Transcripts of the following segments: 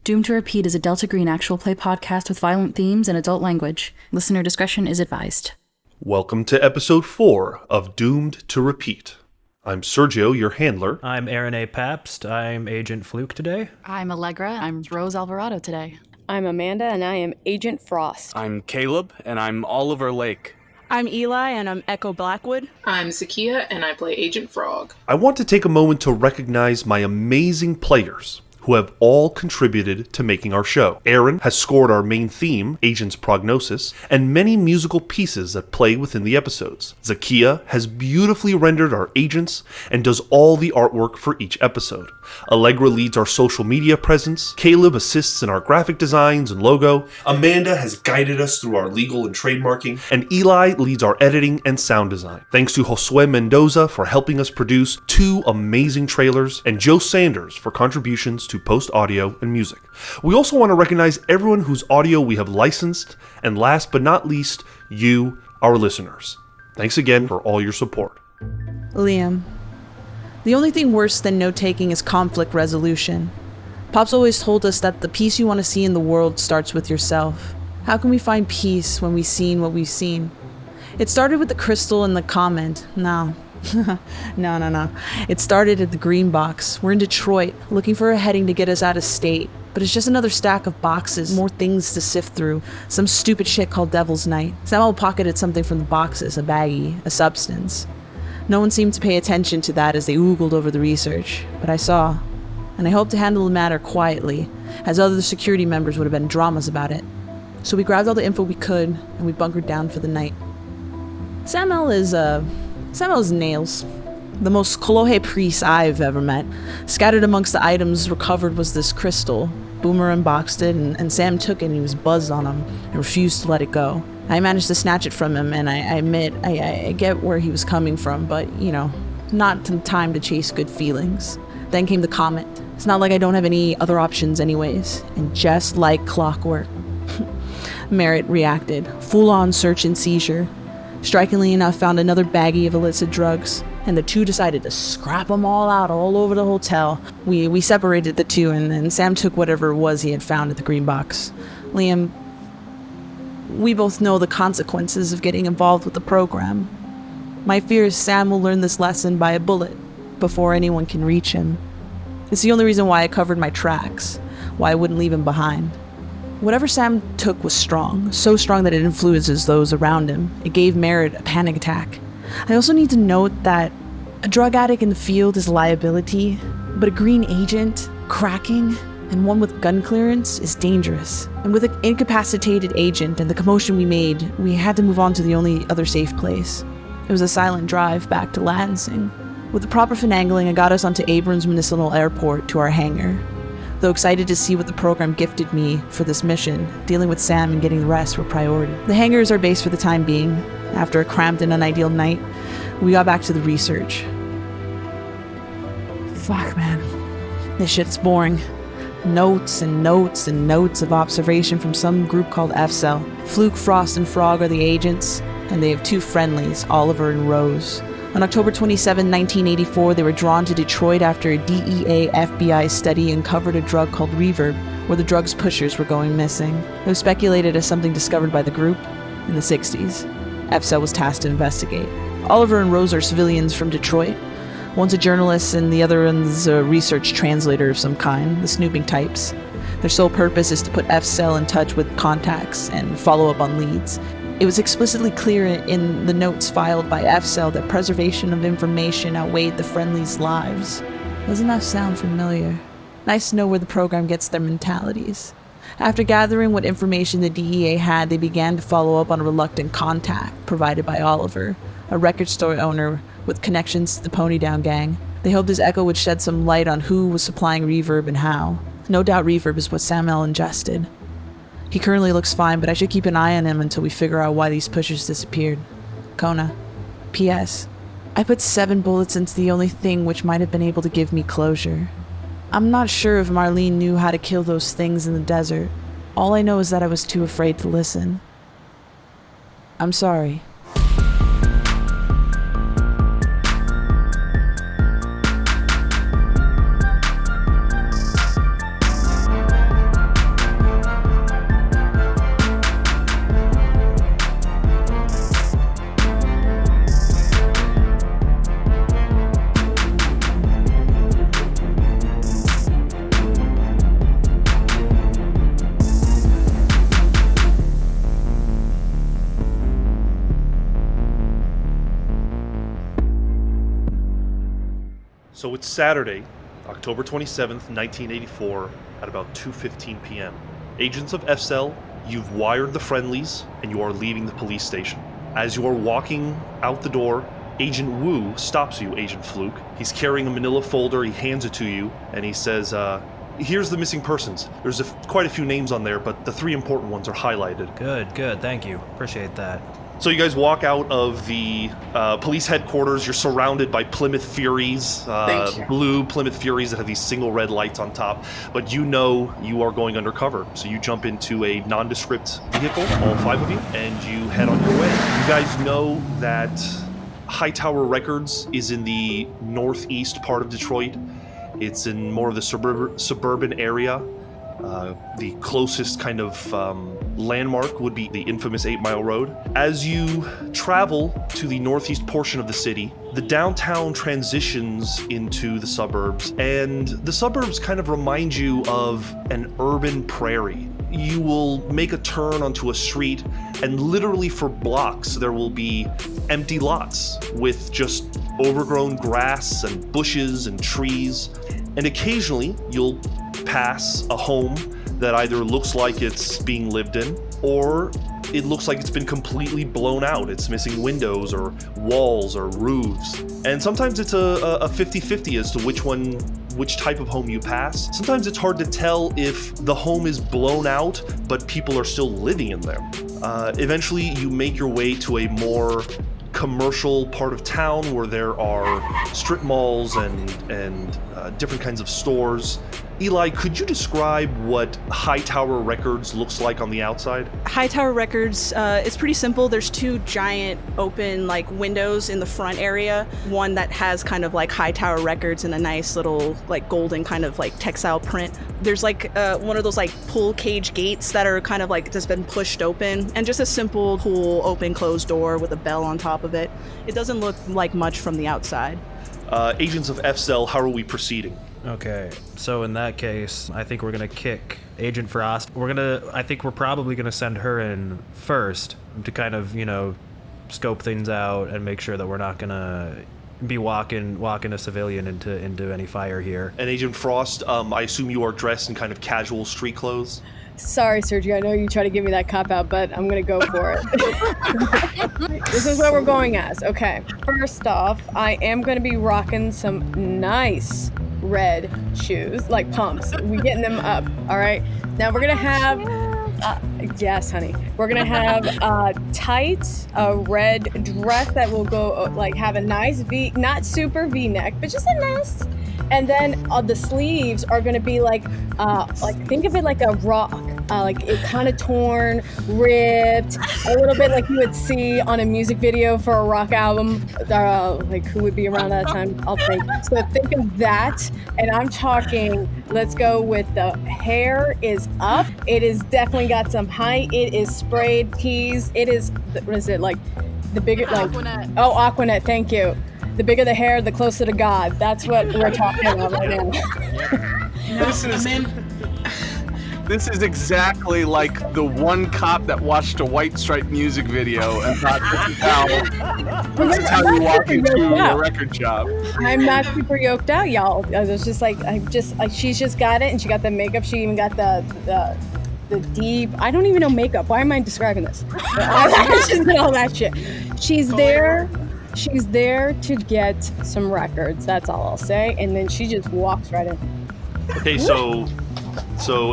Doomed to Repeat is a Delta Green actual play podcast with violent themes and adult language. Listener discretion is advised. Welcome to episode 4 of Doomed to Repeat. I'm Sergio, your handler. I'm Aaron A. Pabst. I'm Agent Fluke today. I'm Allegra. I'm Rose Alvarado today. I'm Amanda, and I am Agent Frost. I'm Caleb, and I'm Oliver Lake. I'm Eli, and I'm Echo Blackwood. I'm Zakiya, and I play Agent Frogg. I want to take a moment to recognize my amazing players who have all contributed to making our show. Aaron has scored our main theme, Agent's Prognosis, and many musical pieces that play within the episodes. Zakiya has beautifully rendered our agents and does all the artwork for each episode. Allegra leads our social media presence. Caleb assists in our graphic designs and logo. Amanda has guided us through our legal and trademarking. And Eli leads our editing and sound design. Thanks to Josue Mendoza for helping us produce 2 amazing trailers, and Joe Sanders for contributions to post audio and music. We also want to recognize everyone whose audio we have licensed, and last but not least, you, our listeners. Thanks again for all your support. Liam. The only thing worse than note-taking is conflict resolution. Pop's always told us that the peace you want to see in the world starts with yourself. How can we find peace when we've seen what we've seen? It started with the crystal and the comment. No. No. It started at the green box. We're in Detroit, looking for a heading to get us out of state. But it's just another stack of boxes, more things to sift through. Some stupid shit called Devil's Night. Samuel pocketed something from the boxes, a baggie, a substance. No one seemed to pay attention to that as they oogled over the research. But I saw, and I hoped to handle the matter quietly, as other security members would have been dramas about it. So we grabbed all the info we could, and we bunkered down for the night. Samuel is nails. The most Kolohe priest I've ever met. Scattered amongst the items recovered was this crystal. Boomer unboxed it, and Sam took it and he was buzzed on him and refused to let it go. I managed to snatch it from him, and I admit, I get where he was coming from, but, not the time to chase good feelings. Then came the comet. It's not like I don't have any other options anyways. And just like clockwork, Merritt reacted. Full-on search and seizure. Strikingly enough, found another baggie of illicit drugs, and the two decided to scrap them all out all over the hotel. We separated the two, and Sam took whatever it was he had found at the green box. Liam, we both know the consequences of getting involved with the program. My fear is Sam will learn this lesson by a bullet before anyone can reach him. It's the only reason why I covered my tracks, why I wouldn't leave him behind. Whatever Sam took was strong, so strong that it influences those around him. It gave Merritt a panic attack. I also need to note that a drug addict in the field is a liability, but a green agent, cracking, and one with gun clearance is dangerous. And with an incapacitated agent and the commotion we made, we had to move on to the only other safe place. It was a silent drive back to Lansing. With the proper finagling, it got us onto Abrams Municipal Airport to our hangar. Though excited to see what the program gifted me for this mission, dealing with Sam and getting the rest were priority. The hangar is our base for the time being. After a cramped and unideal night, we got back to the research. Fuck, man. This shit's boring. Notes and notes and notes of observation from some group called F-Cell. Fluke, Frost, and Frogg are the agents, and they have 2 friendlies, Oliver and Rose. On October 27, 1984, they were drawn to Detroit after a DEA FBI study uncovered a drug called Reverb, where the drug's pushers were going missing. It was speculated as something discovered by the group in the 60s. F-Cell was tasked to investigate. Oliver and Rose are civilians from Detroit. One's a journalist and the other one's a research translator of some kind, the snooping types. Their sole purpose is to put F-Cell in touch with contacts and follow up on leads. It was explicitly clear in the notes filed by F-Cell that preservation of information outweighed the friendlies' lives. Doesn't that sound familiar? Nice to know where the program gets their mentalities. After gathering what information the DEA had, they began to follow up on a reluctant contact provided by Oliver, a record store owner with connections to the Pony Down gang. They hoped his echo would shed some light on who was supplying Reverb and how. No doubt Reverb is what Samuel ingested. He currently looks fine, but I should keep an eye on him until we figure out why these pushers disappeared. Kona. P.S. I put 7 bullets into the only thing which might have been able to give me closure. I'm not sure if Marlene knew how to kill those things in the desert. All I know is that I was too afraid to listen. I'm sorry. So it's Saturday, October 27th, 1984, at about 2:15 p.m. Agents of FCEL, you've wired the friendlies, and you are leaving the police station. As you are walking out the door, Agent Wu stops you, Agent Fluke. He's carrying a manila folder, he hands it to you, and he says, here's the missing persons. There's quite a few names on there, but the 3 important ones are highlighted. Good, thank you. Appreciate that. So you guys walk out of the police headquarters. You're surrounded by Plymouth Furies, blue Plymouth Furies that have these single red lights on top. But you know you are going undercover. So you jump into a nondescript vehicle, all 5 of you, and you head on your way. You guys know that Hightower Records is in the northeast part of Detroit. It's in more of the suburban area. The closest kind of landmark would be the infamous 8 Mile Road. As you travel to the northeast portion of the city, the downtown transitions into the suburbs, and the suburbs kind of remind you of an urban prairie. You will make a turn onto a street, and literally for blocks there will be empty lots with just overgrown grass and bushes and trees. And occasionally you'll pass a home that either looks like it's being lived in, or it looks like it's been completely blown out. It's missing windows or walls or roofs. And sometimes it's a 50-50 as to which type of home you pass. Sometimes it's hard to tell if the home is blown out, but people are still living in them. Eventually you make your way to a more commercial part of town where there are strip malls and different kinds of stores. Eli, could you describe what Hightower Records looks like on the outside? Hightower Records, it's pretty simple. There's 2 giant open windows in the front area. One that has kind of Hightower Records and a nice little golden kind of textile print. There's one of those pull cage gates that are kind of just been pushed open, and just a simple pull open closed door with a bell on top of it. It doesn't look like much from the outside. Agents of FCEL, how are we proceeding? Okay, so in that case, I think we're gonna kick Agent Frost. I think we're probably gonna send her in first to kind of, scope things out and make sure that we're not gonna be walking a civilian into any fire here. And Agent Frost, I assume you are dressed in kind of casual street clothes? Sorry, Sergio, I know you try to give me that cop-out, but I'm gonna go for it. This is what we're going as. Okay, first off, I am gonna be rocking some nice red shoes, like pumps. We're getting them up, all right? Now we're gonna have, yes, honey. We're gonna have tight, red dress that will go, have a nice V, not super V-neck, but just a nice. And then the sleeves are gonna be think of it like a rock, it kind of torn, ripped, a little bit like you would see on a music video for a rock album. Who would be around that time? I'll think. So think of that, and I'm talking. Let's go with the hair is up. It is definitely got some height. It is sprayed teased. It is. What is it like? The bigger Aquanet. Oh, Aquanet. Thank you. The bigger the hair, the closer to God. That's what we're talking about right now. This is exactly like the one cop that watched a White Stripe music video and thought, this is how you walk into a record shop. I'm not super yoked out, y'all. It's just she's just got it, and she got the makeup. She even got the deep. I don't even know makeup. Why am I describing this? She's got all that shit. She's there. She's there to get some records. That's all I'll say. And then she just walks right in. Okay, so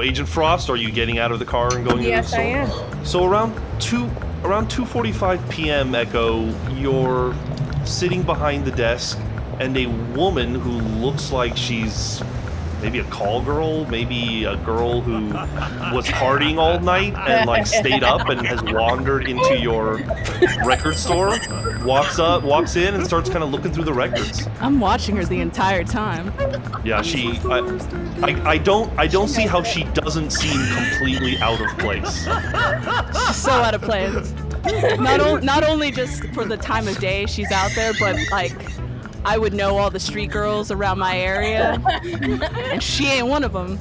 Agent Frost, are you getting out of the car and going to the store? Yes, I am. So around 2:45 p.m., Echo, you're sitting behind the desk, and a woman who looks like she's maybe a call girl, maybe a girl who was partying all night and stayed up and has wandered into your record store, walks in and starts kind of looking through the records. I'm watching her the entire time. Yeah, I don't see how she doesn't seem completely out of place. She's so out of place. Not only just for the time of day she's out there, but I would know all the street girls around my area, and she ain't one of them.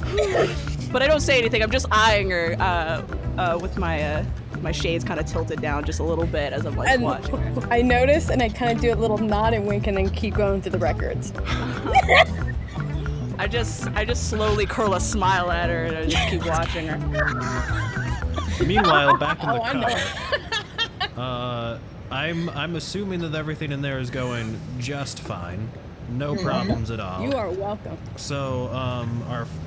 But I don't say anything. I'm just eyeing her with my my shades kind of tilted down just a little bit as I'm like And watching. I notice, and I kind of do a little nod and wink, and then keep going through the records. I just slowly curl a smile at her and I just keep watching her. Meanwhile, back in the I car, I'm assuming that everything in there is going just fine. No problems at all. You are welcome. So,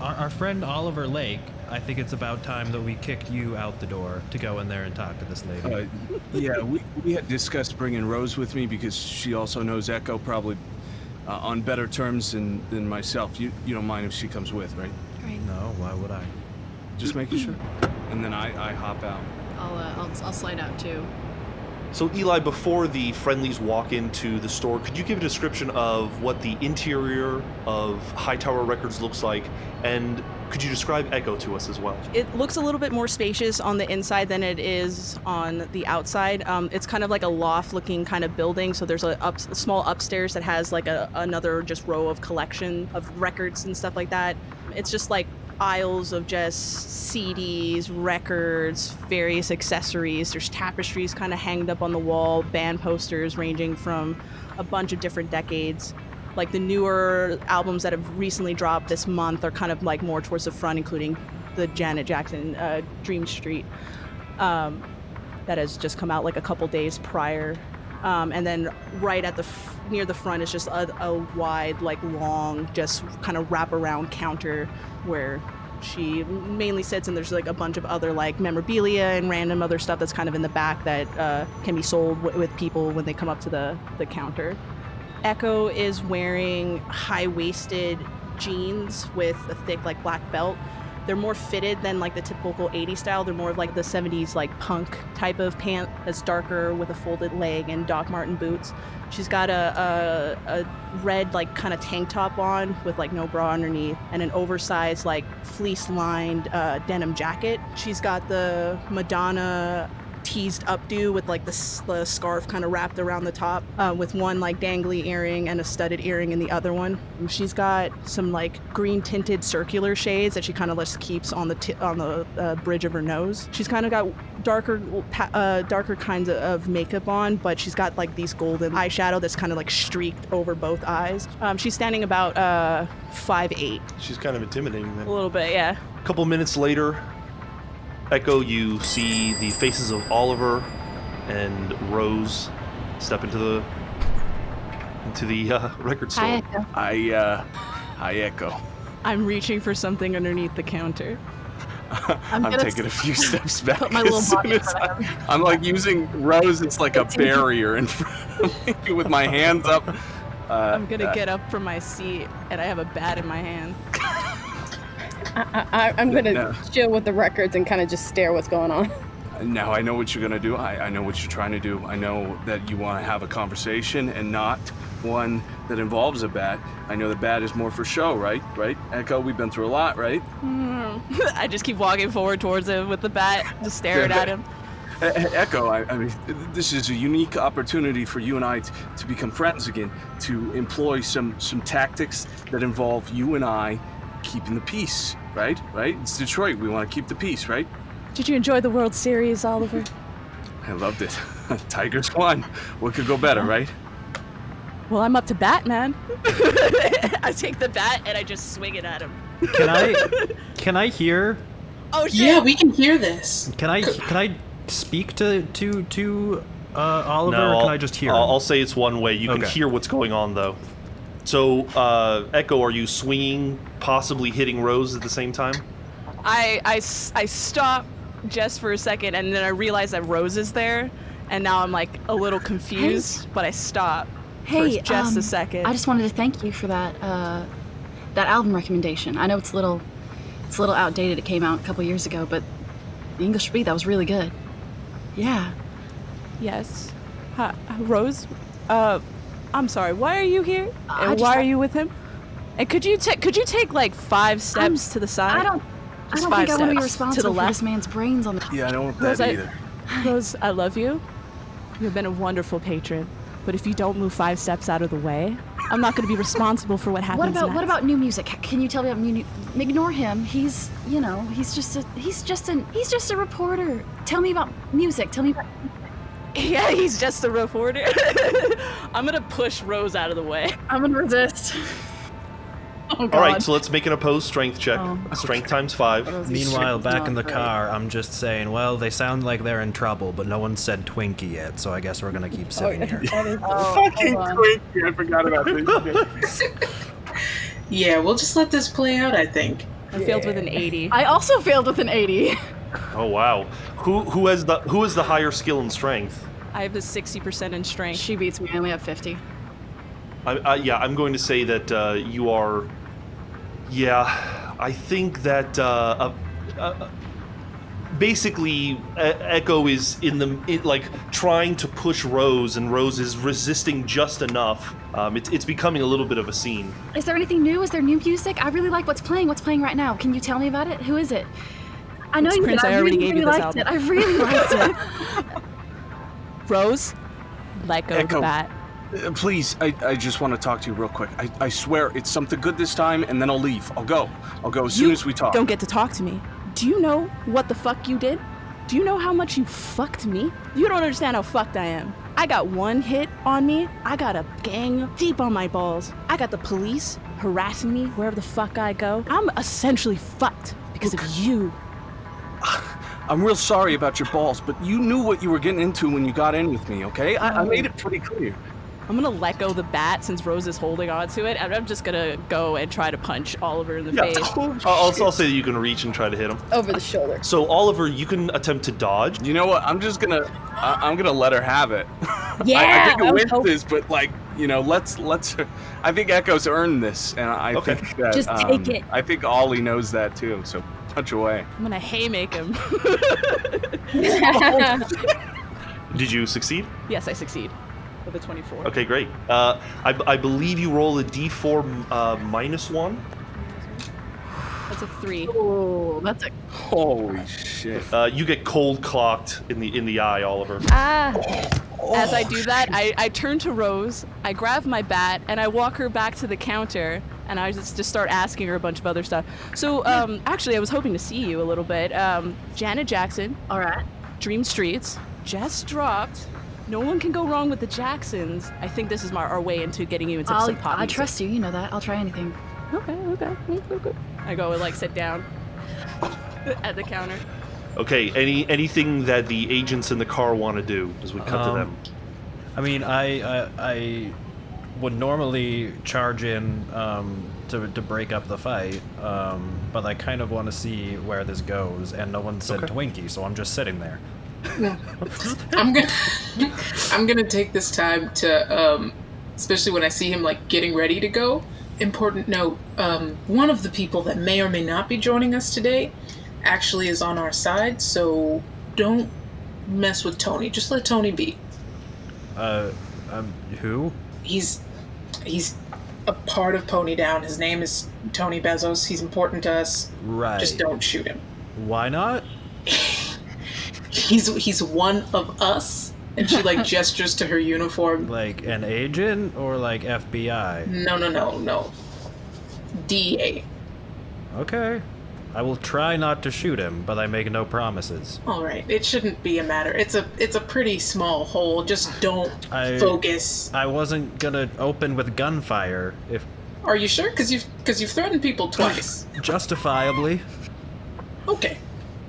our friend Oliver Lake, I think it's about time that we kicked you out the door to go in there and talk to this lady. Yeah, we had discussed bringing Rose with me because she also knows Echo probably on better terms than myself. You don't mind if she comes with, right? Right. No, why would I? Just making sure. And then I hop out. I'll slide out too. So Eli, before the friendlies walk into the store, could you give a description of what the interior of Hightower Records looks like, and could you describe Echo to us as well? It looks a little bit more spacious on the inside than it is on the outside. It's kind of like a loft-looking kind of building, so there's a small upstairs that has like another just row of collection of records and stuff like that. It's just like aisles of just CDs, records, various accessories. There's tapestries kind of hanged up on the wall, band posters ranging from a bunch of different decades. Like the newer albums that have recently dropped this month are kind of like more towards the front, including the Janet Jackson Dream Street that has just come out like a couple days prior. And then right at near the front is just a wide, like long, just kind of wraparound counter where she mainly sits, and there's like a bunch of other like memorabilia and random other stuff that's kind of in the back that can be sold with people when they come up to the counter. Echo is wearing high-waisted jeans with a thick like black belt. They're more fitted than like the typical 80s style. They're more of like the 70s like punk type of pant that's darker with a folded leg and Doc Marten boots. She's got a red like kind of tank top on with like no bra underneath and an oversized like fleece lined denim jacket. She's got the Madonna teased updo with like the scarf kind of wrapped around the top with one like dangly earring and a studded earring in the other one. She's got some like green tinted circular shades that she kind of just keeps on the bridge of her nose. She's kind of got darker kinds of makeup on, but she's got like these golden eyeshadow that's kind of like streaked over both eyes. She's standing about 5'8". She's kind of intimidating then. A little bit, yeah. A couple minutes later, Echo, you see the faces of Oliver and Rose step into the record store. Hi, Echo. Hi, Echo. I'm reaching for something underneath the counter. I'm taking a few steps back. Put my little body in front of him. I'm like using Rose. It's like a barrier in front of me with my hands up. I'm gonna get up from my seat, and I have a bat in my hand. I'm gonna chill with the records and kind of just stare what's going on. Now I know what you're gonna do. I know what you're trying to do. I know that you want to have a conversation and not one that involves a bat. I know the bat is more for show, right? Right, Echo? We've been through a lot, right? I just keep walking forward towards him with the bat, just staring at him. Echo, I mean, this is a unique opportunity for you and I to become friends again, to employ some tactics that involve you and I keeping the peace, right? Right? It's Detroit. We want to keep the peace, right? Did you enjoy the World Series, Oliver? I loved it. Tigers won. What could go better, right? Well, I'm up to bat, man. I take the bat and I just swing it at him. Can I hear? Oh shit! Yeah, we can hear this. Can I speak to Oliver, No, or can I just hear? I'll say it's one way. You can Okay. hear what's going on though. So, Echo, are you swinging, possibly hitting Rose at the same time? I stop just for a second, and then I realize that Rose is there, and now I'm like a little confused, but I stop for just a second. I just wanted to thank you for that album recommendation. I know it's a little outdated. It came out a couple years ago, but the English Beat, that was really good. Yeah. Yes. Hi, Rose. I'm sorry. Why are you here? I And just why thought- are you with him? And could you take like 5 steps to the side? I don't Just think 5 I want to be steps responsible to the for left. this man's brains on the. Yeah, I don't want Rose, that either. Rose, I love you. You've been a wonderful patron. But if you don't move 5 steps out of the way, I'm not going to be responsible for what happens next. What about new music? Can you tell me about new? Ignore him. He's just a reporter. Tell me about music. Tell me about. Yeah, he's just a reporter. I'm going to push Rose out of the way. I'm gonna resist. Oh, God. All right, so let's make an opposed strength check. Strength times 5. Meanwhile, back in the Not car, I'm just saying, well, they sound like they're in trouble, but no one said Twinkie yet, so I guess we're gonna keep sitting here. Fucking Twinkie, I forgot about this. Yeah, we'll just let this play out, I think. I failed with an 80. I also failed with an 80. Oh wow. Who has the higher skill and strength? I have a 60% in strength. She beats me. I only have 50. Yeah, I'm going to say that you are. Yeah, I think that basically Echo is trying to push Rose, and Rose is resisting just enough. It's becoming a little bit of a scene. Is there anything new? Is there new music? I really like what's playing. What's playing right now? Can you tell me about it? Who is it? I know It's you Prince. did. I already really, gave you really this liked album. it. I really liked it. Rose, let go of the Echo. bat. Please, I just want to talk to you real quick. I swear it's something good this time, and then I'll leave. I'll go as soon as we talk. Don't get to talk to me. Do you know what the fuck you did? Do you know how much you fucked me? You don't understand how fucked I am. I got one hit on me. I got a gang deep on my balls. I got the police harassing me wherever the fuck I go. I'm essentially fucked because of you. I'm real sorry about your balls, but you knew what you were getting into when you got in with me, okay? I made it pretty clear. I'm gonna let go the bat since Rose is holding on to it, and I'm just gonna go and try to punch Oliver in the face. I'll say that you can reach and try to hit him. Over the shoulder. So Oliver, you can attempt to dodge. You know what? I'm gonna let her have it. Yeah, I think I it was wins this, but let's. I think Echo's eurned this, and I think that Just take it. I think Ollie knows that too. So punch away. I'm gonna haymak him. Did you succeed? Yes, I succeed. With a 24. Okay, great. I believe you roll a d4 -1. That's a 3. Oh, that's a. Holy shit! You get cold cocked in the eye, Oliver. As I do that, I turn to Rose, I grab my bat, and I walk her back to the counter, and I just start asking her a bunch of other stuff. So, actually, I was hoping to see you a little bit. Janet Jackson. All right. Dream Streets. Just dropped. No one can go wrong with the Jacksons. I think this is our way into getting you into some pop I music. trust you. You know that. I'll try anything. Okay. I go and sit down at the counter. Okay. Anything that the agents in the car want to do as we cut to them? I mean, I would normally charge in to break up the fight, but I kind of want to see where this goes, and no one said Twinkie, so I'm just sitting there. I'm gonna take this time to, especially when I see him getting ready to go. Important note: one of the people that may or may not be joining us today actually is on our side, so don't mess with Tony. Just let Tony be. Who? He's a part of Pony Down. His name is Tony Bezos. He's important to us. Right. Just don't shoot him. Why not? He's one of us. And she gestures to her uniform. Like an agent or FBI? No. DEA. Okay. I will try not to shoot him, but I make no promises. All right. It shouldn't be a matter. It's a pretty small hole. Just don't focus. I wasn't gonna open with gunfire if. Are you sure? Because you've threatened people twice. Justifiably. Okay.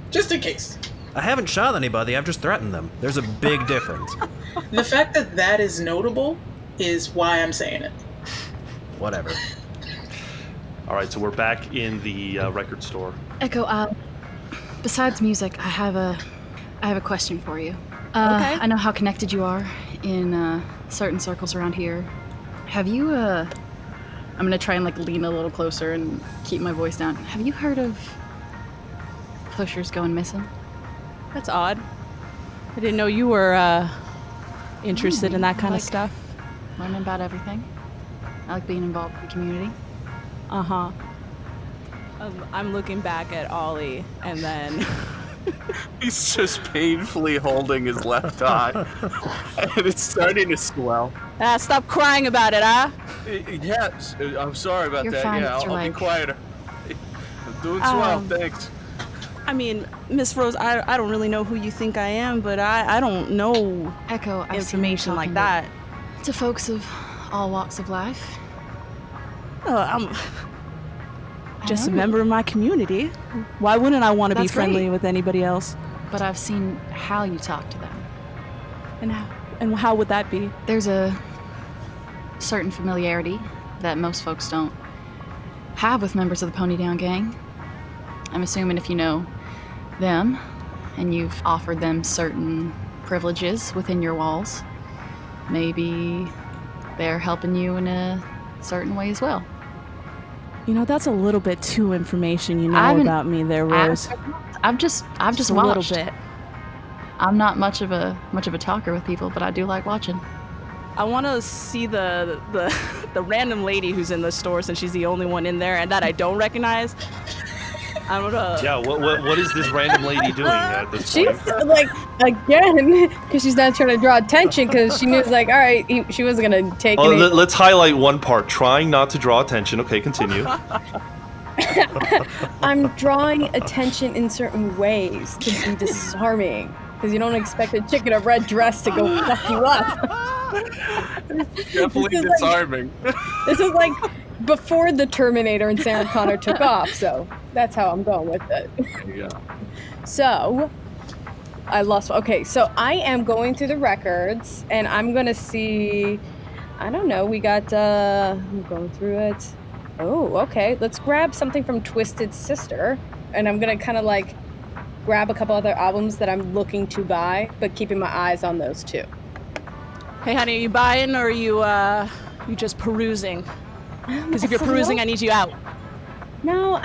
Just in case. I haven't shot anybody, I've just threatened them. There's a big difference. The fact that is notable is why I'm saying it. Whatever. All right, so we're back in the record store. Echo, besides music, I have a question for you. Okay. I know how connected you are in certain circles around here. Have you, I'm gonna try and lean a little closer and keep my voice down. Have you heard of pushers going missing? That's odd. I didn't know you were interested in that kind of stuff. Learning about everything. I like being involved in the community. Uh-huh. I'm looking back at Ollie, and then He's just painfully holding his left eye, and it's starting to swell. Stop crying about it, huh? Yes, I'm sorry about You're that. fine, Yeah, Mr. I'll be Lake. quieter. I'm doing swell, thanks. I mean, Miss Rose, I don't really know who you think I am, but I don't know Echo, I've information like seen you that. talking to folks of all walks of life. I'm I just a know, member of my community. Why wouldn't I want to be That's friendly great. with anybody else? but I've seen how you talk to them. And how would that be? There's a certain familiarity that most folks don't have with members of the Pony Down Gang. I'm assuming if you know them and you've offered them certain privileges within your walls, maybe they're helping you in a certain way as well. You know, that's a little bit too information you know I haven't about me there, Rose. I've just a watched. little bit. I'm not much of a talker with people, but I do like watching. I want to see the random lady who's in the store since she's the only one in there and that I don't recognize. I don't know. Yeah, what is this random lady doing at this She's point? like, again, because she's not trying to draw attention because she knew, like, all right, she wasn't going to take any. Let's highlight one part. Trying not to draw attention. Okay, continue. I'm drawing attention in certain ways to be disarming because you don't expect a chick in a red dress to go fuck you up. Definitely This is disarming. This is like before the Terminator and Sarah Connor took off, so that's how I'm going with it. Yeah. So, I lost. Okay, so I am going through the records, and I'm gonna see. I don't know. We got. I'm going through it. Oh, okay. Let's grab something from Twisted Sister, and I'm gonna kind of like grab a couple other albums that I'm looking to buy, but keeping my eyes on those two. Hey, honey, are you buying or are you just perusing? Because if you're For perusing, real? I need you out. No,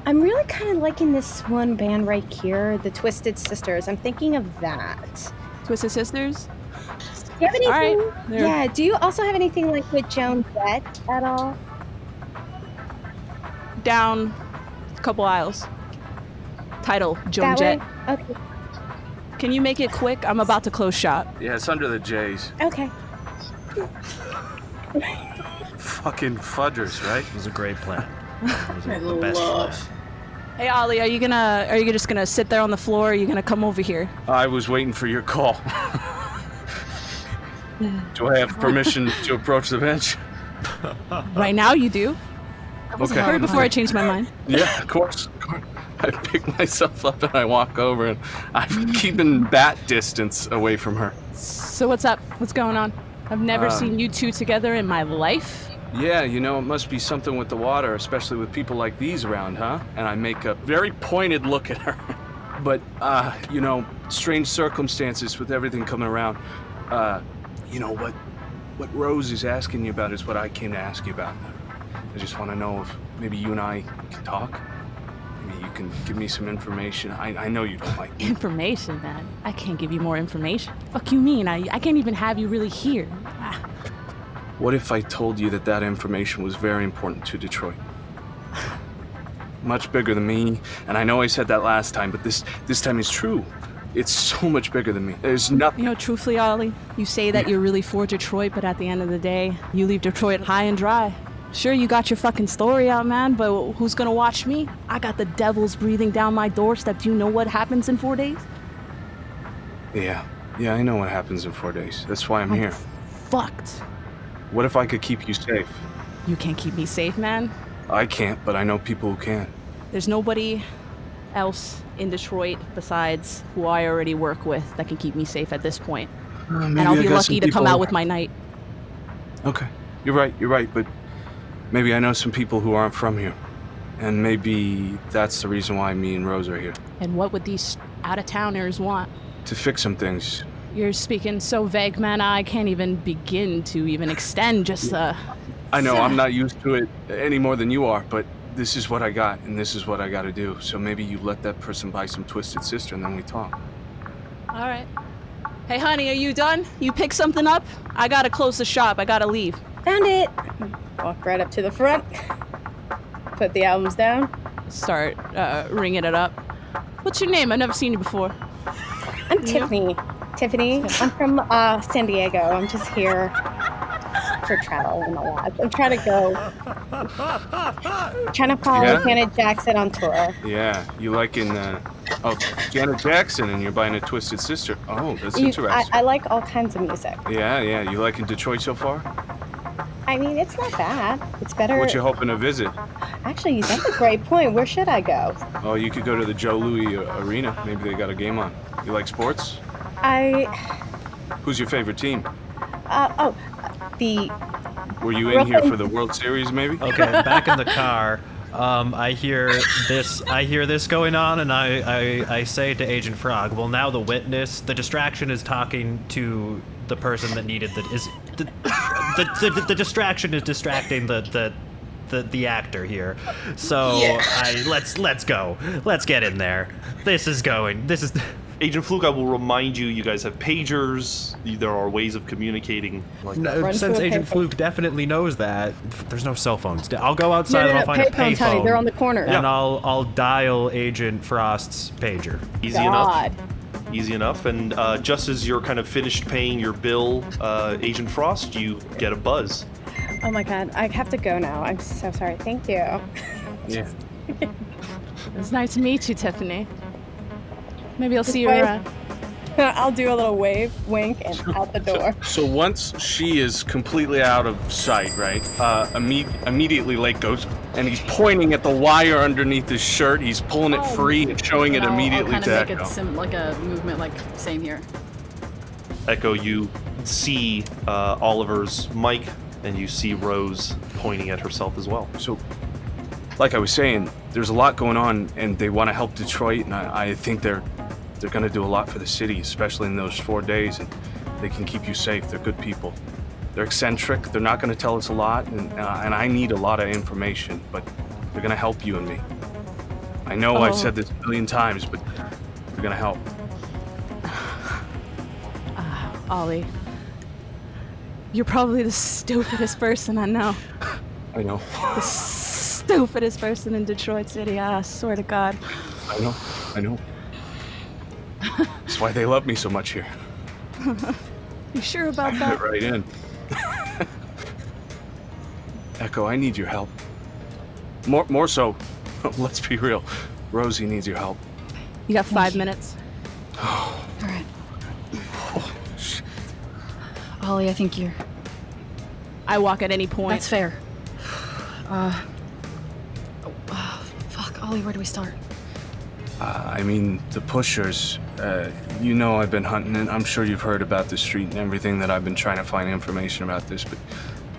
I'm really kind of liking this one band right here, the Twisted Sisters. I'm thinking of that. Twisted Sisters? Do you have anything? All right. They're- Yeah. Do you also have anything like with Joan Jett at all? Down a couple aisles. Title, Joan That Jett. way? Okay. Can you make it quick? I'm about to close shop. Yeah, it's under the J's. Okay. Fucking fudgers, right? It was a great plan. It was I the best plan. love. Hey, Ollie, are you just gonna sit there on the floor or are you gonna come over here? I was waiting for your call. Do I have permission to approach the bench? Right now you do. Okay. Hurry before I change my mind. Yeah, of course. I pick myself up and I walk over, and I'm keeping bat distance away from her. So what's up? What's going on? I've never seen you two together in my life. Yeah, you know, it must be something with the water, especially with people like these around, huh? And I make a very pointed look at her. But, you know, strange circumstances with everything coming around. You know, what Rose is asking you about is what I came to ask you about. I just want to know if maybe you and I can talk. Maybe you can give me some information. I know you don't like me. Information, man. I can't give you more information. Fuck you mean? I can't even have you really here. What if I told you that information was very important to Detroit? Much bigger than me, and I know I said that last time, but this time is true. It's so much bigger than me. There's nothing. You know, truthfully, Ollie, you say that you're really for Detroit, but at the end of the day, you leave Detroit high and dry. Sure, you got your fucking story out, man, but who's gonna watch me? I got the devils breathing down my doorstep. Do you know what happens in 4 days? Yeah, I know what happens in 4 days. That's why I'm here. Fucked. What if I could keep you safe? You can't keep me safe, man. I can't, but I know people who can. There's nobody else in Detroit besides who I already work with that can keep me safe at this point. And I'll be lucky to come out with my night. Okay, you're right, but maybe I know some people who aren't from here. And maybe that's the reason why me and Rose are here. And what would these out-of-towners want? To fix some things. You're speaking so vague, man, I can't even begin to even extend just I know, I'm not used to it any more than you are, but this is what I got, and this is what I gotta do. So maybe you let that person buy some Twisted Sister, and then we talk. All right. Hey, honey, are you done? You pick something up? I gotta close the shop. I gotta leave. Found it. Walk right up to the front. Put the albums down. Start ringing it up. What's your name? I've never seen you before. I'm Tiffany. Tiffany. I'm from San Diego. I'm just here for travel and all that. I'm trying to follow Janet Jackson on tour. Yeah, you liking Janet Jackson, and you're buying a Twisted Sister. Oh, that's interesting. I like all kinds of music. Yeah. You liking Detroit so far? I mean, it's not bad. It's better. What you hoping to visit? Actually, that's a great point. Where should I go? Oh, you could go to the Joe Louis Arena. Maybe they got a game on. You like sports? Who's your favorite team? Were you in here for the World Series, maybe? Okay, back in the car. I hear this going on, and I say to Agent Frogg, well, now the distraction is talking to the person that needed the distraction is distracting the actor here. So yeah. Let's go. Let's get in there. This is Agent Fluke, I will remind you, you guys have pagers. There are ways of communicating like that. No, since Agent Fluke definitely knows that, there's no cell phones. I'll go outside and I'll find a payphone. They're on the corner. And I'll dial Agent Frost's pager. Easy enough. And just as you're kind of finished paying your bill, Agent Frost, you get a buzz. Oh my God, I have to go now. I'm so sorry. Thank you. Yeah. It was nice to meet you, Tiffany. Maybe I'll see you around. I'll do a little wink, and out the door. So once she is completely out of sight, right? Immediately Lake goes, and he's pointing at the wire underneath his shirt. He's pulling it free and showing it immediately to Echo. I'll kind of make it like a movement, like same here. Echo, you see Oliver's mic, and you see Rose pointing at herself as well. So, like I was saying, there's a lot going on, and they want to help Detroit, and I think they're going to do a lot for the city, especially in those 4 days, and they can keep you safe. They're good people. They're eccentric. They're not going to tell us a lot, and I need a lot of information, but they're going to help you and me. I know I've said this a million times, but they're going to help. Ollie, you're probably the stupidest person I know. I know. The stupidest person in Detroit City, I swear to God. I know. That's why they love me so much here. You sure about that? Right in. Echo, I need your help. More so, let's be real, Rosie needs your help. You got 5 minutes. All right. Ollie, I think you're... I walk at any point. That's fair. Fuck, Ollie, where do we start? I mean, the pushers, you know I've been hunting, and I'm sure you've heard about the street and everything that I've been trying to find information about this, but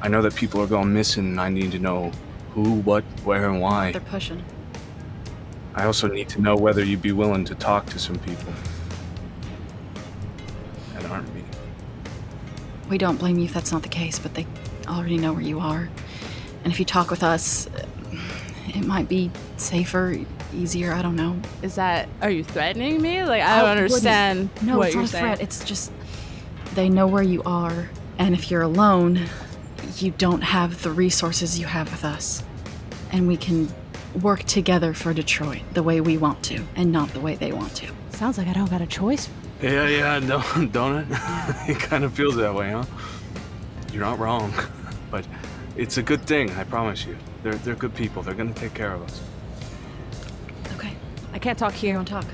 I know that people are going missing, and I need to know who, what, where, and why. They're pushing. I also need to know whether you'd be willing to talk to some people that aren't me. We don't blame you if that's not the case, but they already know where you are. And if you talk with us, it might be safer, easier, I don't know. Are you threatening me? Like, I don't understand no, what it's you're not a saying. threat. It's just, they know where you are. And if you're alone, you don't have the resources you have with us. And we can work together for Detroit the way we want to, and not the way they want to. Sounds like I don't got a choice. Yeah, don't it? It kind of feels that way, huh? You're not wrong, but it's a good thing, I promise you. They're good people. They're gonna take care of us. Okay. I can't talk here. You don't talk.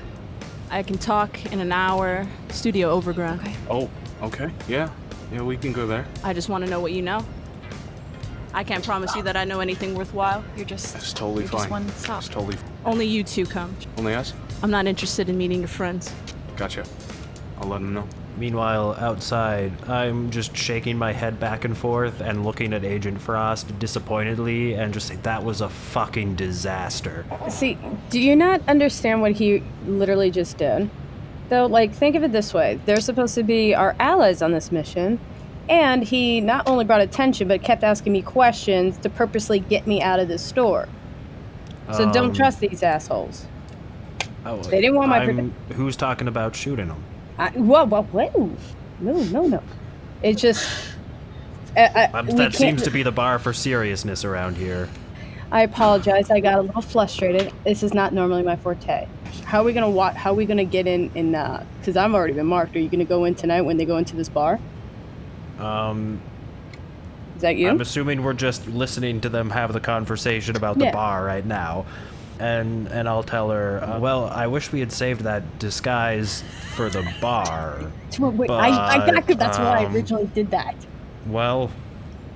I can talk in an hour. Studio Overground. Okay. Oh, okay. Yeah, we can go there. I just want to know what you know. I can't promise you that I know anything worthwhile. That's totally fine. Just one stop. That's totally fine. Only you two come. Only us? I'm not interested in meeting your friends. Gotcha. I'll let them know. Meanwhile, outside, I'm just shaking my head back and forth and looking at Agent Frost disappointedly and just saying, that was a fucking disaster. See, do you not understand what he literally just did? Though, like, think of it this way. They're supposed to be our allies on this mission, and he not only brought attention, but kept asking me questions to purposely get me out of this store. So don't trust these assholes. They didn't want my protection. Who's talking about shooting them? Whoa. No. It's just... that seems to be the bar for seriousness around here. I apologize. I got a little frustrated. This is not normally my forte. gosh. How are we gonna get in? Because I've already been marked. Are you gonna go in tonight when they go into this bar? Is that you? I'm assuming we're just listening to them have the conversation about the bar right now. And I'll tell her, well, I wish we had saved that disguise for the bar. Wait, I got it. That's why I originally did that. Well,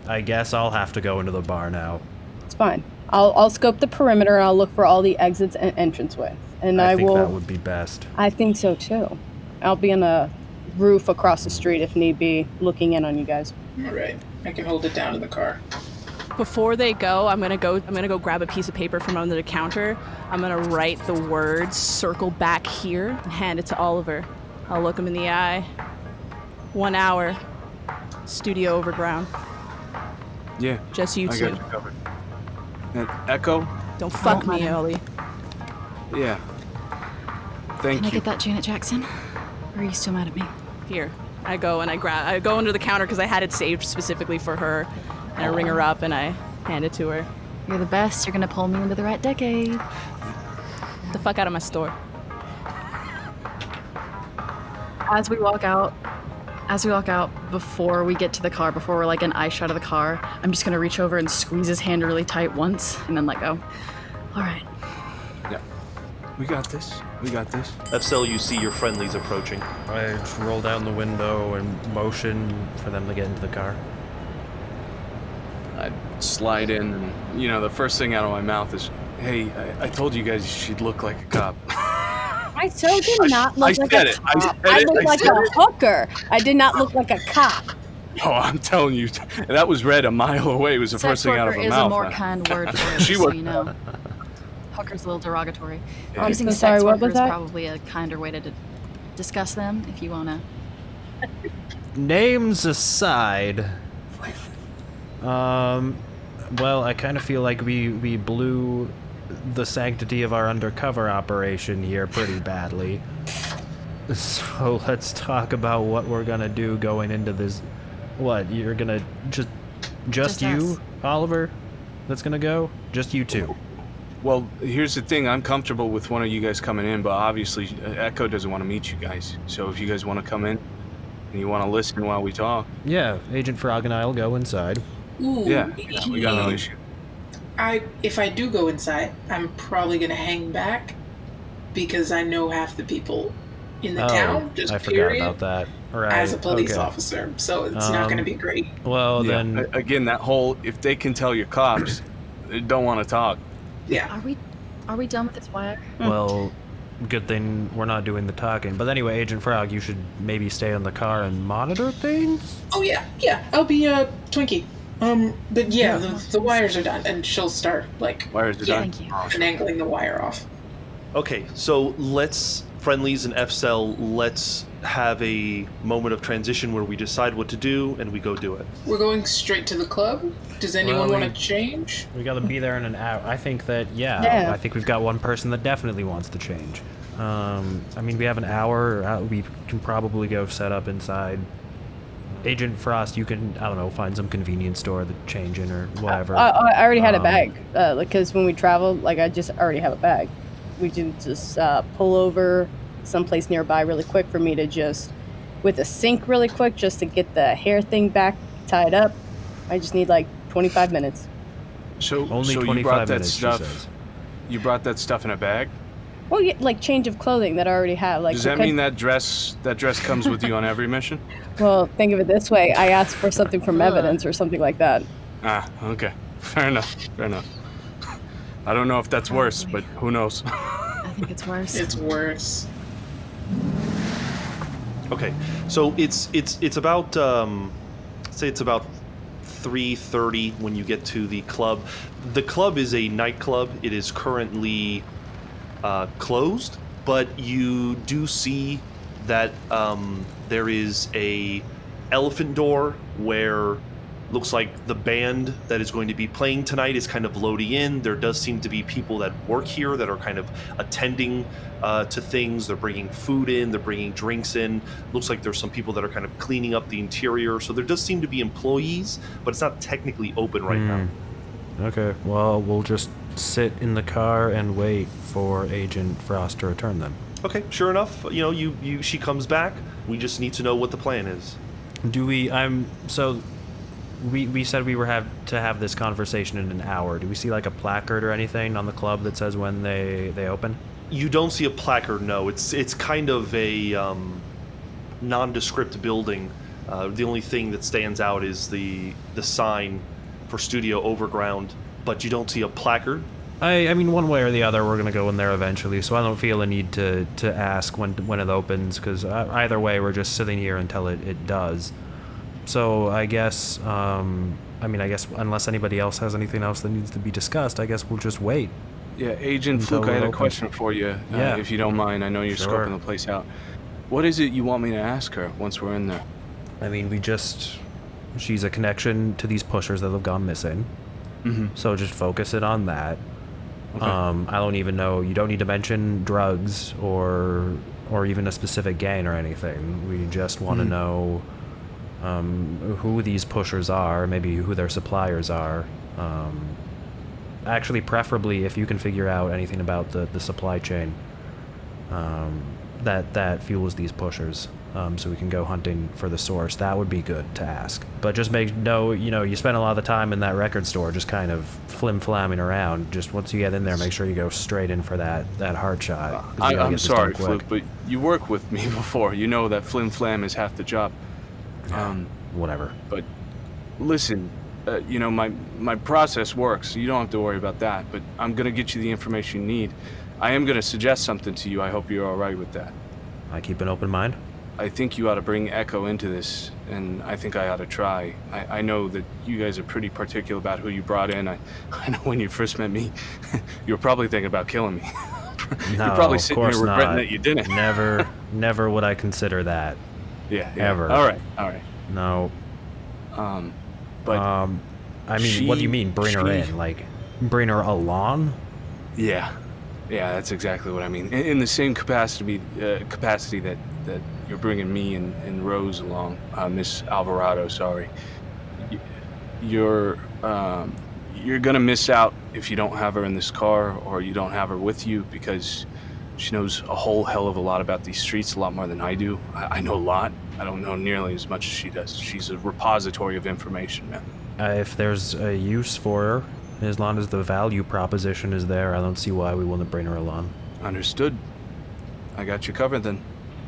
I guess I'll have to go into the bar now. It's fine. I'll scope the perimeter and I'll look for all the exits and entranceways. And I think will. That would be best. I think so too. I'll be on a roof across the street if need be, looking in on you guys. All right, I can hold it down in the car. Before they go, I'm gonna go grab a piece of paper from under the counter. I'm gonna write the words "circle back here" and hand it to Oliver. I'll look him in the eye. 1 hour. Studio overground. Yeah. Just you I two. got you covered. And Echo? Don't fuck me, Ollie. Yeah. Thank Can I you. get that, Janet Jackson? Or are you still mad at me? Here. I go under the counter because I had it saved specifically for her. And I ring her up and I hand it to her. You're the best. You're gonna pull me into the right decade. Get the fuck out of my store. As we walk out, before we get to the car, before we're like an eye shot of the car, I'm just gonna reach over and squeeze his hand really tight once, and then let go. All right. Yeah. We got this. FCL, you see your friendlies approaching. I just roll down the window and motion for them to get into the car. I'd slide in and, the first thing out of my mouth is, hey, I told you guys she'd look like a cop. I so did not look like a cop. I looked like a hooker. I did not look like a cop. Oh, I'm telling you, that was red a mile away. It was the first thing out of her Sex mouth. worker is a more kind word for it, She so was- you know. Hooker's a little derogatory. Yeah. Using So sex sorry, what worker was is that? probably a kinder way to discuss them, if you wanna. Names aside, well, I kind of feel like we blew the sanctity of our undercover operation here pretty badly. So let's talk about what we're gonna do going into this. What, you're gonna just you, us. Oliver? That's gonna go? Just you two? Well, here's the thing. I'm comfortable with one of you guys coming in, but obviously Echo doesn't want to meet you guys. So if you guys want to come in and you want to listen while we talk. Yeah, Agent Frogg and I'll go inside. Ooh, Yeah, we got no issue. If I do go inside, I'm probably gonna hang back because I know half the people in the town. Just I period, forgot about that. Right. as a police okay. officer, so it's not gonna be great. Well, Yeah. then Again, that whole, if they can tell you're cops, they don't want to talk. Yeah. Are we done with this wire? Well, good thing we're not doing the talking. But anyway, Agent Frogg, you should maybe stay in the car and monitor things? Oh yeah. I'll be Twinkie. But yeah, the wires are done, and she'll start Wires are done. Thank you. finagling the wire off. Okay, so let's, friendlies and FCell, let's have a moment of transition where we decide what to do and we go do it. We're going straight to the club. Does anyone Well, want to change? We gotta be there in an hour. I think that, Yeah. I think we've got one person that definitely wants to change. I mean, we have an hour. We can probably go set up inside. Agent Frost, you can, I don't know, find some convenience store to change in or whatever. I already had a bag, because when we traveled, I just already have a bag. We can just pull over someplace nearby really quick for me to just, with a sink really quick, just to get the hair thing back tied up. I just need 25 minutes. So, Only so 25 you brought that minutes, she stuff. says. You brought that stuff in a bag. Well, yeah, change of clothing that I already have. Does that mean that dress comes with you on every mission? Well, think of it this way. I asked for something from evidence or something like that. Ah, okay. Fair enough. I don't know if that's worse, but who knows? I think it's worse. It's worse. Okay, so it's about say it's about 3:30 when you get to the club. The club is a nightclub. It is currently closed, but you do see that there is a elephant door where looks like the band that is going to be playing tonight is kind of loading in. There does seem to be people that work here that are kind of attending to things. They're bringing food in, they're bringing drinks in. Looks like there's some people that are kind of cleaning up the interior. So there does seem to be employees, but it's not technically open right now. Okay, well, we'll just sit in the car and wait for Agent Frost to return then. Okay, sure enough, she comes back. We just need to know what the plan is. We said we were to have this conversation in an hour. Do we see like a placard or anything on the club that says when they open? You don't see a placard, no. It's kind of a nondescript building. The only thing that stands out is the sign for Studio Overground, but you don't see a placard. I mean, one way or the other, we're going to go in there eventually, so I don't feel a need to ask when it opens, because either way, we're just sitting here until it does. So I guess, unless anybody else has anything else that needs to be discussed, I guess we'll just wait. Yeah, Agent Fluke, I had a question for you, if you don't mind. I know you're scoping the place out. What is it you want me to ask her once we're in there? I mean, she's a connection to these pushers that have gone missing. Mm-hmm. So just focus it on that. Okay. I don't even know. You don't need to mention drugs or even a specific gang or anything. We just want to know who these pushers are, maybe who their suppliers are. Actually, preferably if you can figure out anything about the supply chain that fuels these pushers, so we can go hunting for the source. That would be good to ask. But just you spend a lot of the time in that record store just kind of flim-flamming around. Just once you get in there, make sure you go straight in for that hard shot. I'm sorry, Fluke, but you work with me before. You know that flim-flam is half the job. Whatever. But listen, my process works. You don't have to worry about that. But I'm going to get you the information you need. I am going to suggest something to you. I hope you're all right with that. I keep an open mind. I think you ought to bring Echo into this, and I think I ought to try. I know that you guys are pretty particular about who you brought in. I know when you first met me, you were probably thinking about killing me. No, you're probably sitting here regretting that you didn't. Never would I consider that. Yeah. Ever. All right. No. But I mean, what do you mean, bring her in? Like, bring her along? Yeah, that's exactly what I mean. In the same capacity that you're bringing me and Rose along, Miss Alvarado. Sorry, you're gonna miss out if you don't have her in this car or you don't have her with you, because she knows a whole hell of a lot about these streets, a lot more than I do. I know a lot. I don't know nearly as much as she does. She's a repository of information, man. If there's a use for her, as long as the value proposition is there, I don't see why we wouldn't bring her along. Understood. I got you covered then.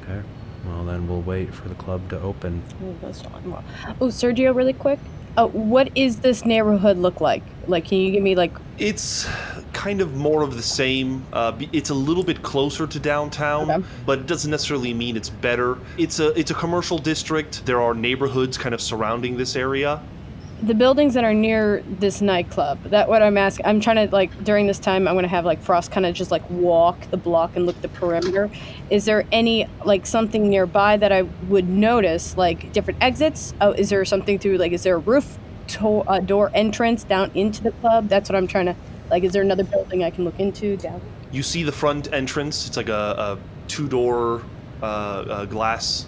Okay. Well, then we'll wait for the club to open. Oh, Sergio, really quick. What is this neighborhood look like? Like, can you give me It's kind of more of the same. It's a little bit closer to downtown, but it doesn't necessarily mean it's better. It's a commercial district. There are neighborhoods kind of surrounding this area. The buildings that are near this nightclub, that what I'm asking. I'm trying to, during this time, I'm going to have, Frost kind of just, walk the block and look at the perimeter. Is there any, something nearby that I would notice, different exits? Oh, is there something through, is there a roof door entrance down into the club? That's what I'm trying to, is there another building I can look into down? You see the front entrance. It's like a two-door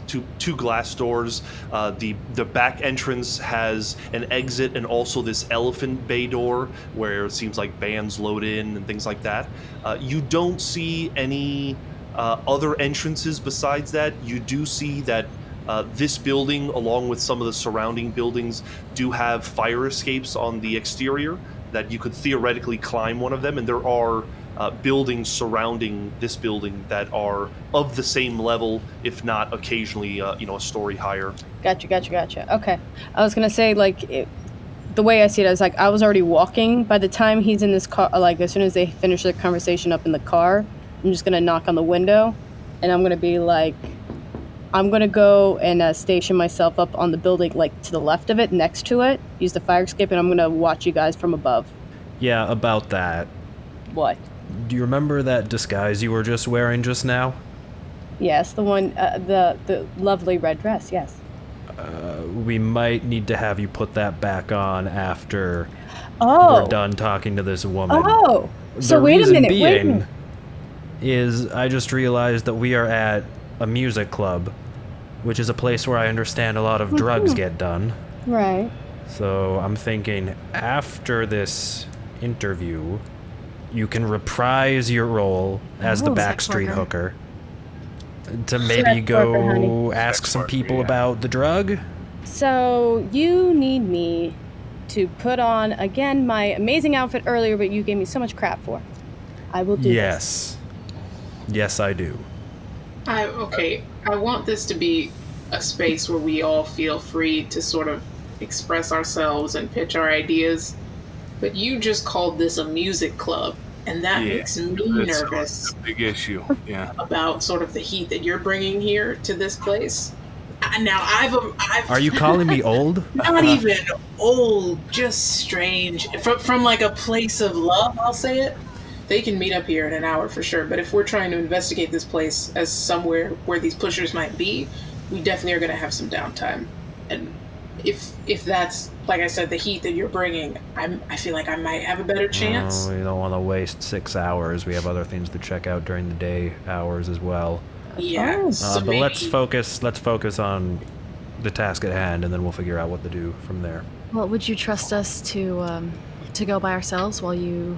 two glass doors. The back entrance has an exit and also this elephant bay door where it seems like bands load in and things like that. You don't see any other entrances besides that. You do see that this building, along with some of the surrounding buildings, do have fire escapes on the exterior that you could theoretically climb one of them, and there are buildings surrounding this building that are of the same level, if not occasionally, a story higher. Gotcha. Okay. I was going to say, the way I see it is, I was already walking. By the time he's in this car, as soon as they finish their conversation up in the car, I'm just going to knock on the window, and I'm going to be I'm going to go and station myself up on the building, to the left of it, next to it, use the fire escape, and I'm going to watch you guys from above. Yeah, about that. What? Do you remember that disguise you were just wearing just now? Yes, the one, the lovely red dress, yes. We might need to have you put that back on after we're done talking to this woman. Oh, so wait a minute. Is I just realized that we are at a music club, which is a place where I understand a lot of drugs get done. Right. So I'm thinking after this interview, You can reprise your role as the Oh, backstreet sex hooker to Sex maybe worker, go honey. ask Sex some worker, people yeah. about the drug. So you need me to put on, again, my amazing outfit earlier, but you gave me so much crap for. I will do this. Yes. Yes, I do. I want this to be a space where we all feel free to sort of express ourselves and pitch our ideas. But you just called this a music club, and that makes me That's nervous a big issue. Yeah. about sort of the heat that you're bringing here to this place. Now I've Are you calling me old? not even old, just strange. From like a place of love, I'll say it. They can meet up here in an hour for sure, but if we're trying to investigate this place as somewhere where these pushers might be, we definitely are going to have some downtime. And if that's, like I said, the heat that you're bringing, I feel like I might have a better chance. We don't want to waste 6 hours. We have other things to check out during the day hours as well. Yeah, so But maybe- let's focus on the task at hand, and then we'll figure out what to do from there. Well, would you trust us to go by ourselves while you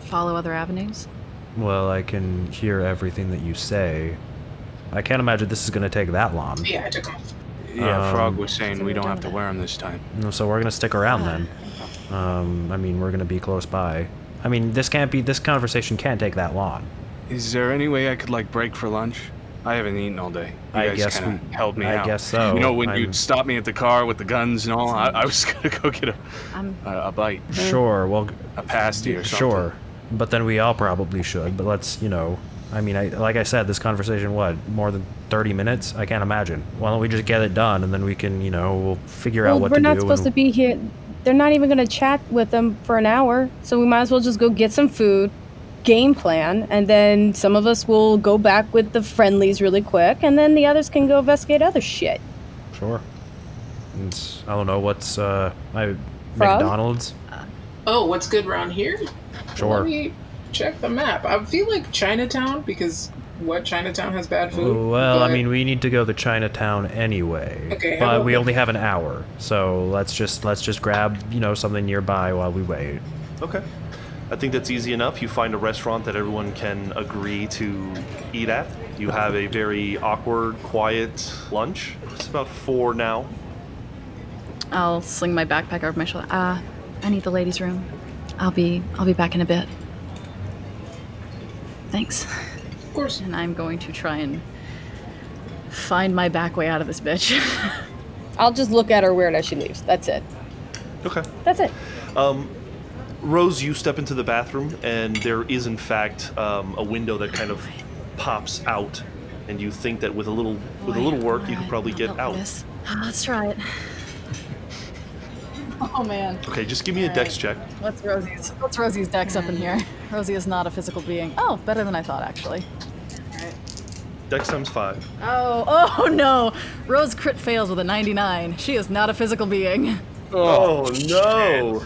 follow other avenues? Well, I can hear everything that you say. I can't imagine this is going to take that long. Yeah, I took off. Yeah, Frogg was so saying we're we don't done have to with wear them this time. So we're going to stick around then. I mean, we're going to be close by. I mean, this conversation can't take that long. Is there any way I could like break for lunch? I haven't eaten all day. You I guys guess kinda held me I out. guess so. You know, when you I'm- stopped me at the car with the guns and all, I was gonna go get I'm a bite, Sure, well, a pasty or something. sure. But then we all probably should. But let's, I mean, like I said, this conversation, more than 30 minutes? I can't imagine. Why don't we just get it done, and then we can, we'll figure out what to we're do. not supposed to be here. They're not even going to chat with them for an hour, so we might as well just go get some food, game plan, and then some of us will go back with the friendlies really quick, and then the others can go investigate other shit. Sure. I don't know, what's, Frogg? McDonald's? Oh, what's good around here? Sure. Let me check the map. I feel like Chinatown, because Chinatown has bad food? Well, I but- mean, we need to go to Chinatown anyway. Okay, how But about we the- only have an hour, so let's just grab, something nearby while we wait. Okay. I think that's easy enough. You find a restaurant that everyone can agree to eat at. You have a very awkward, quiet lunch. It's about 4 now. I'll sling my backpack over my shoulder. I need the ladies' room. I'll be back in a bit. Thanks. Of course. And I'm going to try and find my back way out of this bitch. I'll just look at her weird as she leaves. That's it. Okay. That's it. Rose, you step into the bathroom, and there is, in fact, a window that kind of pops out, and you think that with a little work, you could probably get out. Let's try it. Oh man. Okay, just give me a dex check. What's Rosie's dex up in here? Rosie is not a physical being. Oh, better than I thought, actually. Dex times 5. Oh no! Rose crit fails with a 99. She is not a physical being. Oh no!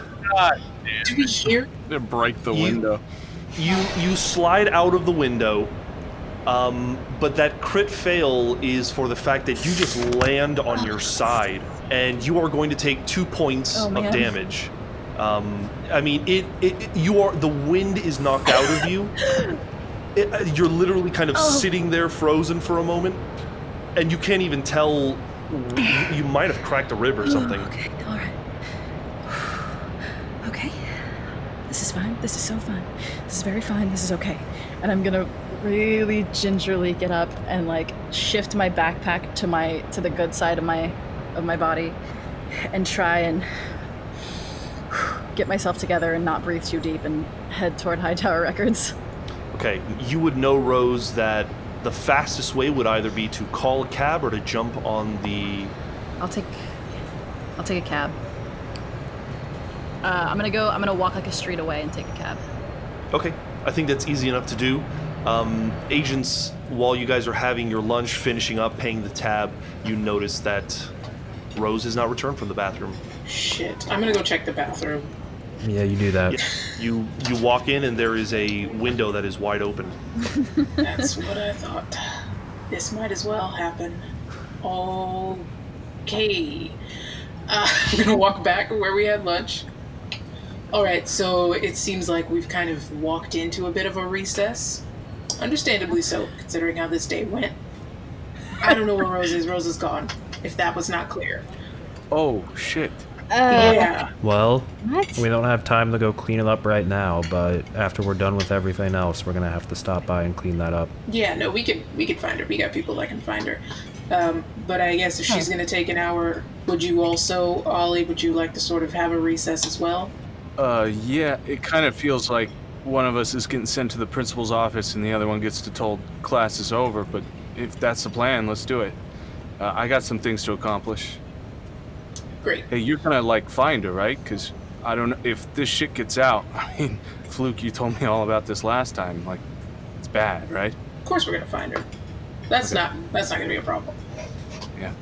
Do we hear? To break the window. You slide out of the window, but that crit fail is for the fact that you just land on your side, and you are going to take 2 points of man. damage. I mean, the wind is knocked out of you. You're literally kind of sitting there frozen for a moment, and you can't even tell. You might have cracked a rib or something. Okay, all right. Okay. This is fine. This is so fine. This is very fine. This is okay. And I'm gonna really gingerly get up and like shift my backpack to the good side of my body, and try and get myself together and not breathe too deep and head toward Hightower Records. Okay, you would know, Rose, that the fastest way would either be to call a cab or to jump on the... I'll take a cab. I'm gonna walk like a street away and take a cab. Okay, I think that's easy enough to do. Agents, while you guys are having your lunch, finishing up, paying the tab, you notice that Rose has not returned from the bathroom. Shit. I'm gonna go check the bathroom. Yeah, you do that. Yeah, you walk in and there is a window that is wide open. That's what I thought. This might as well happen. Okay. I'm gonna walk back where we had lunch. All right, so it seems like we've kind of walked into a bit of a recess. Understandably so, considering how this day went. I don't know where Rose is. Rose is gone, if that was not clear. Oh, shit. Yeah. Well, What? we don't have time to go clean it up right now, but after we're done with everything else, we're gonna have to stop by and clean that up. Yeah, no, we could find her. We got people that can find her. But I guess if she's going to take an hour, would you also, Ollie, would you like to sort of have a recess as well? Yeah, it kind of feels like one of us is getting sent to the principal's office and the other one gets to told class is over, but if that's the plan, let's do it. I got some things to accomplish. Great. Hey, you're gonna, like, find her, right? Because I don't know, if this shit gets out, I mean, Fluke, you told me all about this last time, like, it's bad, right? Of course we're going to find her. That's not going to be a problem. Yeah.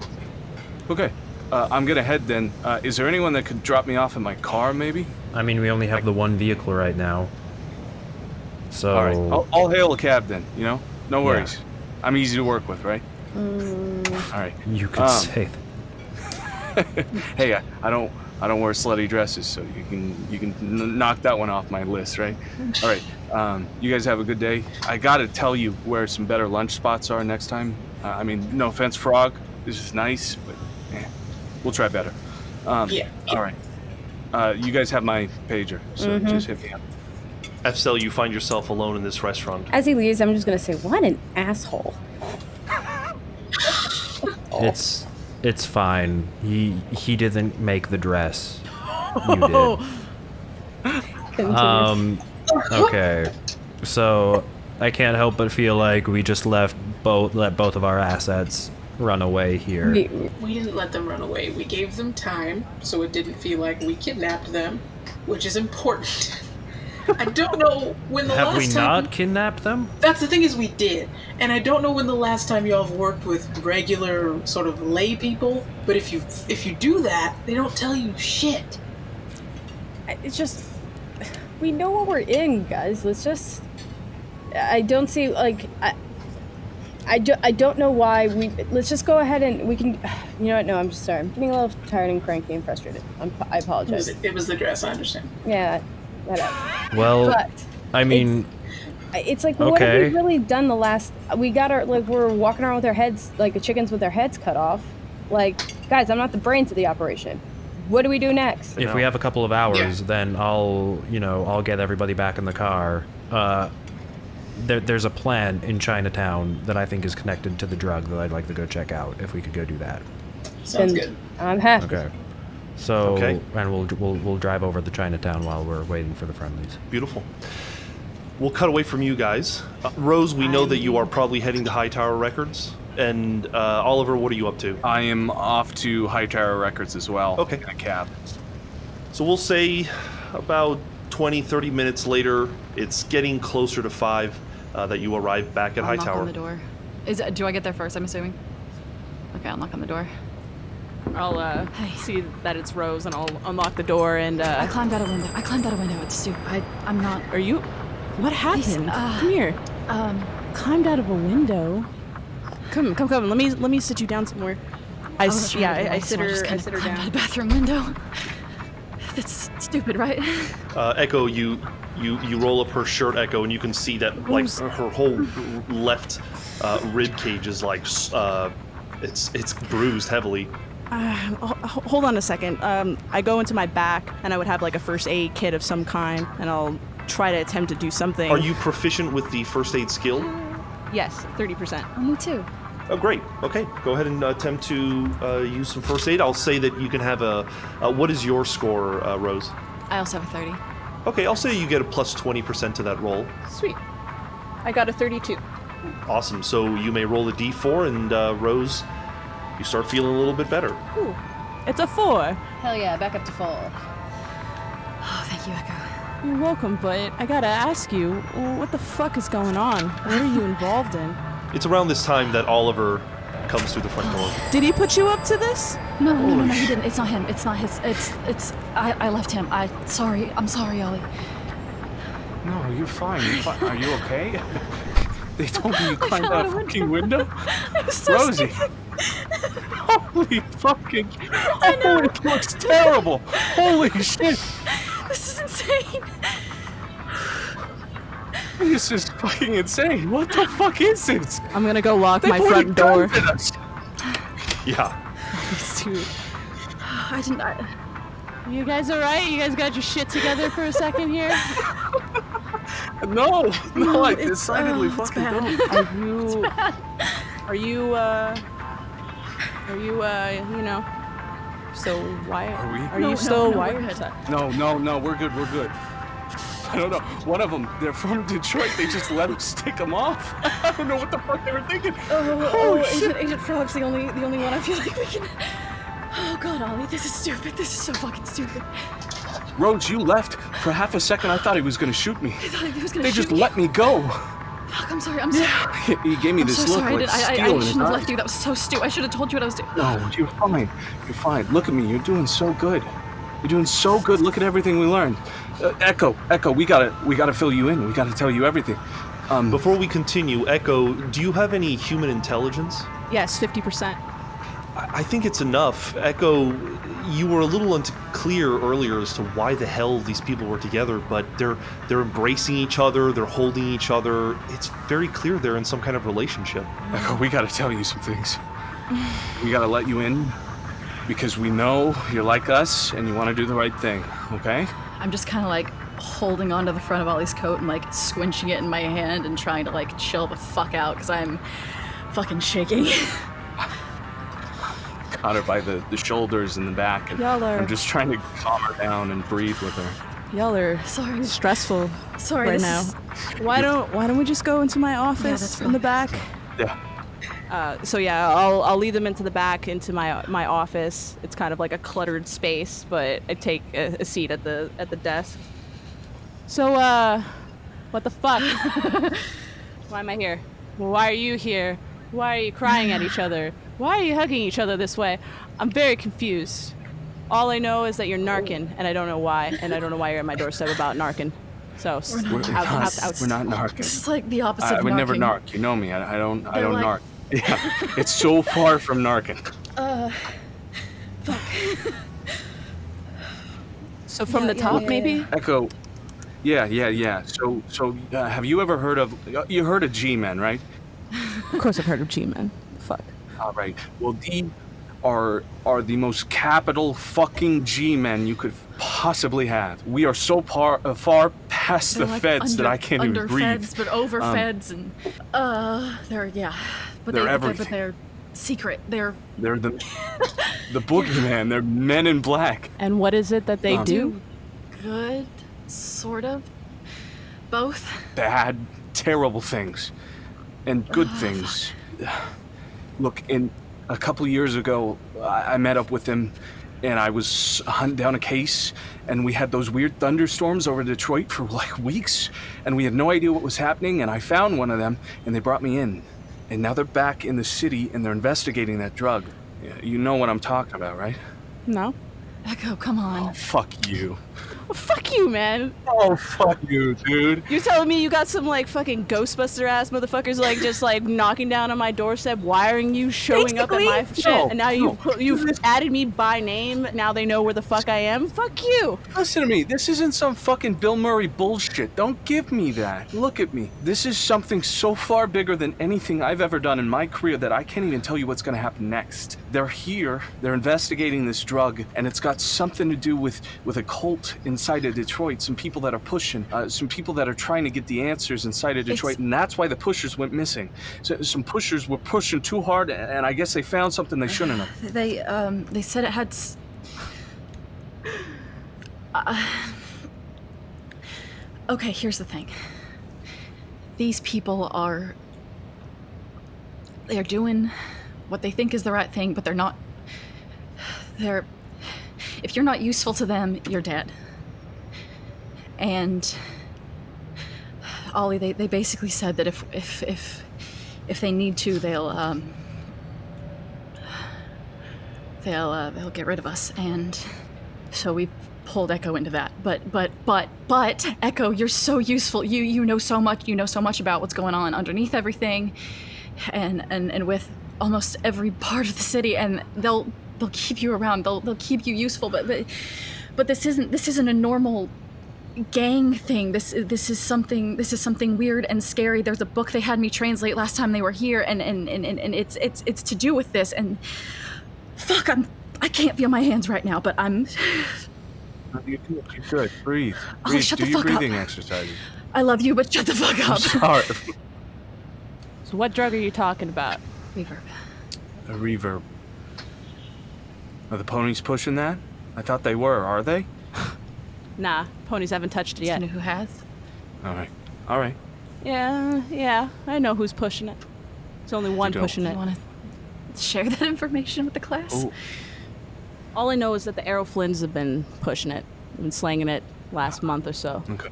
Okay. I'm gonna head then. Is there anyone that could drop me off in my car, maybe? I mean, we only have the one vehicle right now. So... All right. I'll hail a cab then, you know? No worries. I'm easy to work with, right? All right. You could say that. Hey, I don't wear slutty dresses, so you can knock that one off my list, right? All right. You guys have a good day. I gotta tell you where some better lunch spots are next time. I mean, no offense, Frogg. This is nice, but we'll try better. Yeah. All right. You guys have my pager, so just hit me up. FCL, you find yourself alone in this restaurant. As he leaves, I'm just gonna say, what an asshole. It's fine. He didn't make the dress. You did. Okay. So I can't help but feel like we just let both of our assets run away here. We didn't let them run away. We gave them time, so it didn't feel like we kidnapped them, which is important. I don't know when the Have last we time... not kidnapped them? That's the thing is we did. And I don't know when the last time y'all have worked with regular sort of lay people, but if you do that, they don't tell you shit. It's just, we know what we're in, guys. Let's just, I don't see, like, I don't know why let's just go ahead and we can, you know what, no, I'm just sorry. I'm getting a little tired and cranky and frustrated. I apologize. It was the dress, I understand. Yeah, whatever. Well, But I mean... It's like, what have we really done the last, we got our, like, we're walking around with our heads, like the chickens with their heads cut off. Like, guys, I'm not the brains of the operation. What do we do next? If we have a couple of hours, then I'll get everybody back in the car. There's a plant in Chinatown that I think is connected to the drug that I'd like to go check out. If we could go do that. Sounds good. I'm happy. Okay. So, and we'll drive over to Chinatown while we're waiting for the friendlies. Beautiful. We'll cut away from you guys. Rose, we know that you are probably heading to Hightower Records. And Oliver, what are you up to? I am off to Hightower Records as well. Okay. In a cab. So we'll say about 20, 30 minutes later, it's getting closer to 5 that you arrive back at I'll Hightower. knock on the door. Do I get there first, I'm assuming? Okay, I'll knock on the door. I'll see that it's Rose, and I'll unlock the door and. I climbed out a window. It's stupid. I'm not. Are you? What happened? Come here. Climbed out of a window. Come. Let me sit you down somewhere. I sit her. I sit her down. Out a bathroom window. That's stupid, right? Echo, you roll up her shirt, Echo, and you can see that like her whole left rib cage is like it's bruised heavily. Hold on a second. I go into my back, and I would have like a first aid kit of some kind, and I'll try to attempt to do something. Are you proficient with the first aid skill? Yes, 30%. Oh, me too. Oh, great. Okay, go ahead and attempt to use some first aid. I'll say that you can have what is your score, Rose? I also have a 30. Okay, I'll say you get a plus 20% to that roll. Sweet. I got a 32. Awesome. So you may roll a d4, and Rose, you start feeling a little bit better. Ooh, it's a 4. Hell yeah, back up to 4. Oh, thank you, Echo. You're welcome, but I gotta ask you, what the fuck is going on? What are you involved in? It's around this time that Oliver comes through the front door. Did he put you up to this? No, he didn't. It's not him. It's not his. I left him. I'm sorry, Ollie. No, you're fine. Are you okay? They told me you climbed out a fucking window? Rosie. Holy fucking... Oh, it looks terrible. Holy shit. This isn't insane. This is fucking insane. What the fuck is this? I'm gonna go lock They my pointed front door. guns at us. Yeah. Dude. I didn't. You guys alright? You guys got your shit together for a second here? No, I it's, decidedly it's fucking bad. don't. Are you, you know, so why Are we? are No, you no, still no, wired? we're good. No, we're good. I don't know. One of them, they're from Detroit. They just let them stick them off. I don't know what the fuck they were thinking. Agent Frogg's the only one I feel like we can. Oh God, Ollie, this is stupid. This is so fucking stupid. Rhodes, you left. For half a second, I thought he was gonna shoot me. I thought he was gonna They shoot just me. let me go. Fuck, I'm sorry. I'm sorry. He gave me I'm this so look sorry. like I steel in his shouldn't have eye. left you. That was so stupid. I should have told you what I was doing. No, you're fine. You're fine. Look at me. You're doing so good. You're doing so good. Look at everything we learned. Echo, we gotta fill you in. We gotta tell you everything. Before we continue, Echo, do you have any human intelligence? Yes, 50%. I think it's enough. Echo, you were a little unclear earlier as to why the hell these people were together, but they're embracing each other, they're holding each other. It's very clear they're in some kind of relationship. Echo, we gotta tell you some things. We gotta let you in because we know you're like us and you want to do the right thing. Okay? I'm just kind of like holding onto the front of Ollie's coat and like squinching it in my hand and trying to like chill the fuck out because I'm fucking shaking. Got her by the shoulders and the back, and Y'all are- I'm just trying to calm her down and breathe with her. Y'all are Sorry. stressful Sorry. right this now. is- Why don't we just go into my office that's in the fine. back? Yeah. So yeah, I'll lead them into the back into my office. It's kind of like a cluttered space, but I take a seat at the desk. So what the fuck? Why am I here? Why are you here? Why are you crying at each other? Why are you hugging each other this way? I'm very confused. All I know is that you're narking, and I don't know why, and I don't know why you're at my doorstep about narking. So We're not narking. This is like the opposite I of would never narking. narc. You know me. I don't They're like- narc. Yeah. It's so far from narking. So from the top, maybe? Echo. Yeah. So have you ever heard of? You heard of G-men, right? Of course I've heard of G-men. Fuck. All right. Well, these are the most capital fucking G-men you could possibly have. We are so far past They're the like feds that I can't even breathe. Under-feds, but over-feds, and they're but They're but everything. they're secret. They're They're the boogeyman. They're men in black. And what is it that they do? good, sort of, both. Bad, terrible things, and good things. Look, in a couple years ago, I met up with them, and I was hunting down a case, and we had those weird thunderstorms over Detroit for like weeks, and we had no idea what was happening, and I found one of them, and they brought me in. And now they're back in the city, and they're investigating that drug. You know what I'm talking about, right? No. Echo, come on. Oh, fuck you. Well, fuck you, man. Oh, fuck you, dude. You're telling me you got some like fucking Ghostbuster ass motherfuckers like just like knocking down on my doorstep, wiring you, showing up at my Basically, shit, no, and now you've added me by name. Now they know where the fuck I am. Fuck you. Listen to me. This isn't some fucking Bill Murray bullshit. Don't give me that. Look at me. This is something so far bigger than anything I've ever done in my career that I can't even tell you what's going to happen next. They're here. They're investigating this drug, and it's got something to do with a cult inside of Detroit. Some people that are pushing. Some people that are trying to get the answers inside of Detroit, and that's why the pushers went missing. So, some pushers were pushing too hard, and I guess they found something they shouldn't have. They said it had. Okay, here's the thing. These people they're doing what they think is the right thing, but they're not. If you're not useful to them, you're dead. And Ollie, they basically said that if they need to, they'll get rid of us, and so we pulled Echo into that. But Echo, you're so useful. You know so much. You know so much about what's going on underneath everything, and with almost every part of the city, and they'll keep you around. They'll keep you useful. But this isn't a normal gang thing. This is something weird and scary. There's a book they had me translate last time they were here, and it's to do with this. And fuck, I can't feel my hands right now, but I'm. You're good. Breathe. Oh, shut Do the your fuck up. breathing exercises. I love you, but shut the fuck I'm up. sorry. So what drug are you talking about? Reverb. A reverb. Are the ponies pushing that? I thought they were. Are they? Nah, ponies haven't touched it Do you yet. know who has? All right. Yeah, I know who's pushing it. There's only one don't. pushing Do it. you want to share that information with the class? Oh, All I know is that the Arrow Flynns have been pushing it. They've been slanging it last month or so. okay.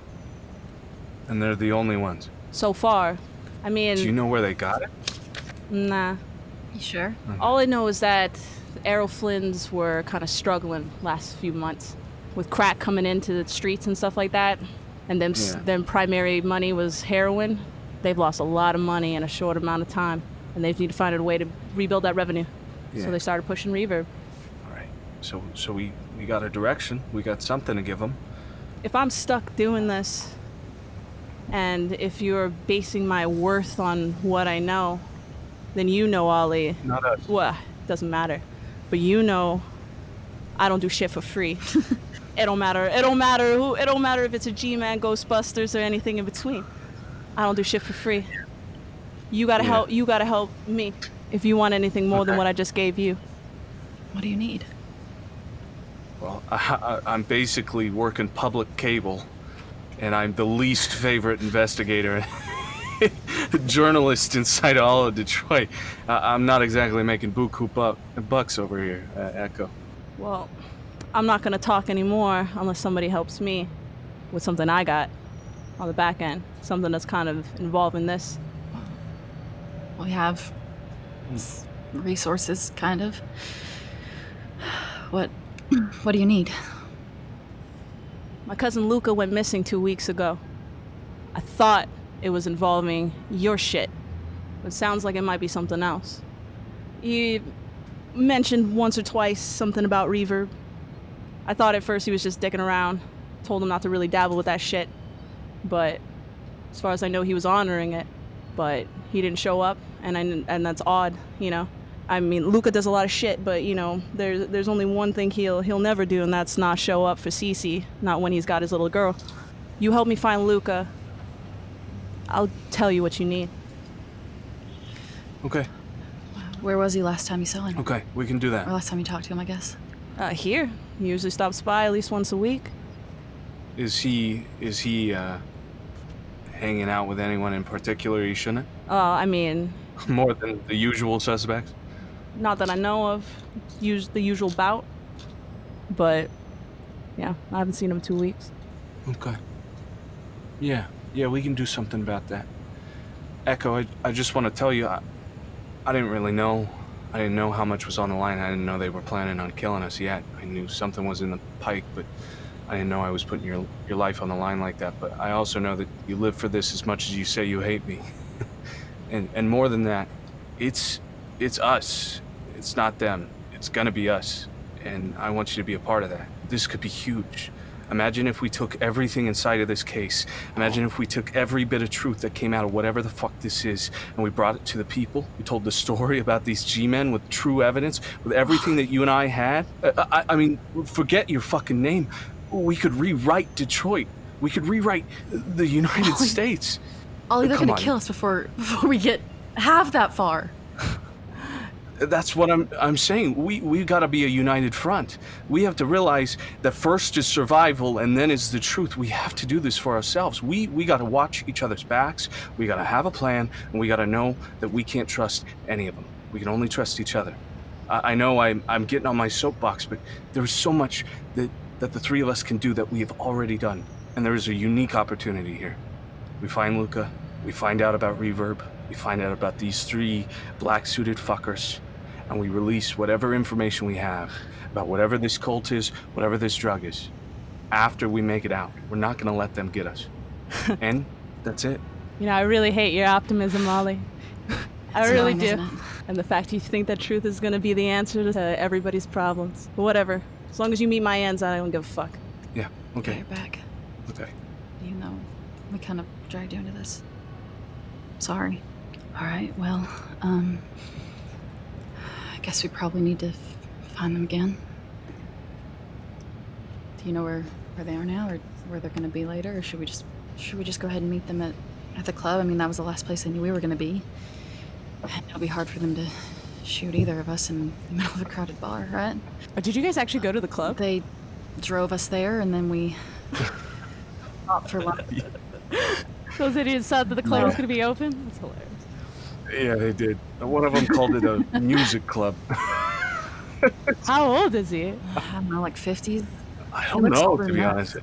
And they're the only ones. So far. I mean, Do you know where they got it? nah. You sure? All I know is that the Arrow Flynns were kind of struggling last few months with crack coming into the streets and stuff like that. And them primary money was heroin. They've lost a lot of money in a short amount of time, and they need to find a way to rebuild that revenue. Yeah. So they started pushing Reverb. All right. So we got a direction. We got something to give them. If I'm stuck doing this, and if you're basing my worth on what I know, then you know, Ollie. Not us. Well, it doesn't matter. But you know, I don't do shit for free. It don't matter. It don't matter if it's a G-Man, Ghostbusters, or anything in between. I don't do shit for free. You gotta help. You gotta help me if you want anything more than what I just gave you. What do you need? Well, I'm basically working public cable, and I'm the least favorite investigator, journalist inside all of Detroit. I'm not exactly making buku bucks over here, Echo. Well, I'm not gonna talk anymore unless somebody helps me with something I got on the back end. Something that's kind of involving this. We have resources, kind of. What do you need? My cousin Luca went missing 2 weeks ago. I thought it was involving your shit, but it sounds like it might be something else. He mentioned once or twice something about Reverb. I thought at first he was just dicking around, told him not to really dabble with that shit, but as far as I know, he was honoring it, but he didn't show up, and that's odd, you know. I mean, Luca does a lot of shit, but you know, there's only one thing he'll never do, and that's not show up for Cece, not when he's got his little girl. You help me find Luca, I'll tell you what you need. Okay. Where was he last time you saw him? Okay, we can do that. Or last time you talked to him, I guess. Here. He usually stops by at least once a week. Is he hanging out with anyone in particular he shouldn't? I mean, More than the usual suspects? not that I know of. Use the usual bout. But, yeah, I haven't seen him in 2 weeks. Okay. Yeah, we can do something about that. Echo, I just want to tell you, I didn't really know. I didn't know how much was on the line. I didn't know they were planning on killing us yet. I knew something was in the pike, but I didn't know I was putting your life on the line like that. But I also know that you live for this as much as you say you hate me. and more than that, it's us. It's not them. It's gonna be us. And I want you to be a part of that. This could be huge. Imagine if we took everything inside of this case. Imagine if we took every bit of truth that came out of whatever the fuck this is, and we brought it to the people. We told the story about these G-men with true evidence, with everything that you and I had. I mean, forget your fucking name. We could rewrite Detroit. We could rewrite the United States. Ollie, they're Come gonna on. kill us before we get half that far. That's what I'm saying. We gotta be a united front. We have to realize that first is survival and then is the truth. We have to do this for ourselves. We gotta watch each other's backs. We gotta have a plan, and we gotta know that we can't trust any of them. We can only trust each other. I know I'm getting on my soapbox, but there's so much that the three of us can do that we have already done. And there is a unique opportunity here. We find Luca. We find out about Reverb. We find out about these three black-suited fuckers. And we release whatever information we have about whatever this cult is, whatever this drug is. After we make it out, we're not going to let them get us. And that's it. You know, I really hate your optimism, Ollie. I It's really annoying, do. isn't it? And the fact you think that truth is going to be the answer to everybody's problems. But whatever. As long as you meet my ends, I don't give a fuck. Yeah, Okay, okay. you're back. Okay. Even though we kind of dragged you into this. Sorry. All right, well, I guess we probably need to find them again. Do you know where they are now, or where they're going to be later, or should we just go ahead and meet them at the club? I mean, that was the last place I knew we were going to be. And it'll be hard for them to shoot either of us in the middle of a crowded bar, right? But did you guys actually go to the club? They drove us there, and then we stopped for lunch. Those idiots thought that the club was going to be open? That's hilarious. Yeah, they did. One of them called it a music club. How old is he? I don't know, like 50s? I don't know, to be honest.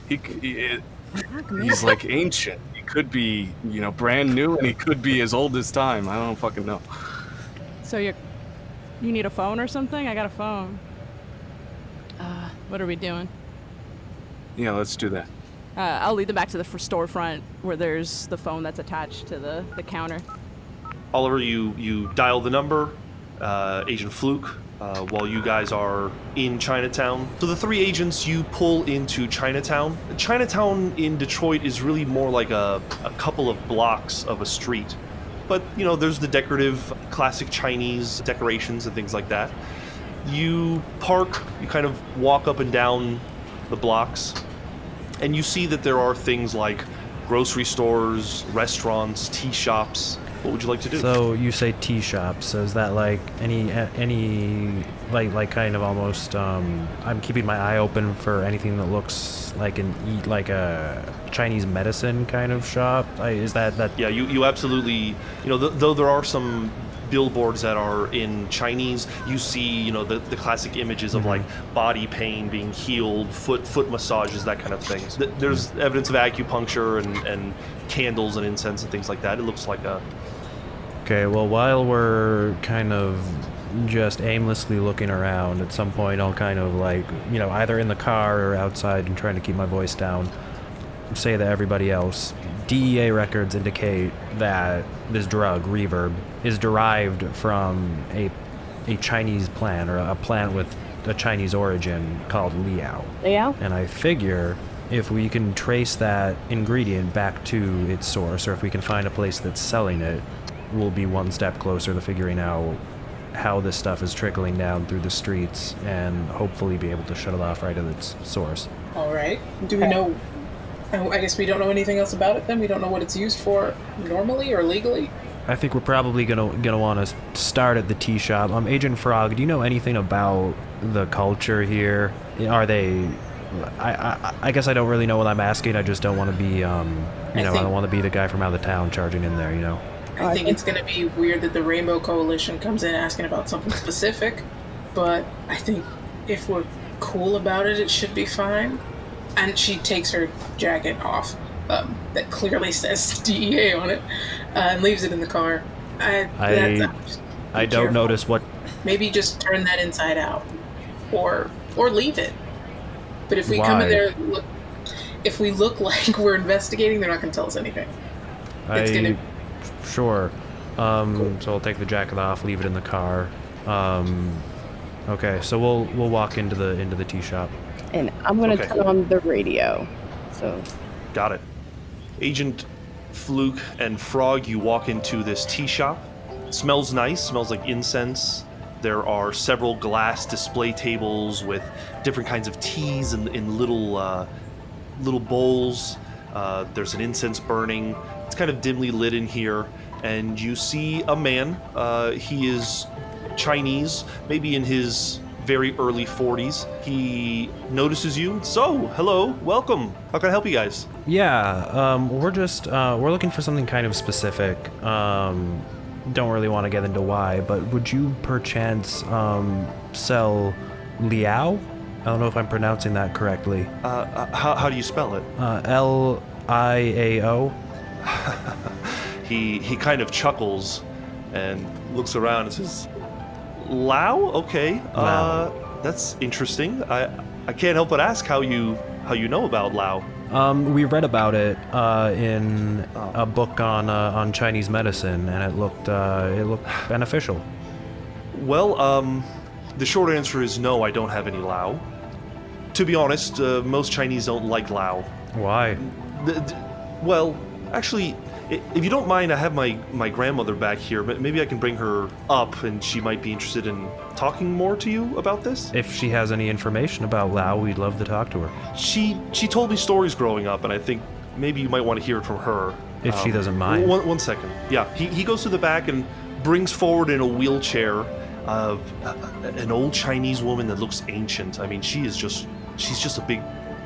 He's like ancient. He could be, brand new, and he could be as old as time. I don't fucking know. So you need a phone or something? I got a phone. What are we doing? Yeah, let's do that. I'll lead them back to the storefront where there's the phone that's attached to the counter. Oliver, you dial the number, Agent Fluke, while you guys are in Chinatown. So the three agents, you pull into Chinatown. Chinatown in Detroit is really more like a couple of blocks of a street. But, there's the decorative, classic Chinese decorations and things like that. You park, you kind of walk up and down the blocks, and you see that there are things like grocery stores, restaurants, tea shops. What would you like to do? So you say tea shops. So is that like any like kind of almost? I'm keeping my eye open for anything that looks like a Chinese medicine kind of shop. Is that? Yeah, you absolutely. Though there are some billboards that are in Chinese, you see, the classic images of like body pain being healed, foot massages, that kind of thing. There's evidence of acupuncture and candles and incense and things like that. It looks like a. Okay, well, while we're kind of just aimlessly looking around, at some point I'll kind of like, either in the car or outside and trying to keep my voice down, say to everybody else, DEA records indicate that this drug, Reverb, is derived from a Chinese plant, or a plant with a Chinese origin called Liao. Liao? And I figure if we can trace that ingredient back to its source, or if we can find a place that's selling it, we'll be one step closer to figuring out how this stuff is trickling down through the streets and hopefully be able to shut it off right at its source. All right. Do we know? I guess we don't know anything else about it then? We don't know what it's used for normally or legally? I think we're probably gonna want to start at the tea shop. Agent Frogg, do you know anything about the culture here? Are they... I guess I don't really know what I'm asking. I just don't want to be, I don't want to be the guy from out of town charging in there, I think it's going to be weird that the Rainbow Coalition comes in asking about something specific, but I think if we're cool about it, it should be fine. And she takes her jacket off that clearly says DEA on it and leaves it in the car. I don't notice what... Maybe just turn that inside out or leave it. But if we Why? come in there, if we look like we're investigating, they're not going to tell us anything. It's going to... Sure. Cool. So I'll take the jacket off, leave it in the car. Okay, so we'll walk into the tea shop. And I'm gonna Okay. turn on the radio. So Got it. Agent Fluke and Frogg, you walk into this tea shop. It smells nice, smells like incense. There are several glass display tables with different kinds of teas in little bowls. There's an incense burning. It's kind of dimly lit in here, and you see a man. He is Chinese, maybe in his very early 40s. He notices you. So, hello, welcome. How can I help you guys? Yeah, we're looking for something kind of specific. Don't really want to get into why, but would you perchance sell Liao? I don't know if I'm pronouncing that correctly. How do you spell it? Liao. He kind of chuckles and looks around and says, Lao? Okay. Lao. That's interesting. I can't help but ask how you know about Lao. We read about it in a book on Chinese medicine, and it looked beneficial. Well, the short answer is no, I don't have any Lao. To be honest, most Chinese don't like Lao. Why? Well, actually, if you don't mind, I have my grandmother back here. Maybe I can bring her up, and she might be interested in talking more to you about this. If she has any information about Lao, we'd love to talk to her. She told me stories growing up, and I think maybe you might want to hear it from her. If she doesn't mind. One second. Yeah, he goes to the back and brings forward in a wheelchair an old Chinese woman that looks ancient. I mean, she's just a big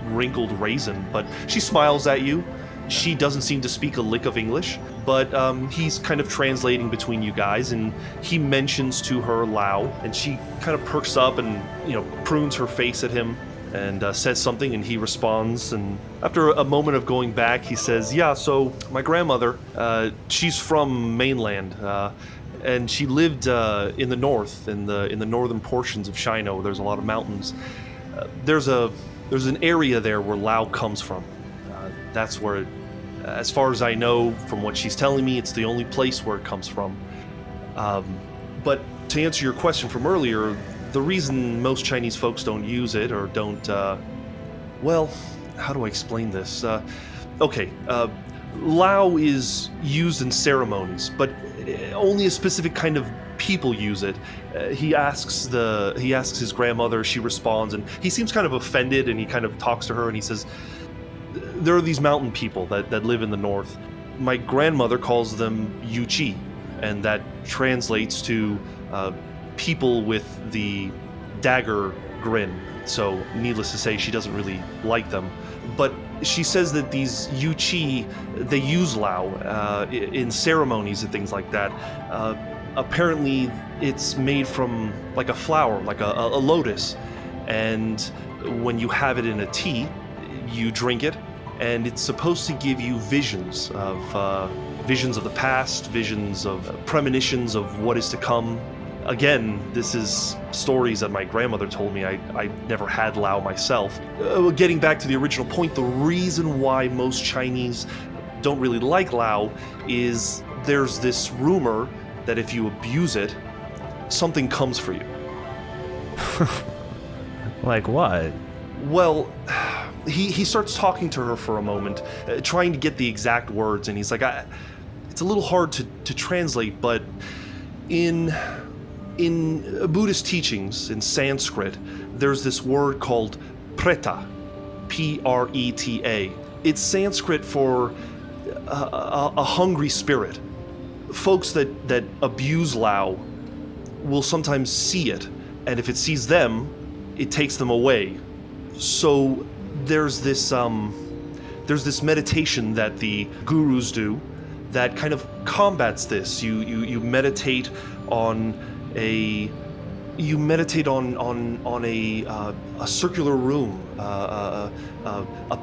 wrinkled raisin, but she smiles at you. She doesn't seem to speak a lick of English, but he's kind of translating between you guys, and he mentions to her Lao, and she kind of perks up and, prunes her face at him and says something, and he responds, and after a moment of going back, he says, yeah, so my grandmother, she's from mainland, and she lived in the north, in the northern portions of China, where there's a lot of mountains. There's an area there where Lao comes from. That's where, as far as I know, from what she's telling me, it's the only place where it comes from. But to answer your question from earlier, the reason most Chinese folks don't use it or don't, well, how do I explain this? Lao is used in ceremonies, but only a specific kind of people use it. He asks his grandmother, she responds, and he seems kind of offended, and he kind of talks to her, and he says, there are these mountain people that live in the north. My grandmother calls them Yuchi, and that translates to people with the dagger grin. So, needless to say, she doesn't really like them. But she says that these Yuchi, they use Lao in ceremonies and things like that. Apparently, it's made from like a flower, like a lotus. And when you have it in a tea, you drink it, and it's supposed to give you visions of the past, visions of premonitions of what is to come. Again, this is stories that my grandmother told me. I never had Lao myself. Getting back to the original point, the reason why most Chinese don't really like Lao is there's this rumor that if you abuse it, something comes for you. Like what? Well, he starts talking to her for a moment, trying to get the exact words, and he's like, it's a little hard to translate, but in Buddhist teachings, in Sanskrit, there's this word called preta, P-R-E-T-A. It's Sanskrit for a hungry spirit. Folks that abuse Lao will sometimes see it, and if it sees them, it takes them away. So there's this meditation that the gurus do that kind of combats this. You meditate on a circular room, a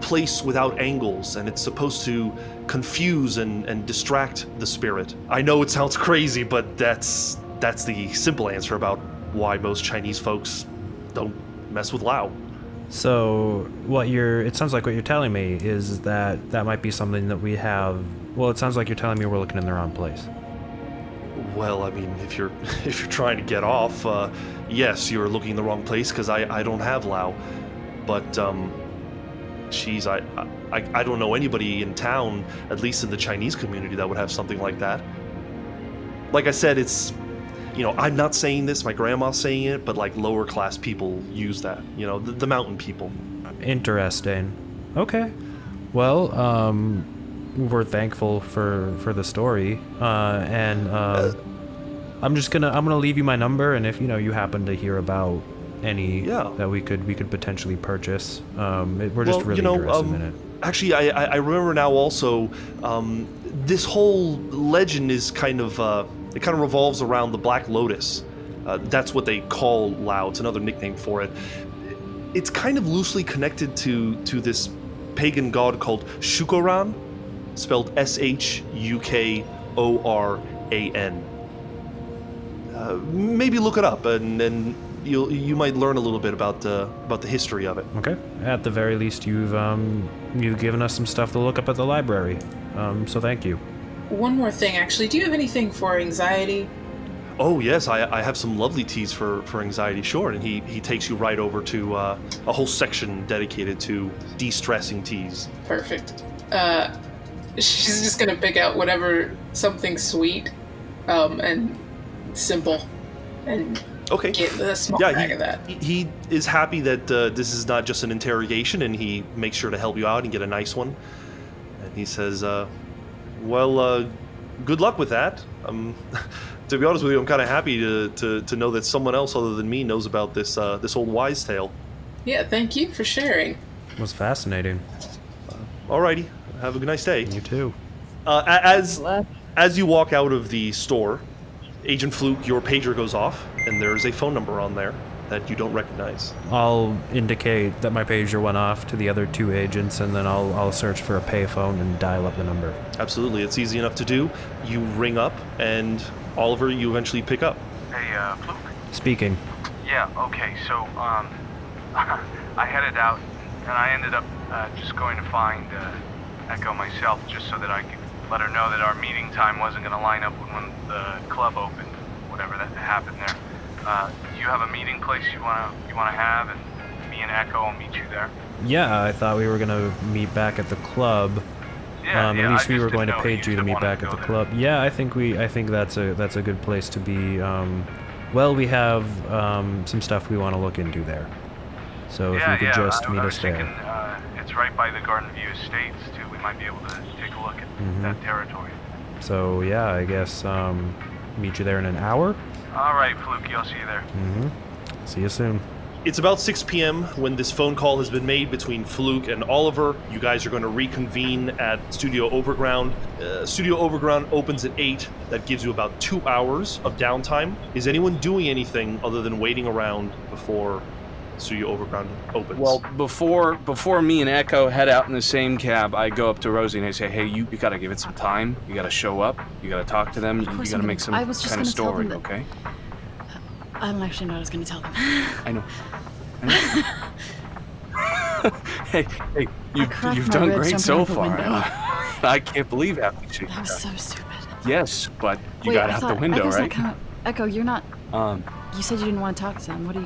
place without angles, and it's supposed to confuse and distract the spirit. I know it sounds crazy, but that's the simple answer about why most Chinese folks don't mess with Lao. So it sounds like what you're telling me is that might be something that we have. Well, it sounds like you're telling me we're looking in the wrong place. Well, I mean, if you're trying to get off, yes, you're looking in the wrong place, because I don't have Lao. But geez, I don't know anybody in town, at least in the Chinese community, that would have something like that. Like I said, it's, I'm not saying this, my grandma's saying it, but like lower class people use that, the mountain people. Interesting. Okay. Well, we're thankful for the story, and I'm gonna leave you my number, and if you happen to hear about any that we could potentially purchase, we're just really interested in it. Actually, I remember now also, this whole legend is kind of it kind of revolves around the Black Lotus. That's what they call Lao. It's another nickname for it. It's kind of loosely connected to this pagan god called Shukoran, spelled S-H-U-K-O-R-A-N. Maybe look it up, and you might learn a little bit about the history of it. Okay. At the very least, you've given us some stuff to look up at the library. So thank you. One more thing, actually. Do you have anything for anxiety? Oh yes, I have some lovely teas for anxiety, sure. And he takes you right over to a whole section dedicated to de-stressing teas. Perfect. She's just gonna pick out something sweet, and simple, and Okay. get a small bag of that. He is happy that this is not just an interrogation, and he makes sure to help you out and get a nice one. And he says, well, good luck with that. To be honest with you, I'm kind of happy to know that someone else other than me knows about this old wise tale. Yeah, thank you for sharing. It was fascinating. Alrighty, have a nice day. You too. As you walk out of the store, Agent Fluke, your pager goes off, and there's a phone number on there that you don't recognize. I'll indicate that my pager went off to the other 2 agents, and then I'll search for a payphone and dial up the number. Absolutely, it's easy enough to do. You ring up, and Oliver, you eventually pick up. Hey, Fluke? Speaking. Yeah, okay, so, I headed out, and I ended up just going to find Echo myself, just so that I could let her know that our meeting time wasn't going to line up when the club opened, whatever that happened there. You have a meeting place you wanna have, and me and Echo will meet you there. Yeah, I thought we were gonna meet back at the club. Yeah, at least we were going to page you to meet back at the club. Yeah, I think that's a good place to be. Well, we have some stuff we want to look into there. So if you could just meet us there. It's right by the Garden View Estates too. We might be able to take a look at that territory. So yeah, I guess meet you there in an hour. All right, Fluke, I'll see you there. See you soon. It's about 6 p.m. when this phone call has been made between Fluke and Oliver. You guys are going to reconvene at Studio Overground. Studio Overground opens at 8. That gives you about 2 hours of downtime. Is anyone doing anything other than waiting around before Studio Overground opens? Well, before me and Echo head out in the same cab, I go up to Rosie and I say, hey, you gotta give it some time. You gotta show up. You gotta talk to them. You gotta make some kind of story, okay? I don't actually know what I was going to tell them. I know. hey, you've done great so far. I can't believe how much you That was so stupid. Yes, but you got out the window, Echo's right? Echo, you're not. You said you didn't want to talk to them. What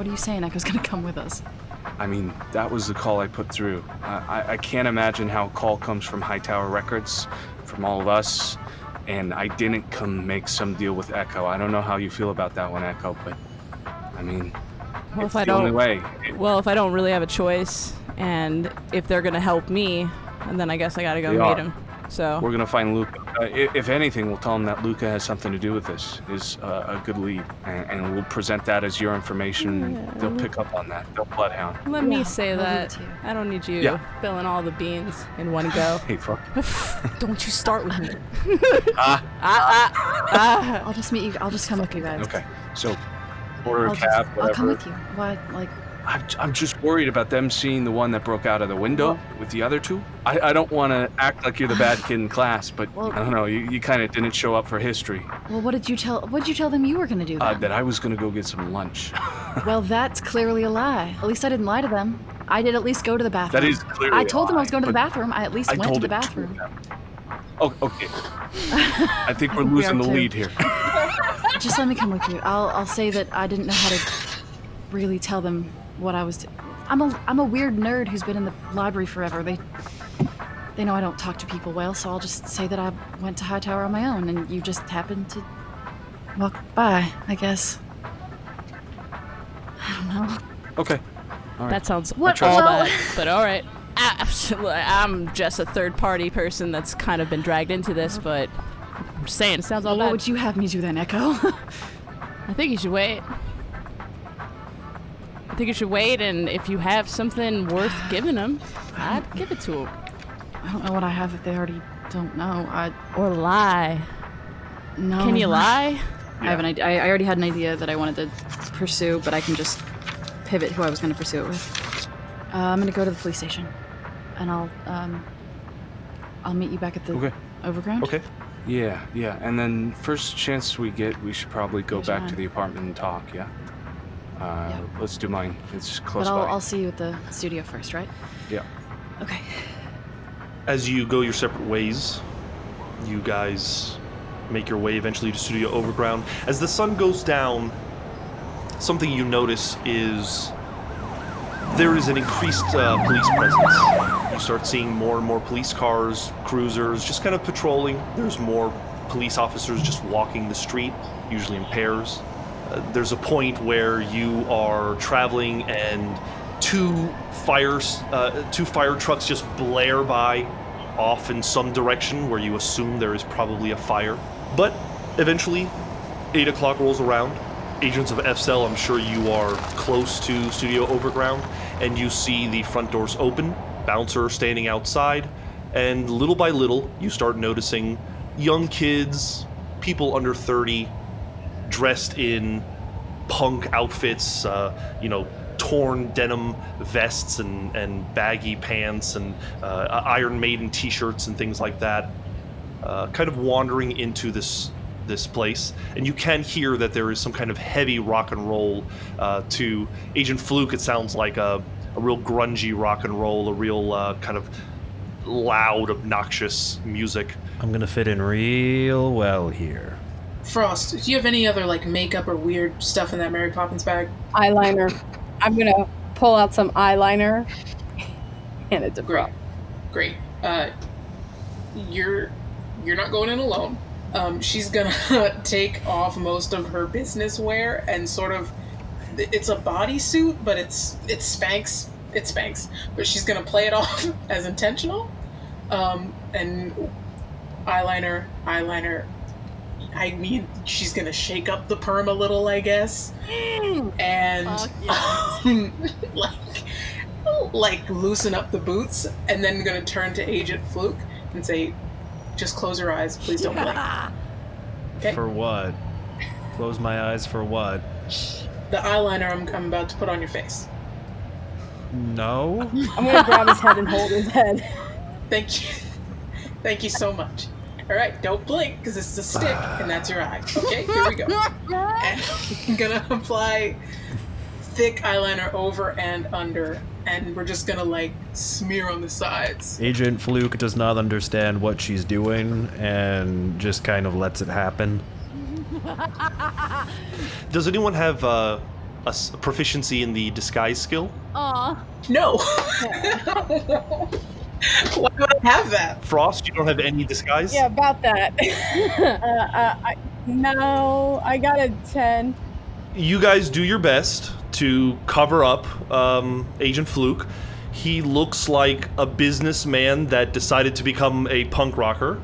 are you saying? Echo's going to come with us. I mean, that was the call I put through. I can't imagine how a call comes from Hightower Records, from all of us, and I didn't come make some deal with Echo. I don't know how you feel about that one, Echo, but I mean, well, it's the only way. Well, if I don't really have a choice, and if they're gonna help me, and then I guess I gotta go meet him. So we're gonna find Luca. If anything, we'll tell him that Luca has something to do with this. Is a good lead, and we'll present that as your information. Yeah. They'll pick up on that. They'll bloodhound. let me say that. I don't need you spilling all the beans in one go. Hey, fuck. Don't you start with me. I'll just meet you. I'll just come with you guys. Okay, so order a cab, whatever. I'll come with you. Why, like... I'm just worried about them seeing the one that broke out of the window with the other two. I don't want to act like you're the bad kid in class, but I don't know. You kind of didn't show up for history. Well, what did you tell them you were going to do then? That I was going to go get some lunch. Well, that's clearly a lie. At least I didn't lie to them. I did at least go to the bathroom. That is clearly I told a them I lie, was going to the bathroom. I at least went to the bathroom. Oh, okay. I think we're losing the lead here. Just let me come with you. I'll say that I didn't know how to really tell them what I was doing. I'm a weird nerd who's been in the library forever. They know I don't talk to people well, so I'll just say that I went to Hightower on my own, and you just happened to walk by, I guess. I don't know. Okay. All right. That sounds all bad, but all right. Absolutely. I'm just a third-party person that's kind of been dragged into this, but I'm just saying, it sounds all bad. What would you have me do then, Echo? I think you should wait. I think you should wait, and if you have something worth giving them, I'd give it to them. I don't know what I have if they already don't know. Or lie. No. Can you lie? I have an idea. I already had an idea that I wanted to pursue, but I can just pivot who I was going to pursue it with. I'm going to go to the police station, and I'll meet you back at the overground. Okay. Yeah. And then first chance we get, we should probably go back to the apartment and talk, yeah? Let's do mine. It's close by. But I'll see you at the studio first, right? Yeah. Okay. As you go your separate ways, you guys make your way eventually to Studio Overground. As the sun goes down, something you notice is there is an increased police presence. You start seeing more and more police cars, cruisers, just kind of patrolling. There's more police officers just walking the street, usually in pairs. There's a point where you are traveling and two fire trucks just blare by off in some direction where you assume there is probably a fire. But eventually, 8 o'clock rolls around. Agents of FCEL, I'm sure you are close to Studio Overground, and you see the front doors open, bouncer standing outside, and little by little, you start noticing young kids, people under 30, dressed in punk outfits, torn denim vests and baggy pants and Iron Maiden t-shirts and things like that, kind of wandering into this place. And you can hear that there is some kind of heavy rock and roll. To Agent Fluke, it sounds like a real grungy rock and roll, a real kind of loud, obnoxious music. I'm gonna fit in real well here. Frost, do you have any other like makeup or weird stuff in that Mary Poppins bag? Eyeliner. I'm gonna pull out some eyeliner, and it's a Great. You're not going in alone. She's gonna take off most of her business wear and sort of, it's a bodysuit, but it's Spanx. It's Spanx, but she's gonna play it off as intentional. And eyeliner. I mean, she's gonna shake up the perm a little, I guess, and like loosen up the boots, and then gonna turn to Agent Fluke and say, "Just close your eyes, please don't blink." Okay? For what? Close my eyes for what? The eyeliner I'm about to put on your face. No. I'm gonna grab his head and hold his head. Thank you so much. All right, don't blink because it's a stick and that's your eye. Okay, here we go. And I'm gonna apply thick eyeliner over and under, and we're just gonna like smear on the sides. Agent Fluke does not understand what she's doing and just kind of lets it happen. Does anyone have a proficiency in the disguise skill? Aw. No. Why would I have that? Frost, you don't have any disguise? Yeah, about that. No, I got a 10. You guys do your best to cover up Agent Fluke. He looks like a businessman that decided to become a punk rocker.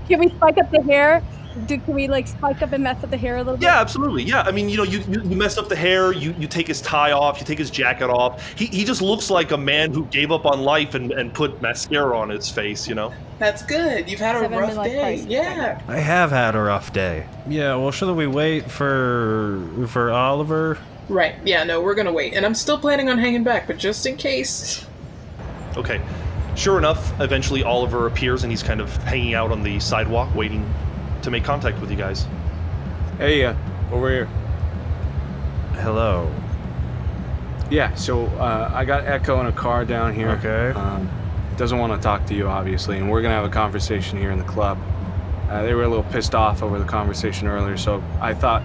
Can we spike up the hair? Can we like spike up and mess up the hair a little bit? Yeah, absolutely. Yeah, I mean, you mess up the hair, you take his tie off, you take his jacket off. He just looks like a man who gave up on life and put mascara on his face, you know? That's good. You've had a rough day. Yeah. I have had a rough day. Yeah, well, shouldn't we wait for Oliver? Right. Yeah, no, we're gonna wait. And I'm still planning on hanging back, but just in case. Okay. Sure enough, eventually Oliver appears and he's kind of hanging out on the sidewalk waiting to make contact with you guys. Hey, over here. Hello. Yeah, so I got Echo in a car down here. Okay. Doesn't want to talk to you, obviously, and we're going to have a conversation here in the club. They were a little pissed off over the conversation earlier, so I thought,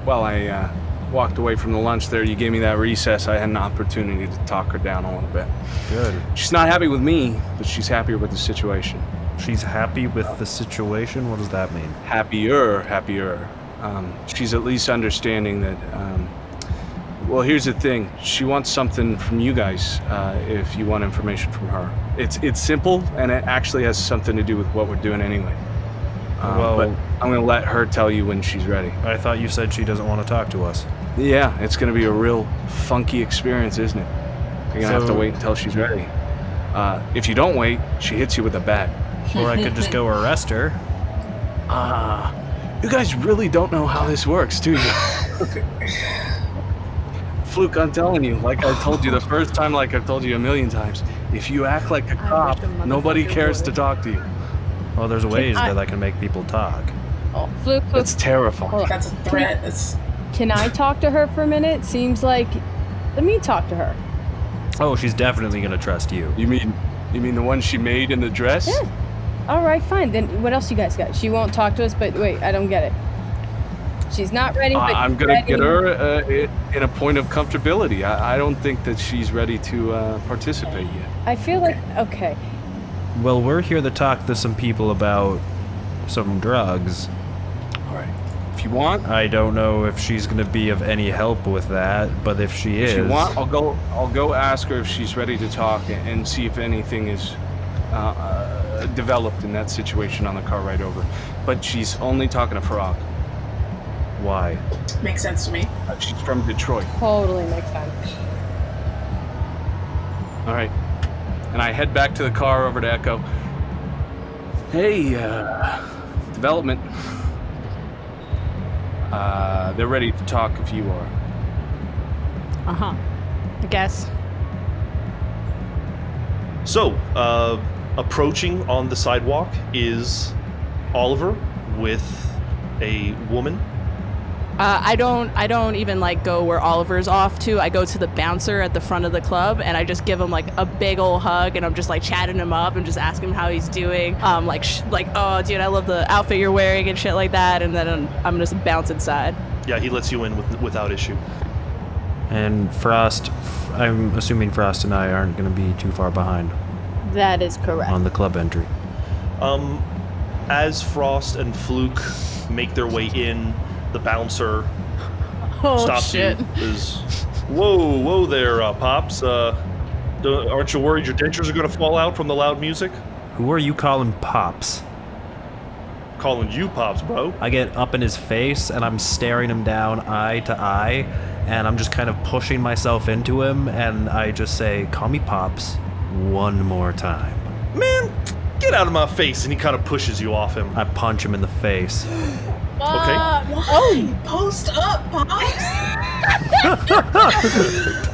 well, I walked away from the lunch there. You gave me that recess. I had an opportunity to talk her down a little bit. Good. She's not happy with me, but she's happier with the situation. She's happy with the situation? What does that mean? Happier. She's at least understanding that, well, here's the thing. She wants something from you guys, if you want information from her. It's simple, and it actually has something to do with what we're doing anyway. But I'm going to let her tell you when she's ready. I thought you said she doesn't want to talk to us. Yeah, it's going to be a real funky experience, isn't it? You're going to have to wait until she's ready. If you don't wait, she hits you with a bat. Or I could just go arrest her. You guys really don't know how this works, do you? Fluke, I'm telling you, like I told you the first time, like I've told you a million times, if you act like a cop, nobody cares to talk to you. Well, there's ways that I can make people talk. Oh, Fluke. It's terrifying. That's a threat. Can I talk to her for a minute? Seems like... Let me talk to her. Oh, she's definitely going to trust you. You mean the one she made in the dress? Yeah. All right, fine. Then what else you guys got? She won't talk to us, but wait, I don't get it. She's not ready, but I'm going to get her in a point of comfortability. I don't think that she's ready to participate yet. I feel like, okay. Well, we're here to talk to some people about some drugs. All right. If you want, I don't know if she's going to be of any help with that, but if she is... If you want, I'll go ask her if she's ready to talk and see if anything is developed in that situation on the car ride over. But she's only talking to Frogg. Why? Makes sense to me. She's from Detroit. Totally makes sense. All right. And I head back to the car over to Echo. Hey, development. They're ready to talk if you are. Uh-huh. I guess. So, approaching on the sidewalk is Oliver with a woman. I don't even like go where Oliver's off to. I go to the bouncer at the front of the club and I just give him like a big old hug and I'm just like chatting him up and just asking him how he's doing. Like, oh dude, I love the outfit you're wearing and shit like that. And then I'm just bounce inside. Yeah, he lets you in without issue. And Frost, I'm assuming Frost and I aren't going to be too far behind. That is correct. On the club entry. As Frost and Fluke make their way in, the bouncer stops shit. you. Is, whoa there, Pops. Aren't you worried your dentures are going to fall out from the loud music? Who are you calling Pops? Calling you Pops, bro. I get up in his face and I'm staring him down eye to eye and I'm just kind of pushing myself into him and I just say, call me Pops one more time. Man, get out of my face. And he kind of pushes you off him. I punch him in the face. Okay. Why? Post up, Pops.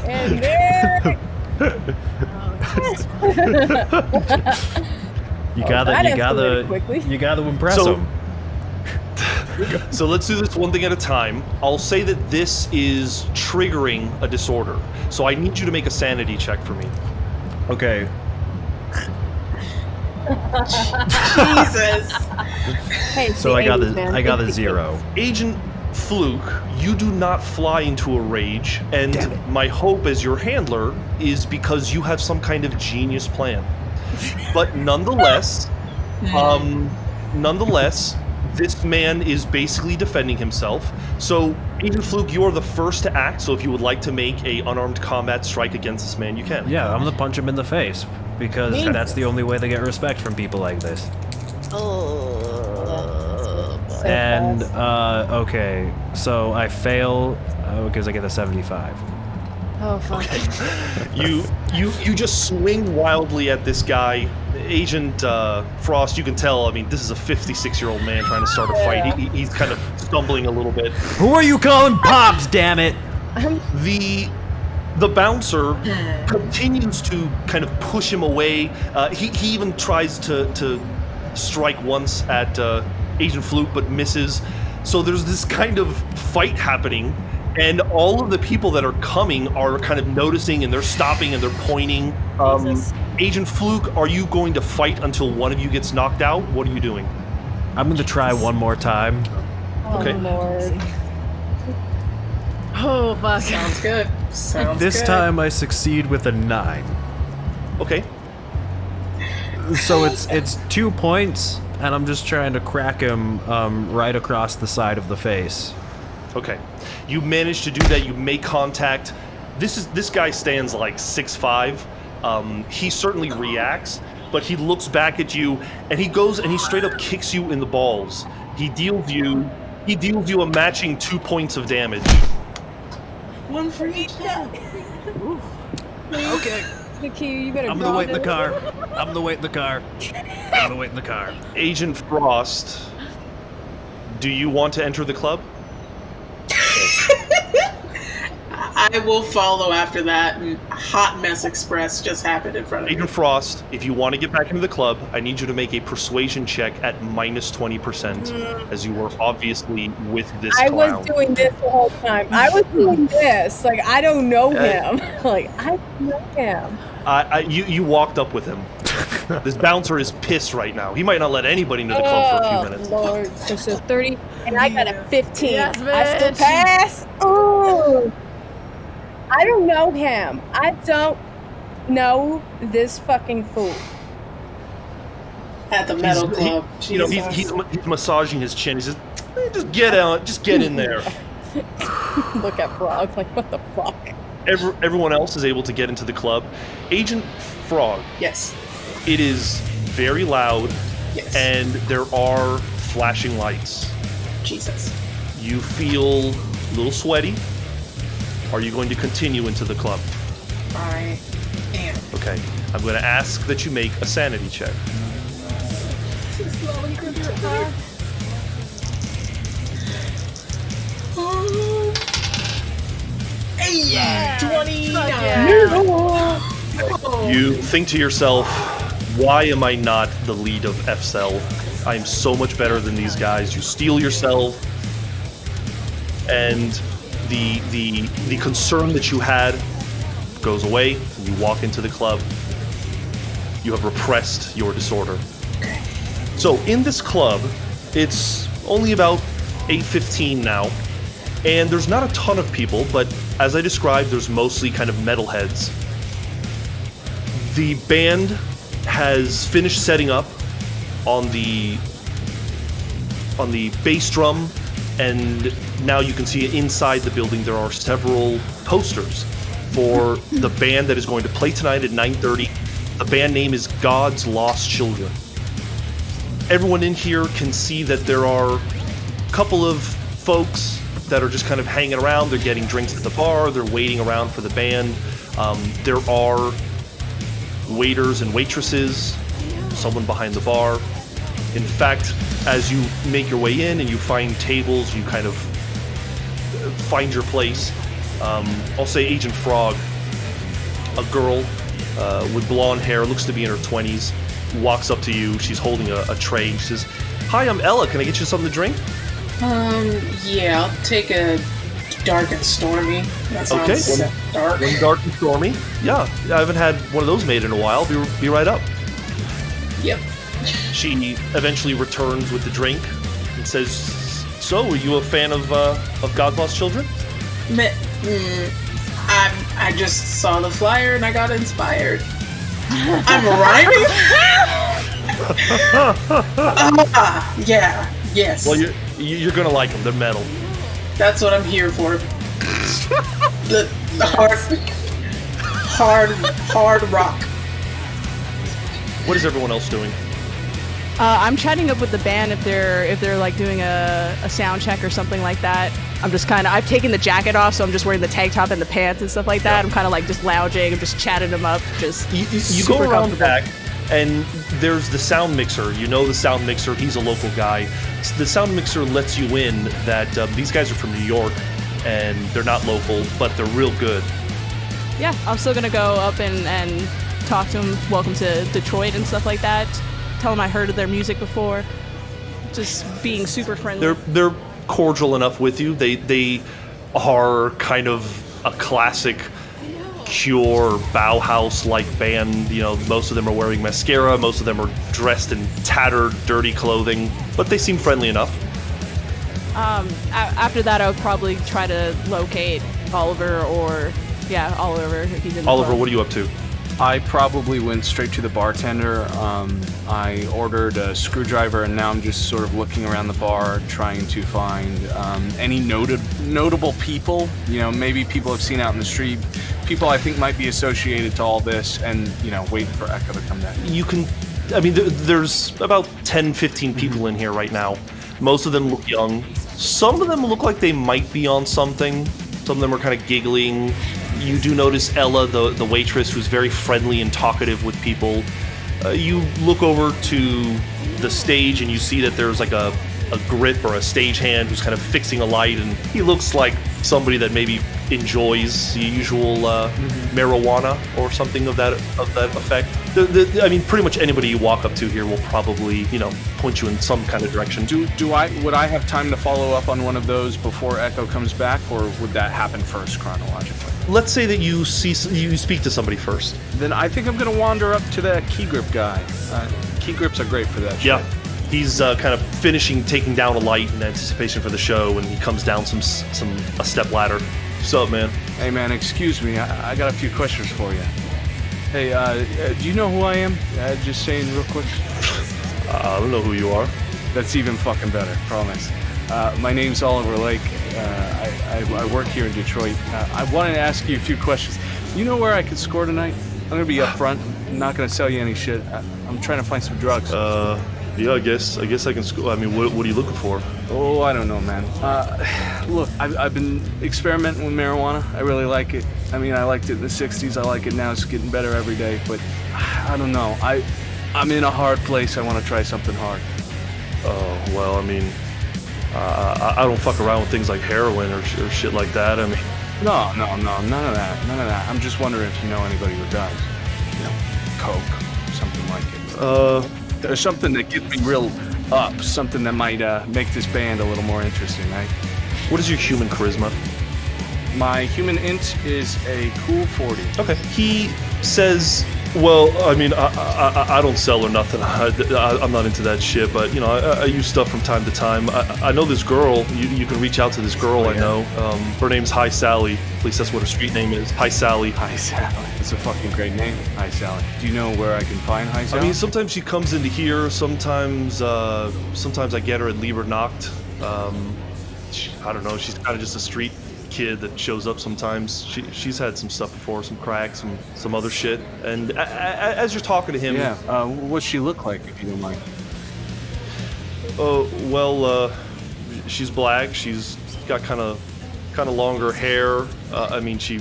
And there. You gotta impress him. So let's do this one thing at a time. I'll say that this is triggering a disorder. So I need you to make a sanity check for me. Okay. Jesus. Hey, So I got a 0. Agent Fluke, you do not fly into a rage, and my hope as your handler is because you have some kind of genius plan. But nonetheless, this man is basically defending himself. So, Agent Fluke, you are the first to act. So, if you would like to make a unarmed combat strike against this man, you can. Yeah, I'm gonna punch him in the face because that's the only way they get respect from people like this. And okay, so I fail because I get a 75. Oh fuck. Okay. You just swing wildly at this guy. Agent Frost, you can tell, I mean, this is a 56-year-old man trying to start a fight. He's kind of stumbling a little bit. Who are you calling Pops, damn it? The bouncer continues to kind of push him away. He even tries to strike once at Agent Fluke, but misses. So there's this kind of fight happening, and all of the people that are coming are kind of noticing, and they're stopping, and they're pointing. Agent Fluke, are you going to fight until one of you gets knocked out? What are you doing? I'm going to try one more time. Okay. Lord. Oh fuck. Sounds good. This time I succeed with a 9. Okay. So it's 2 points, and I'm just trying to crack him right across the side of the face. Okay. You manage to do that. You make contact. This guy stands like 6'5". He certainly reacts, but he looks back at you, and he goes and he straight up kicks you in the balls. He deals you a matching 2 points of damage. One for each now. Okay. Zakiya, you better I'm gonna wait in the car. I'm gonna wait in the car. Agent Frost, do you want to enter the club? I will follow after that, and Hot Mess Express just happened in front of me. Agent Frost, if you want to get back into the club, I need you to make a persuasion check at -20%, as you were obviously with this clown. I was doing this the whole time. I was doing this. Like, I don't know him. Like, I don't know him. You walked up with him. This bouncer is pissed right now. He might not let anybody into the club for a few minutes. Lord. So 30, and I got a 15. Yes, I still bitch. pass. Ooh. I don't know him. I don't know this fucking fool. At the metal club. He's massaging his chin. He says, just get out, just get in there. Look at Frogg, like, what the fuck? Everyone else is able to get into the club. Agent Frogg. Yes. It is very loud, Yes. and there are flashing lights. Jesus. You feel a little sweaty. Are you going to continue into the club? I am. Okay. I'm going to ask that you make a sanity check. Hey, 29. You think to yourself, why am I not the lead of F-Cell? I'm so much better than these guys. You steel yourself, and the concern that you had goes away, and you walk into the club. You have repressed your disorder. So in this club, it's only about 8:15 now, and there's not a ton of people, but as I described, there's mostly kind of metalheads. The band has finished setting up on the bass drum, and now you can see inside the building there are several posters for the band that is going to play tonight at 9:30. The band name is God's Lost Children. Everyone in here can see that there are a couple of folks that are just kind of hanging around. They're getting drinks at the bar. They're waiting around for the band. There are waiters and waitresses, someone behind the bar. In fact, as you make your way in and you find tables, you kind of find your place. I'll say Agent Frogg, a girl with blonde hair, looks to be in her 20s, walks up to you. She's holding a tray. She says, "Hi, I'm Ella. Can I get you something to drink?" Yeah, I'll take a dark and stormy. That sounds dark. One dark and stormy. Yeah, I haven't had one of those made in a while. Be right up. Yep. She eventually returns with the drink and says, "So, are you a fan of God's Lost Children?" I just saw the flyer and I got inspired. I'm rhyming? Yeah, yes. Well, you're gonna like them. They're metal. That's what I'm here for. the hard rock. What is everyone else doing? I'm chatting up with the band if they're like doing a sound check or something like that. I've taken the jacket off, so I'm just wearing the tank top and the pants and stuff like that. Yeah. I'm kind of like just lounging. I'm just chatting them up. You go around back, and there's the sound mixer. You know the sound mixer. He's a local guy. The sound mixer lets you in that these guys are from New York, and they're not local, but they're real good. Yeah, I'm still gonna go up and talk to them. Welcome to Detroit and stuff like that. Tell them I heard of their music before. Just being super friendly. They're cordial enough with you. They are kind of a classic Cure Bauhaus-like band. You know, most of them are wearing mascara. Most of them are dressed in tattered, dirty clothing, but they seem friendly enough. After that, I would probably try to locate Oliver Oliver if he's in the Oliver, club. what are you up to? I probably went straight to the bartender. I ordered a screwdriver, and now I'm just sort of looking around the bar, trying to find any notable people. You know, maybe people I've seen out in the street, people I think might be associated to all this, and waiting for Echo to come back. There's about 10, 15 people in here right now. Most of them look young. Some of them look like they might be on something. Some of them are kind of giggling. You do notice Ella, the waitress, who's very friendly and talkative with people. You look over to the stage and you see that there's like a grip or a stagehand who's kind of fixing a light, and he looks like somebody that maybe enjoys the usual marijuana or something of that effect. Pretty much anybody you walk up to here will probably point you in some kind of direction. Would I have time to follow up on one of those before Echo comes back, or would that happen first chronologically? let's say that you speak to somebody first. Then I think I'm gonna wander up to that key grip guy. Key grips are great for that shit. Yeah. He's kind of finishing taking down a light in anticipation for the show, and he comes down a step ladder. What's up, man? Hey, man, excuse me. I got a few questions for you. Hey, do you know who I am? Just saying real quick. I don't know who you are. That's even fucking better, promise. My name's Oliver Lake. I work here in Detroit. I wanted to ask you a few questions. You know where I could score tonight? I'm gonna be up front. I'm not gonna sell you any shit. I'm trying to find some drugs. Yeah, I guess I can score. I mean, what are you looking for? Oh, I don't know, man. Look, I've been experimenting with marijuana. I really like it. I mean, I liked it in the 60s. I like it now. It's getting better every day. But I don't know. I'm in a hard place. I want to try something hard. Oh, well, I mean, I don't fuck around with things like heroin or shit like that. I mean, no, none of that. I'm just wondering if you know anybody who does. You know, coke, something like it. There's something that gets me real up, something that might make this band a little more interesting, right? What is your human charisma? My human int is a cool 40. Okay. He says, well, I mean, I don't sell or nothing. I'm not into that shit, but, you know, I use stuff from time to time. I know this girl. You can reach out to this girl I know. Her name's Hi Sally. At least that's what her street name is. Hi Sally. Hi Sally. That's a fucking great name. Hi Sally. Do you know where I can find Hi Sally? I mean, sometimes she comes into here. Sometimes I get her at Lieber Nacht. I don't know. She's kind of just a street kid that shows up sometimes. She's had some stuff before, some cracks, some other shit. And as you're talking to him, what's she look like, if you don't mind? She's black. She's got kind of longer hair. I mean, she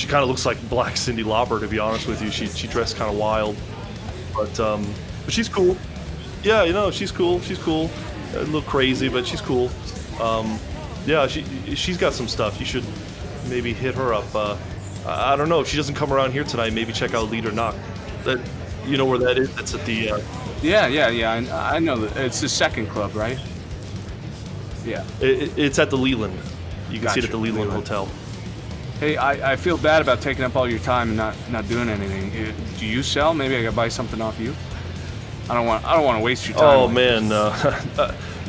kind of looks like Black Cyndi Lauper, to be honest with you. She dressed kind of wild, but she's cool. Yeah, you know, she's cool. She's cool. A little crazy, but she's cool. Yeah, she's got some stuff. You should maybe hit her up. I don't know if she doesn't come around here tonight. Maybe check out Leader Knock. That, you know where that is? That's at the. Yeah. I know that. It's the second club, right? Yeah. It's at the Leland. You can see it at the Leland Hotel. Hey, I feel bad about taking up all your time and not doing anything. Do you sell? Maybe I could buy something off you. I don't want to waste your time. Oh man,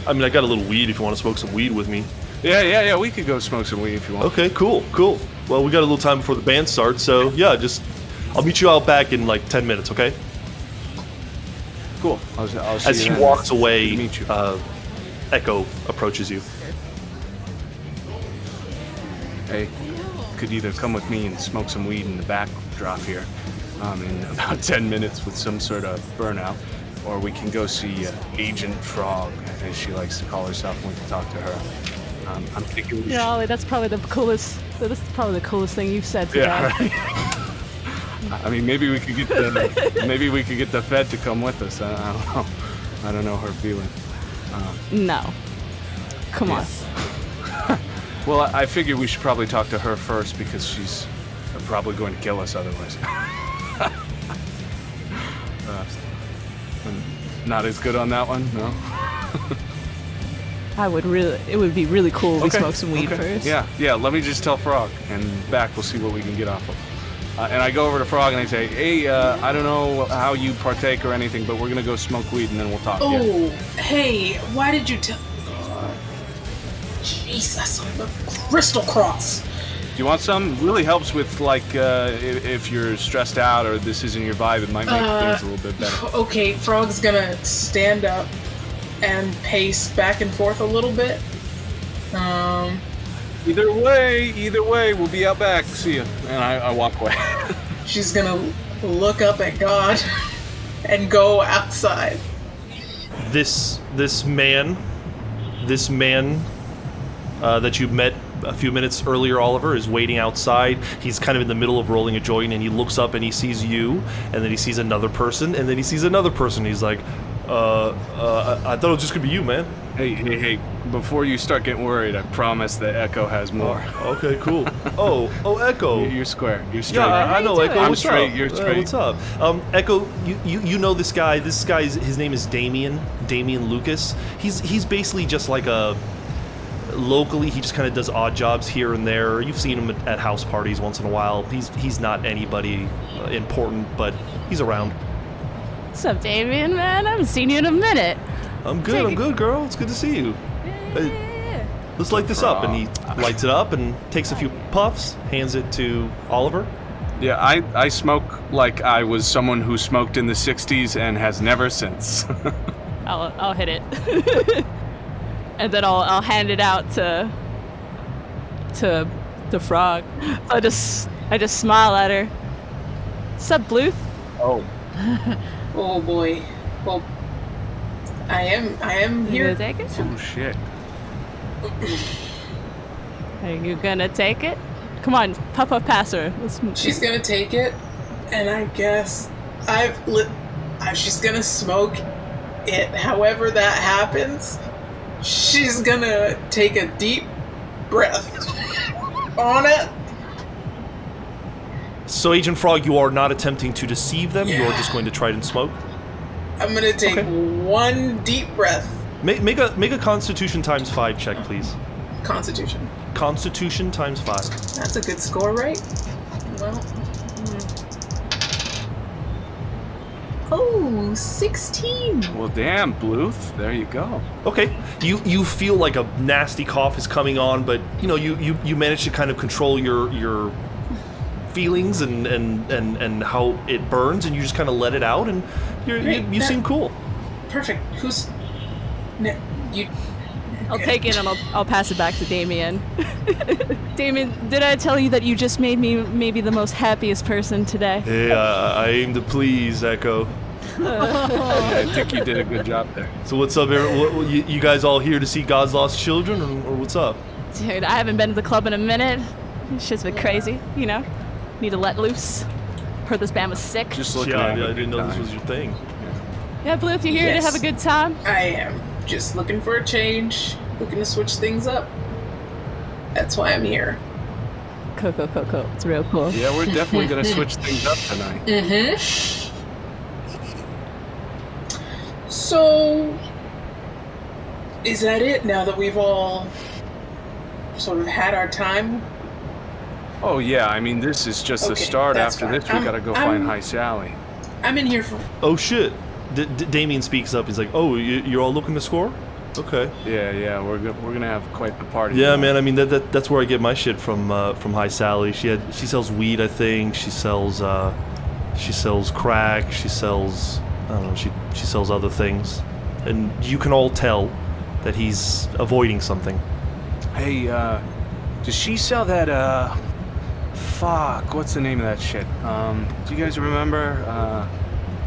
I mean, I got a little weed if you want to smoke some weed with me. Yeah. We could go smoke some weed if you want. Okay, cool. Well, we got a little time before the band starts, so yeah, I'll meet you out back in like 10 minutes, okay? Cool. I'll see As you he then. walks away, Meet you. Echo approaches you. Hey, you could either come with me and smoke some weed in the back drop here in about 10 minutes with some sort of burnout, or we can go see Agent Frogg, as she likes to call herself when we talk to her. I'm thinking we Yeah, Ollie, that's probably the coolest. This is probably the coolest thing you've said today. Yeah, right. I mean, maybe we could get the Fed to come with us. I don't know. I don't know her feeling. No. Come on. Well, I figure we should probably talk to her first because she's probably going to kill us otherwise. Not as good on that one, no? It would be really cool if we smoked some weed first. Yeah, let me just tell Frogg, and back we'll see what we can get off of. And I go over to Frogg and I say, hey, I don't know how you partake or anything, but we're going to go smoke weed and then we'll talk. Oh, hey, why did you tell... Jesus, the crystal cross. Do you want some? It really helps with, like, if you're stressed out or this isn't your vibe, it might make things a little bit better. Okay, Frogg's gonna stand up and pace back and forth a little bit. Either way, we'll be out back. See ya. And I walk away. She's gonna look up at God and go outside. This man that you met a few minutes earlier, Oliver, is waiting outside. He's kind of in the middle of rolling a joint, and he looks up and he sees you, and then he sees another person, and then he sees another person. He's like, I thought it was just gonna be you, man. Hey, before you start getting worried, I promise that Echo has more. Oh, okay, cool. Oh, Echo. You're square. You're straight. Yeah, I know, Echo. I'm What's straight. up? You're straight. What's up? Echo, you know this guy. This guy's his name is Damian Lucas. He's basically just like locally, he just kind of does odd jobs here and there. You've seen him at house parties once in a while. He's not anybody important, but he's around. What's up, Damien, man? I haven't seen you in a minute. I'm good, girl. It's good to see you. Let's light this up. And he lights it up and takes a few puffs, hands it to Oliver. Yeah, I smoke like I was someone who smoked in the 60s and has never since. I'll hit it. And then I'll hand it out to Frogg. I just smile at her. Sup, Bluth? Oh. Oh boy. Well, I am You here. gonna take it? Oh shit. Are you gonna take it? Come on, puff pass her. She's gonna take it, and I guess she's gonna smoke it. However that happens, she's gonna take a deep breath on it. So, Agent Frogg, you are not attempting to deceive them. You are just going to try and smoke. I'm gonna take one deep breath. Make a Constitution times 5 check, please. Constitution. Constitution times 5. That's a good score, right? Well. Oh, 16. Well, damn, Bluth. There you go. Okay, you feel like a nasty cough is coming on, but you manage to kind of control your feelings and how it burns, and you just kind of let it out, and you seem cool. Perfect. Who's? No, you. I'll take it and I'll pass it back to Damien. Damien, did I tell you that you just made me maybe the most happiest person today? Hey, I aim to please, Echo. I think you did a good job there. So what's up, everyone? You guys all here to see God's Lost Children, or what's up? Dude, I haven't been to the club in a minute. This shit's been crazy, you know? Need to let loose. Heard this band was sick. Just looking Yeah, at I didn't know this was your thing. Yeah, Bluth, you here to have a good time? I am. Just looking for a change. Looking to switch things up. That's why I'm here. Cool. It's real cool. Yeah, we're definitely gonna switch things up tonight. Mm-hmm. So, is that it now that we've all sort of had our time? Oh yeah, I mean this is just the Okay, start. that's After fine. this, we gotta go find High Sally. I'm in here for... Oh shit! Damien speaks up. He's like, "Oh, you're all looking to score? Okay." Yeah, we're gonna have quite the party. Yeah, man. I mean that's where I get my shit from High Sally. She sells weed, I think. She sells crack. She sells, I don't know. She sells other things, and you can all tell that he's avoiding something. Hey, does she sell that? Fuck, what's the name of that shit? Do you guys remember?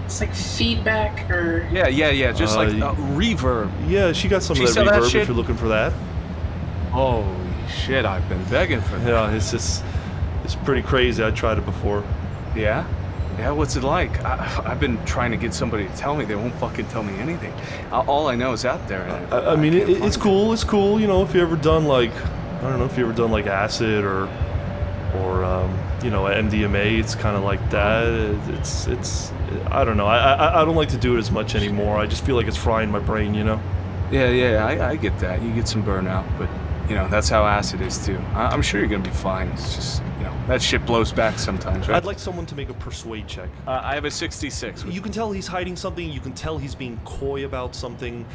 It's like feedback or... Yeah, just like Reverb. Yeah, she got some of that Reverb if you're looking for that. Holy shit, I've been begging for that. Yeah, it's pretty crazy. I tried it before. Yeah? Yeah, what's it like? I've been trying to get somebody to tell me. They won't fucking tell me anything. All I know is out there. I mean, it's cool. It's cool. You know, if you ever done like, I don't know, if you ever done like acid or MDMA, it's kind of like that. It's I don't know. I don't like to do it as much anymore. I just feel like it's frying my brain, you know? Yeah, I get that. You get some burnout, but, that's how acid is, too. I'm sure you're going to be fine. It's just, that shit blows back sometimes, right? I'd like someone to make a persuade check. I have a 66. You can tell he's hiding something. You can tell he's being coy about something.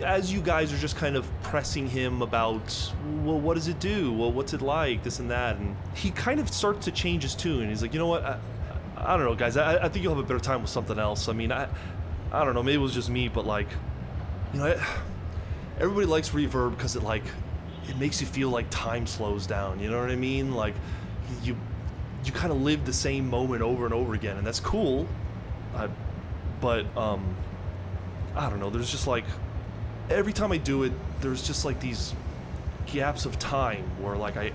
As you guys are just kind of pressing him about, well, what does it do? Well, what's it like? This and that. And he kind of starts to change his tune. He's like, you know what? I don't know, guys. I think you'll have a better time with something else. I mean, I don't know. Maybe it was just me, but like, everybody likes Reverb because it makes you feel like time slows down. You know what I mean? Like, you kind of live the same moment over and over again, and that's cool. But I don't know. There's just like, every time I do it, there's just like these gaps of time where like I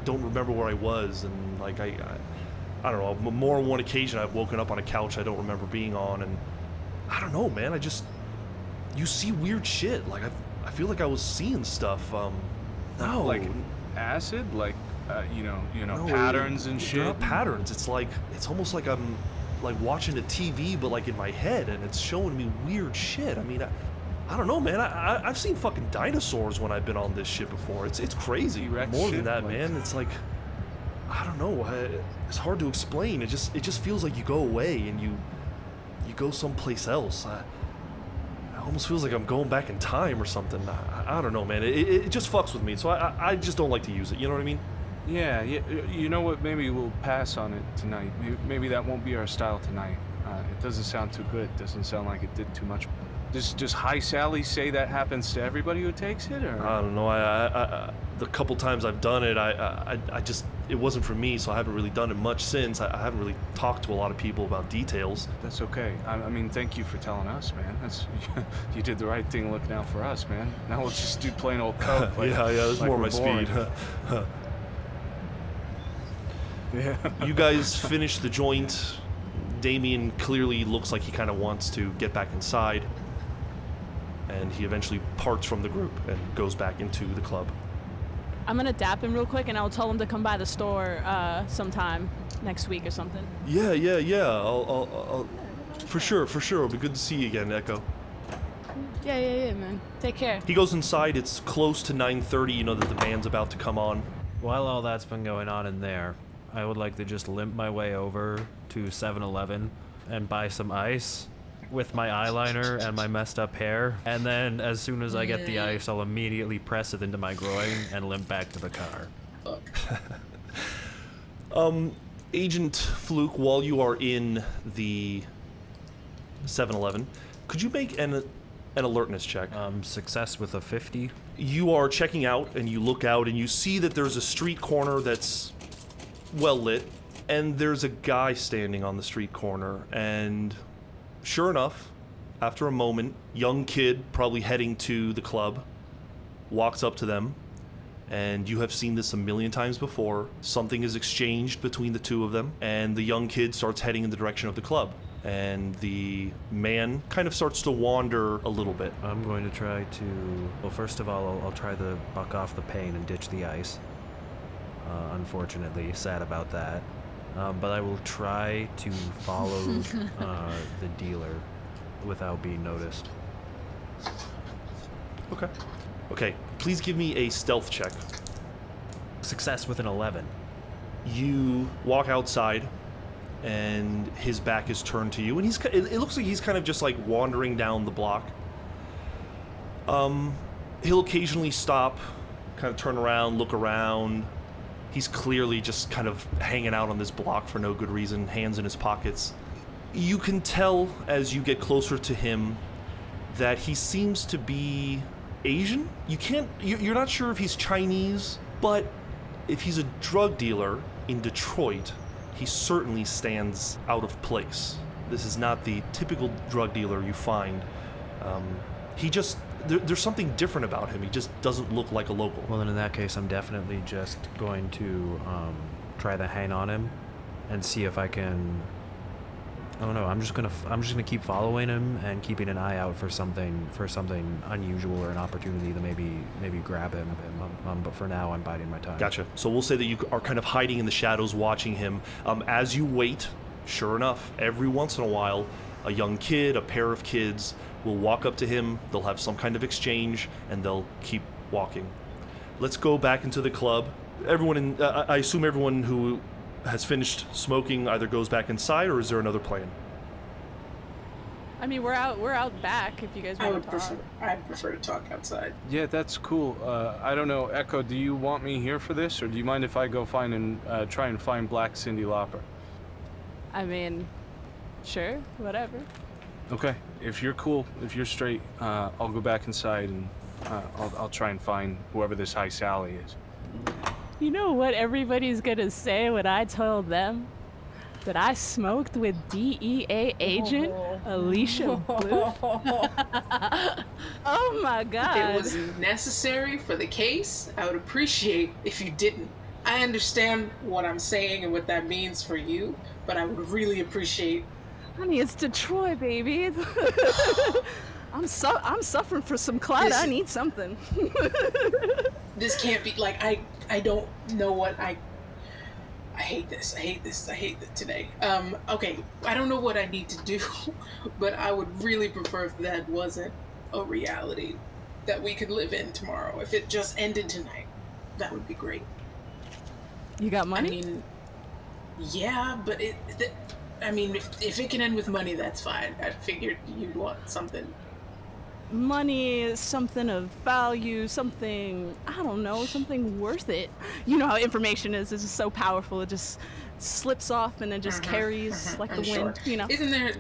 don't remember where I was, and like I don't know. More on one occasion, I've woken up on a couch I don't remember being on, and I don't know, man. You see weird shit. Like I feel like I was seeing stuff. No, like acid, like no, patterns and shit. They're not patterns. It's almost like I'm like watching a TV, but like in my head, and it's showing me weird shit. I mean, I don't know, man. I've seen fucking dinosaurs when I've been on this shit before. It's crazy. T-Rex More shit, than that, like- man. It's like, I don't know. It's hard to explain. It just feels like you go away and you go someplace else. It almost feels like I'm going back in time or something. I don't know, man. It just fucks with me. So I just don't like to use it. You know what I mean? Yeah, you know what? Maybe we'll pass on it tonight. Maybe that won't be our style tonight. It doesn't sound too good. It doesn't sound like it did too much. Does High Sally say that happens to everybody who takes it, or? I don't know. The couple times I've done it, I just, it wasn't for me, so I haven't really done it much since. I haven't really talked to a lot of people about details. That's okay. I mean, thank you for telling us, man. You did the right thing looking out for us, man. Now we'll just do plain old coke. Like, yeah, that's like more we're my boring. speed. Yeah. You guys finish the joint. Damien clearly looks like he kind of wants to get back inside, and he eventually parts from the group and goes back into the club. I'm gonna dap him real quick, and I'll tell him to come by the store sometime next week or something. Yeah. I'll for sure. It'll be good to see you again, Echo. Yeah, man. Take care. He goes inside. It's close to 9:30. You know that the band's about to come on. While all that's been going on in there, I would like to just limp my way over to 7-Eleven and buy some ice with my eyeliner and my messed up hair. And then as soon as I get the ice, I'll immediately press it into my groin and limp back to the car. Agent Fluke, while you are in the 7-Eleven, could you make an alertness check? Success with a 50. You are checking out, and you look out, and you see that there's a street corner that's well lit, and there's a guy standing on the street corner, and sure enough, after a moment, young kid, probably heading to the club, walks up to them, and you have seen this a million times before. Something is exchanged between the two of them, and the young kid starts heading in the direction of the club. And the man kind of starts to wander a little bit. I'm going to try to... Well, first of all, I'll try to buck off the pain and ditch the ice. Unfortunately, sad about that. But I will try to follow the dealer without being noticed. Okay, please give me a stealth check. Success with an 11. You walk outside, and his back is turned to you, and it looks like he's kind of just like wandering down the block. He'll occasionally stop, kind of turn around, look around. He's clearly just kind of hanging out on this block for no good reason, hands in his pockets. You can tell as you get closer to him that he seems to be Asian. You're not sure if he's Chinese, but if he's a drug dealer in Detroit, he certainly stands out of place. This is not the typical drug dealer you find. There's something different about him. He just doesn't look like a local. Well, then in that case, I'm definitely just going to try to hang on him and see if I can... Oh no, I'm just gonna keep following him and keeping an eye out for something unusual or an opportunity to maybe grab him. But for now, I'm biding my time. Gotcha. So we'll say that you are kind of hiding in the shadows, watching him. As you wait, sure enough, every once in a while, a young kid, a pair of kids, will walk up to him. They'll have some kind of exchange, and they'll keep walking. Let's go back into the club. I assume everyone who has finished smoking either goes back inside, or is there another plan? I mean, we're out back if you guys want to talk. I'd prefer to talk outside. Yeah, that's cool. I don't know, Echo, do you want me here for this, or do you mind if I go try and find Black Cyndi Lauper? I mean, sure, whatever. Okay, if you're cool, if you're straight, I'll go back inside and I'll try and find whoever this High Sally is. You know what everybody's gonna say when I told them that I smoked with DEA agent Alicia Bluth? Oh my god. If it was necessary for the case, I would appreciate if you didn't. I understand what I'm saying and what that means for you, but I would really appreciate... Honey, it's Detroit, baby. I'm suffering for some clout. I need something. This can't be, like, I don't know what I hate this. I hate this today. Okay, I don't know what I need to do, but I would really prefer if that wasn't a reality that we could live in tomorrow. If it just ended tonight, that would be great. You got money? I mean, yeah, but if it can end with money, that's fine. I figured you'd want something. Money, something of value, something, I don't know, something worth it. You know how information is. It's just so powerful. It just slips off and then just carries like I'm the wind, sure. you know? Isn't there,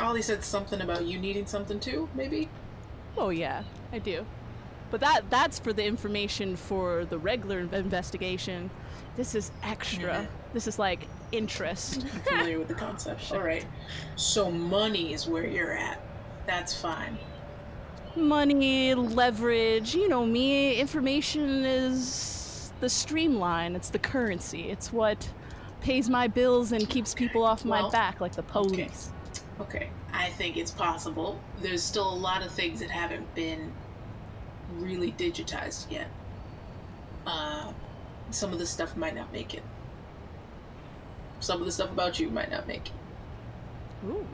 Ollie said something about you needing something too, maybe? Oh, yeah, I do. But that's for the information for the regular investigation. This is extra. This is like interest. I'm familiar with the concept. All right. So money is where you're at. That's fine. Money, leverage, you know me. Information is the streamline. It's the currency. It's what pays my bills and keeps people off my back, like the police. Okay. I think it's possible. There's still a lot of things that haven't been really digitized yet. Some of the stuff might not make it. Some of the stuff about you might not make it. Ooh.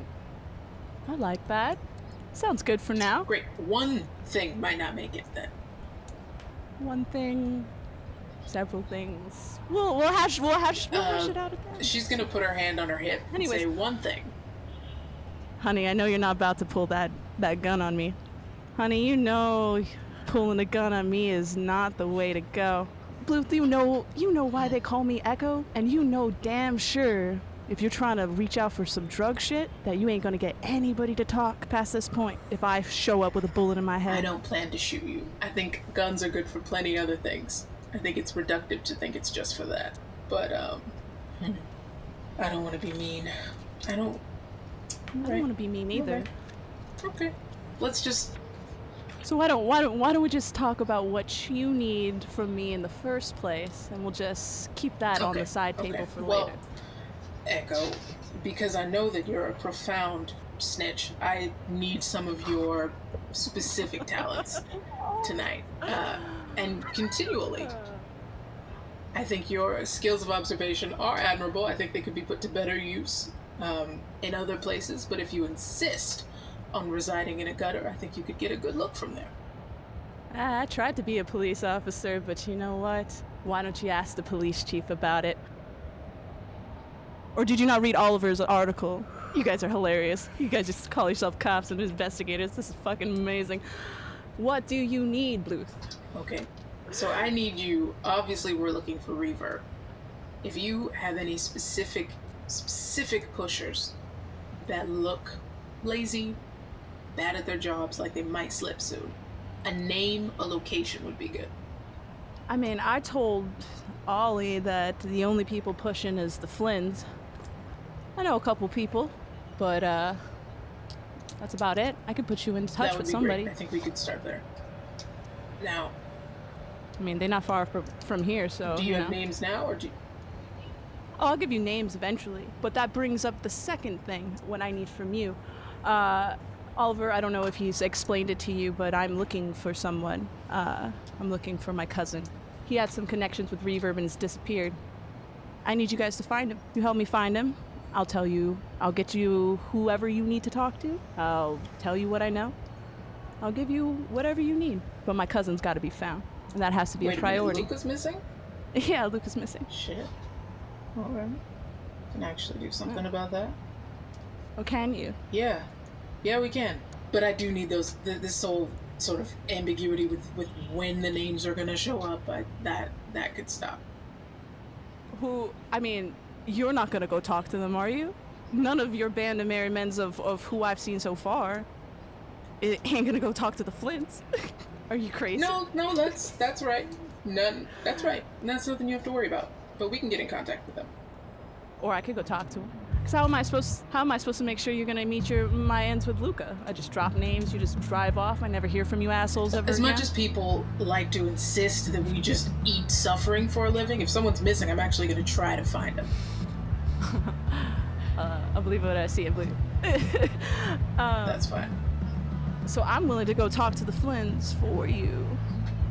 I like that. Sounds good for now. Great. One thing might not make it then. One thing, several things. We'll hash it out again. She's gonna put her hand on her hip and say one thing. Honey, I know you're not about to pull that gun on me. Honey, you know pulling a gun on me is not the way to go. Bluth, you know why they call me Echo? And you know damn sure if you're trying to reach out for some drug shit, that you ain't gonna get anybody to talk past this point if I show up with a bullet in my head. I don't plan to shoot you. I think guns are good for plenty of other things. I think it's reductive to think it's just for that. But, I don't want to be mean. I don't want to be mean either. Okay. Let's just... So why don't we just talk about what you need from me in the first place, and we'll just keep that on the side table for later. Echo, because I know that you're a profound snitch, I need some of your specific talents tonight, and continually. I think your skills of observation are admirable. I think they could be put to better use in other places, but if you insist on residing in a gutter, I think you could get a good look from there. I tried to be a police officer, but you know what? Why don't you ask the police chief about it? Or did you not read Oliver's article? You guys are hilarious. You guys just call yourself cops and investigators. This is fucking amazing. What do you need, Bluth? Okay, so I need you. Obviously, we're looking for Reverb. If you have any specific pushers that look lazy, bad at their jobs, like they might slip soon, a name, a location would be good. I mean, I told Ollie that the only people pushing is the Flynns. I know a couple people, but that's about it. I could put you in touch with somebody. Great. I think we could start there. Now, I mean, they're not far from here, so... Do you have names now, or do you... Oh, I'll give you names eventually, but that brings up the second thing, what I need from you. Oliver, I don't know if he's explained it to you, but I'm looking for someone. I'm looking for my cousin. He had some connections with Reverb and has disappeared. I need you guys to find him. You help me find him, I'll get you whoever you need to talk to. I'll tell you what I know. I'll give you whatever you need. But my cousin's got to be found, and that has to be a priority. Luke is missing? Yeah, Luke is missing. Shit. Alright. Can actually do something about that. Oh, can you? Yeah, we can. But I do need this whole sort of ambiguity with when the names are gonna show up. That could stop. I mean, you're not gonna go talk to them, are you? None of your band of merry men's of who I've seen so far ain't gonna go talk to the Flints. Are you crazy? No, that's right. That's right. That's nothing you have to worry about. But we can get in contact with them. Or I could go talk to them. Cause how am I supposed to make sure you're gonna meet my ends with Luca? I just drop names, you just drive off, I never hear from you assholes ever As again? much as people like to insist that we just eat suffering for a living, if someone's missing, I'm actually gonna try to find them. I believe what I see, I believe. That's fine. So I'm willing to go talk to the Flynns for you,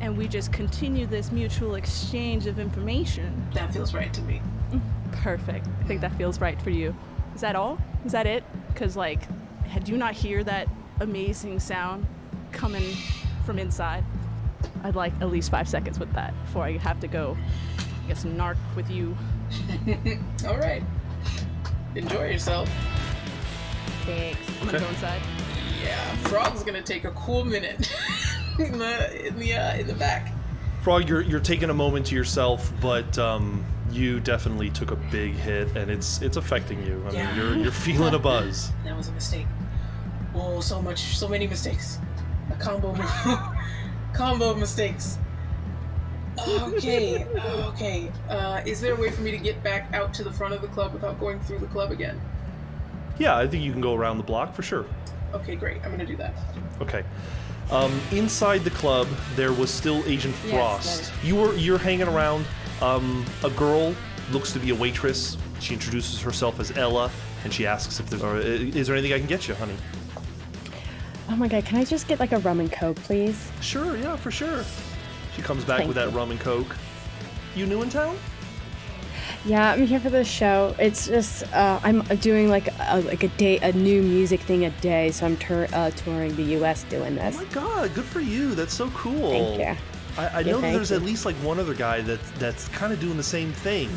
and we just continue this mutual exchange of information. That feels right to me. Perfect. I think that feels right for you. Is that all? Is that it? Because, do you not hear that amazing sound coming from inside. I'd like at least 5 seconds with that before I have to go, I guess, narc with you. All right. Enjoy yourself. Thanks. I'm gonna go inside. Yeah, Frogg's gonna take a cool minute in the back. Frogg, you're taking a moment to yourself, but you definitely took a big hit, and it's affecting you. I mean, you're feeling a buzz. That was a mistake. Oh, so many mistakes. A combo of mistakes. Okay. Is there a way for me to get back out to the front of the club without going through the club again? Yeah, I think you can go around the block for sure. Okay, great. I'm gonna do that. Okay. Inside the club, there was still Agent Frost. You're hanging around. A girl looks to be a waitress. She introduces herself as Ella, and she asks if is there anything I can get you, honey? Oh my god, can I just get like a rum and coke, please? Sure, yeah, for sure. She comes back with that rum and coke. You new in town? Yeah, I'm here for the show. It's just I'm doing like a new music thing a day, so I'm touring the U.S. doing this. Oh my god, good for you! That's so cool. Thank you. I know that there's at least like one other guy that's kind of doing the same thing.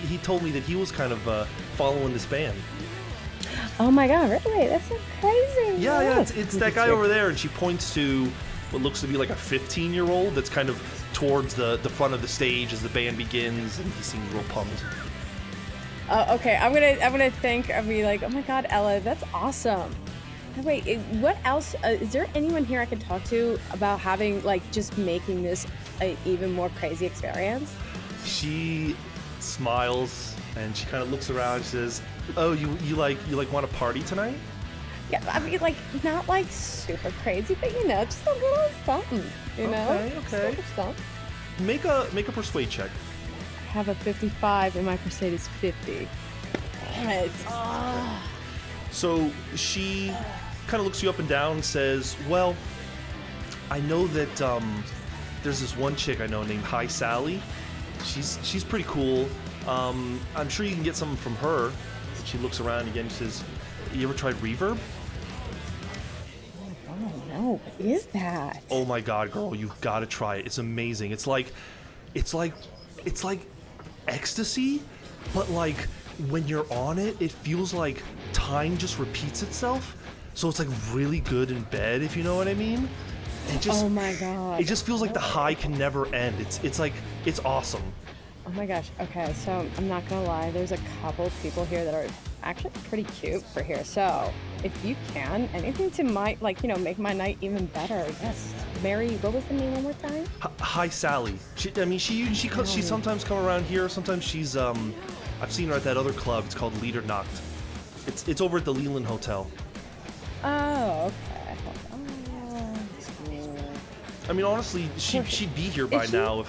He told me that he was kind of following this band. Oh my god, really? That's so crazy. Yeah, it's that guy over there, and she points to what looks to be like a 15-year-old that's kind of towards the front of the stage as the band begins, and he seems real pumped. Okay, I'm gonna think. I'll be like, oh my god, Ella, that's awesome. Wait, what else? Is there anyone here I can talk to about having just making this an even more crazy experience? She smiles and she kind of looks around. She says, "Oh, you want to party tonight?" Yeah, I mean, not super crazy, but just a little something, Okay. Just a little something. Make a persuade check. I have a 55 and my persuade is 50. Damn it. So she kind of looks you up and down and says, "Well, I know that there's this one chick I know named Hi Sally. She's pretty cool. I'm sure you can get something from her." She looks around again and says, "You ever tried Reverb?" Oh no, what is that? Oh my god, girl, you've got to try it. It's amazing. It's like ecstasy, but when you're on it, it feels like time just repeats itself. So it's really good in bed, if you know what I mean. Oh my god. It just feels like the high can never end. It's awesome. Oh my gosh. Okay, so I'm not gonna lie. There's a couple people here that are actually pretty cute for here. So if you can, anything to make my night even better. Yes. Mary, what was the name one more time? Hi Sally. She sometimes come around here. Sometimes she's I've seen her at that other club. It's called Lieder Nacht. It's over at the Leland Hotel. Oh, okay. I mean, honestly, she'd be here by now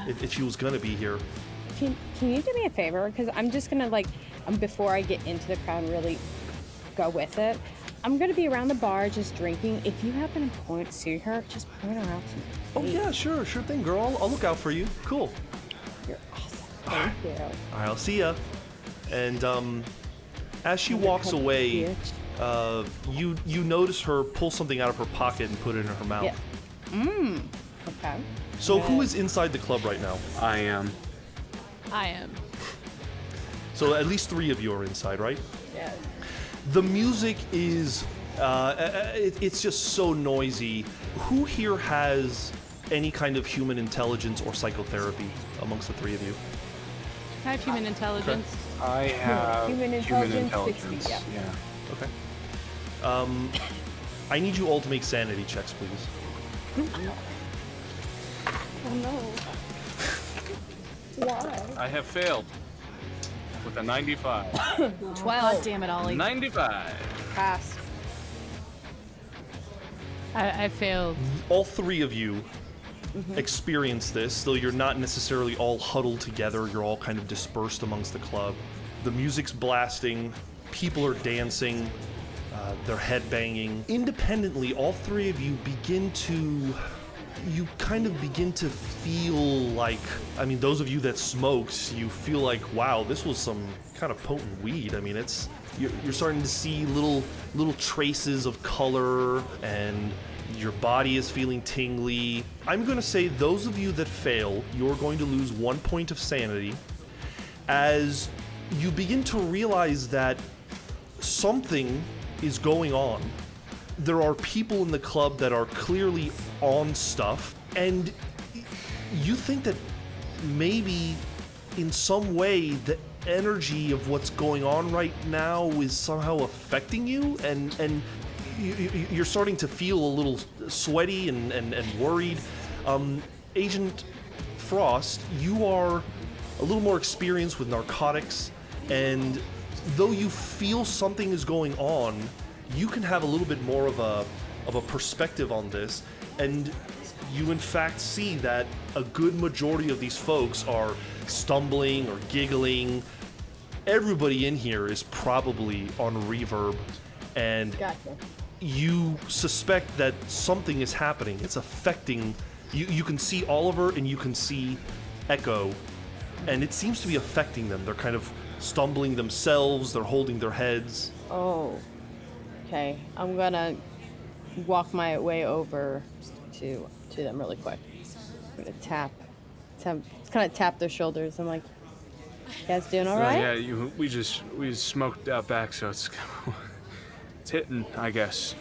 if she was gonna be here. Can you do me a favor? Because I'm just gonna before I get into the crowd and really go with it, I'm gonna be around the bar just drinking. If you happen to see her, just point her out to me. Oh yeah, sure thing, girl. I'll look out for you. Cool. You're awesome. Thank you. All right, I'll see ya. And as she walks away, you notice her pull something out of her pocket and put it in her mouth. Yeah. Okay. So who is inside the club right now? I am. So at least 3 of you are inside, right? Yeah. The music is, it's just so noisy. Who here has any kind of human intelligence or psychotherapy amongst the 3 of you? I have human intelligence. I have Human intelligence 60, yeah. Okay. I need you all to make sanity checks, please. Oh no. Why? I have failed with a 95. 12. God damn it, Ollie. 95. Pass. I failed. All 3 of you experience this, though you're not necessarily all huddled together. You're all kind of dispersed amongst the club. The music's blasting, people are dancing, they're headbanging. Independently, all 3 of you kind of begin to feel like, I mean, those of you that smoked, you feel like, wow, this was some kind of potent weed. I mean, you're starting to see little traces of color, and Your body is feeling tingly. I'm going to say those of you that fail, you're going to lose 1 point of sanity as you begin to realize that something is going on. There are people in the club that are clearly on stuff, and you think that maybe in some way the energy of what's going on right now is somehow affecting you, and you're starting to feel a little sweaty and worried. Agent Frost, you are a little more experienced with narcotics, and though you feel something is going on, you can have a little bit more of a perspective on this, and you in fact see that a good majority of these folks are stumbling or giggling. Everybody in here is probably on Reverb, and Gotcha. you suspect that something is happening. It's affecting you. You can see Oliver and you can see Echo, and it seems to be affecting them. They're kind of stumbling themselves. They're holding their heads. Oh. Okay. I'm gonna walk my way over to them really quick. I'm gonna tap, kind of tap their shoulders. I'm like, "You guys doing all right?" Yeah, we just smoked out back, so it's hitting, I guess.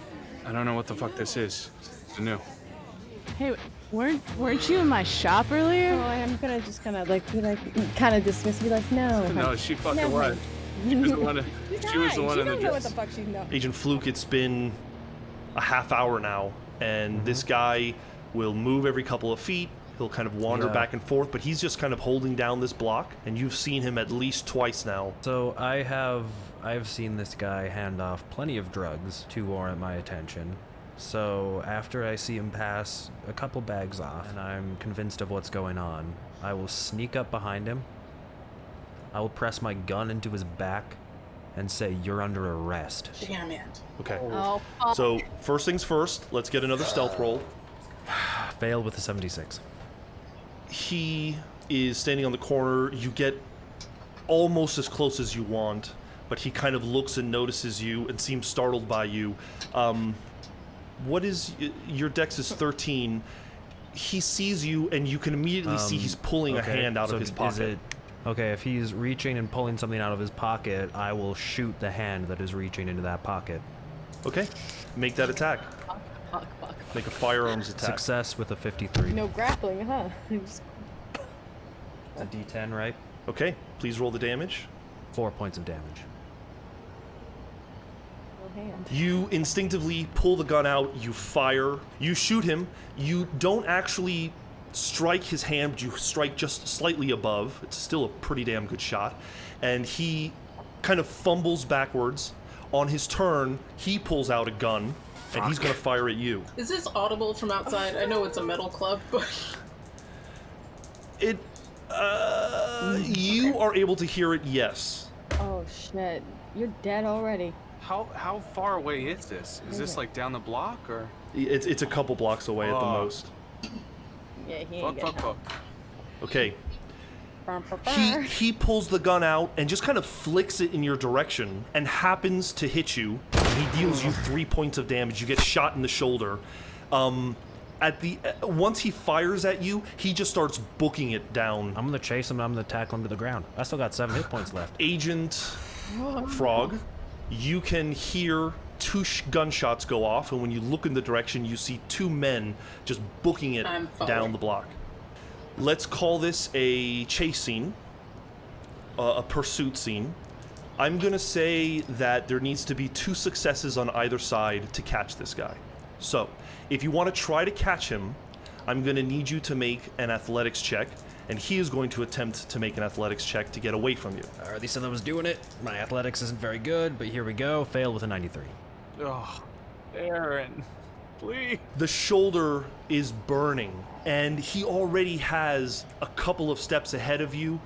I don't know what the fuck this is. It's new. Hey, weren't you in my shop earlier? Oh, I'm gonna just kind of kind of dismiss, be like, "No." No, she fucking No, was. She was the one. She was the one she in the don't know what dress. the fuck she knows. Agent Fluke, it's been a half hour now, and this guy will move every couple of feet. He'll kind of wander back and forth, but he's just kind of holding down this block, and you've seen him at least twice now. So I've seen this guy hand off plenty of drugs to warrant my attention. So after I see him pass a couple bags off, and I'm convinced of what's going on, I will sneak up behind him. I will press my gun into his back and say, "You're under arrest." Damn it. Okay. Oh, fuck. So first things first, let's get another stealth roll. Failed with a 76. He is standing on the corner. You get almost as close as you want, but he kind of looks and notices you and seems startled by you. What is your dex is 13. He sees you, and you can immediately see he's pulling a hand out of his pocket. Okay, if he's reaching and pulling something out of his pocket, I will shoot the hand that is reaching into that pocket. Okay, make that attack. Fuck. Make a firearms attack. Success with a 53. No grappling, huh? It's a D10, right? Okay, please roll the damage. 4 points of damage. No hand. You instinctively pull the gun out, you fire, you shoot him. You don't actually strike his hand, but you strike just slightly above. It's still a pretty damn good shot. And he kind of fumbles backwards. On his turn, he pulls out a gun, and he's going to fire at you. Is this audible from outside? I know it's a metal club, but It, you are able to hear it, yes. Oh shit! You're dead already. How far away is this? Is this like down the block or? It's a couple blocks away at the most. Yeah, he ain't Fuck. Okay. getting He pulls the gun out and just kind of flicks it in your direction and happens to hit you. He deals you 3 points of damage. You get shot in the shoulder. Once he fires at you, he just starts booking it down. I'm gonna chase him and I'm gonna tackle him to the ground. I still got 7 hit points left. Agent Frogg, you can hear two gunshots go off, and when you look in the direction, you see two men just booking it I'm following. down the block. Let's call this a chase scene, a pursuit scene. I'm gonna say that there needs to be 2 successes on either side to catch this guy. So, if you want to try to catch him, I'm gonna need you to make an athletics check, and he is going to attempt to make an athletics check to get away from you. I already said I was doing it. My athletics isn't very good, but here we go. Failed with a 93. Oh, Aaron, please. The shoulder is burning, and he already has a couple of steps ahead of you.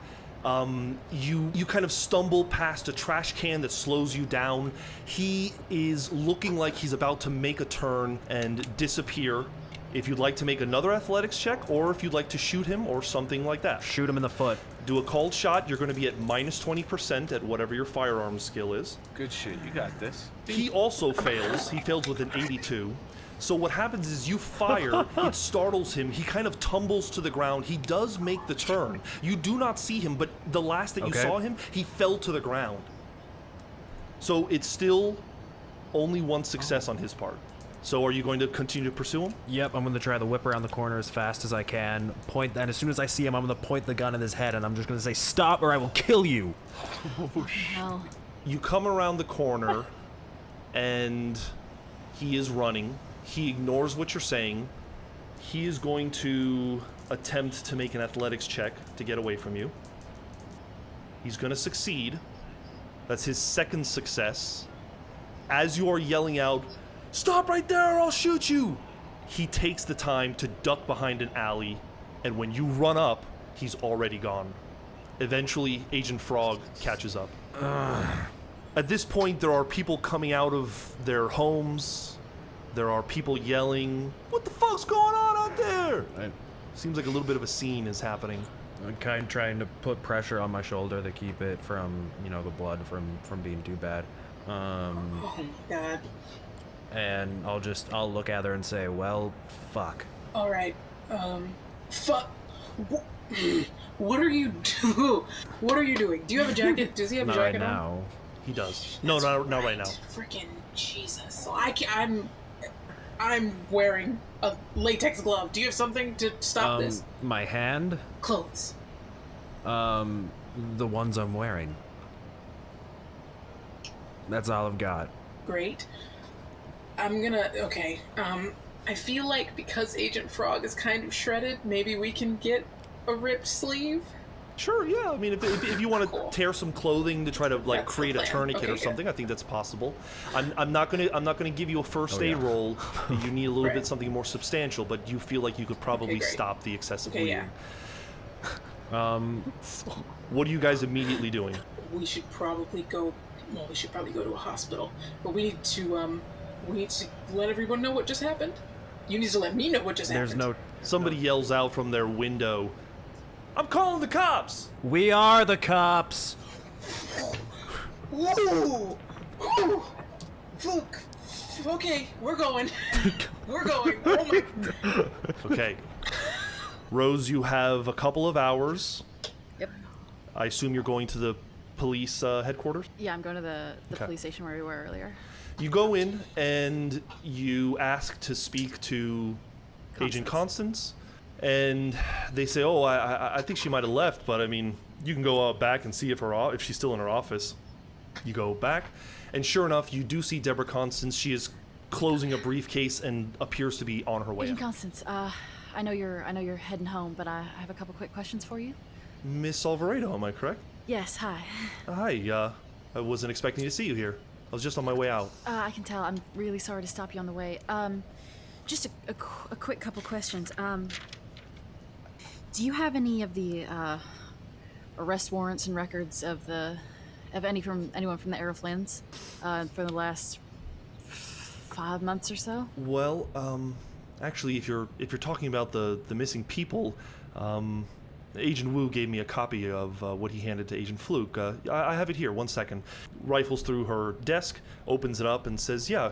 You kind of stumble past a trash can that slows you down. He is looking like he's about to make a turn and disappear. If you'd like to make another athletics check, or if you'd like to shoot him, or something like that. Shoot him in the foot. Do a called shot. You're going to be at minus 20% at whatever your firearms skill is. Good shit, you got this. He also fails. He fails with an 82. So what happens is you fire, it startles him, he kind of tumbles to the ground, he does make the turn. You do not see him, but the last that you saw him, he fell to the ground. So it's still only one success on his part. So are you going to continue to pursue him? Yep, I'm going to try to whip around the corner as fast as I can, point, and as soon as I see him, I'm going to point the gun at his head, and I'm just going to say, stop or I will kill you! Hell. You come around the corner, and he is running. He ignores what you're saying. He is going to attempt to make an athletics check to get away from you. He's going to succeed. That's his second success. As you are yelling out, "Stop right there or I'll shoot you!" he takes the time to duck behind an alley, and when you run up, he's already gone. Eventually, Agent Frogg catches up. At this point, there are people coming out of their homes. There are people yelling, "What the fuck's going on out there?" Seems like a little bit of a scene is happening. I'm kind of trying to put pressure on my shoulder to keep it from, the blood from being too bad. Oh my god. And I'll look at her and say, well, fuck. Alright, fuck. What are you doing? What are you doing? Do you have a jacket? Does he have a jacket right on? now. He does. No, not right now. Freaking Jesus. So I'm wearing a latex glove. Do you have something to stop this? My hand? Clothes. The ones I'm wearing. That's all I've got. Great. Okay, I feel like because Agent Frogg is kind of shredded, maybe we can get a ripped sleeve? Sure, yeah. I mean, if you want to tear some clothing to try to like That's create the a plan. tourniquet Okay, or something, I think that's possible. I'm not gonna give you a first aid roll. You need a little bit something more substantial, but you feel like you could probably stop the excessive bleeding. What are you guys immediately doing? We should probably go. Well, we should probably go to a hospital, but we need to let everyone know what just happened. You need to let me know what just happened. Somebody yells out from their window, "I'm calling the cops!" We are the cops! Whoa! Fluke! Okay, we're going. We're going. Oh my... Okay. Rose, you have a couple of hours. Yep. I assume you're going to the police headquarters? Yeah, I'm going to the police station where we were earlier. You go in and you ask to speak to Agent Constance, and they say, "Oh, I think she might have left, but I mean, you can go out back and see if she's still in her office." You go back, and sure enough, you do see Deborah Constance. She is closing a briefcase and appears to be on her way. Agent Constance, I know you're heading home, but I have a couple quick questions for you. Miss Alvarado, am I correct? Yes, hi. Hi. I wasn't expecting to see you here. I was just on my way out. I can tell. I'm really sorry to stop you on the way. Just a quick couple questions. Do you have any of the arrest warrants and records of anyone from the Era Flynns for the last 5 months or so? Well, actually, if you're talking about the missing people, Agent Wu gave me a copy of what he handed to Agent Fluke. I have it here. 1 second. Rifles through her desk, opens it up, and says, "Yeah.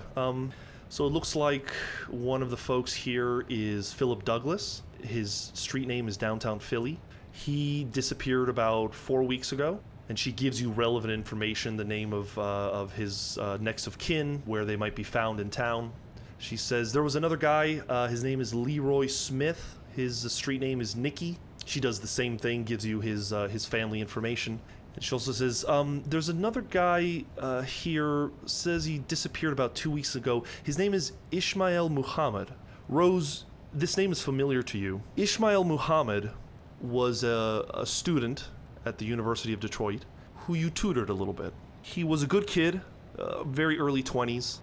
So it looks like one of the folks here is Philip Douglas. His street name is Downtown Philly. He disappeared about 4 weeks ago." And she gives you relevant information, the name of his next of kin, where they might be found in town. She says there was another guy. His name is Leroy Smith. His street name is Nicky. She does the same thing, gives you his family information. And she also says, there's another guy here, says he disappeared about 2 weeks ago. His name is Ishmael Muhammad. Rose, this name is familiar to you. Ishmael Muhammad was a student at the University of Detroit who you tutored a little bit. He was a good kid, very early 20s,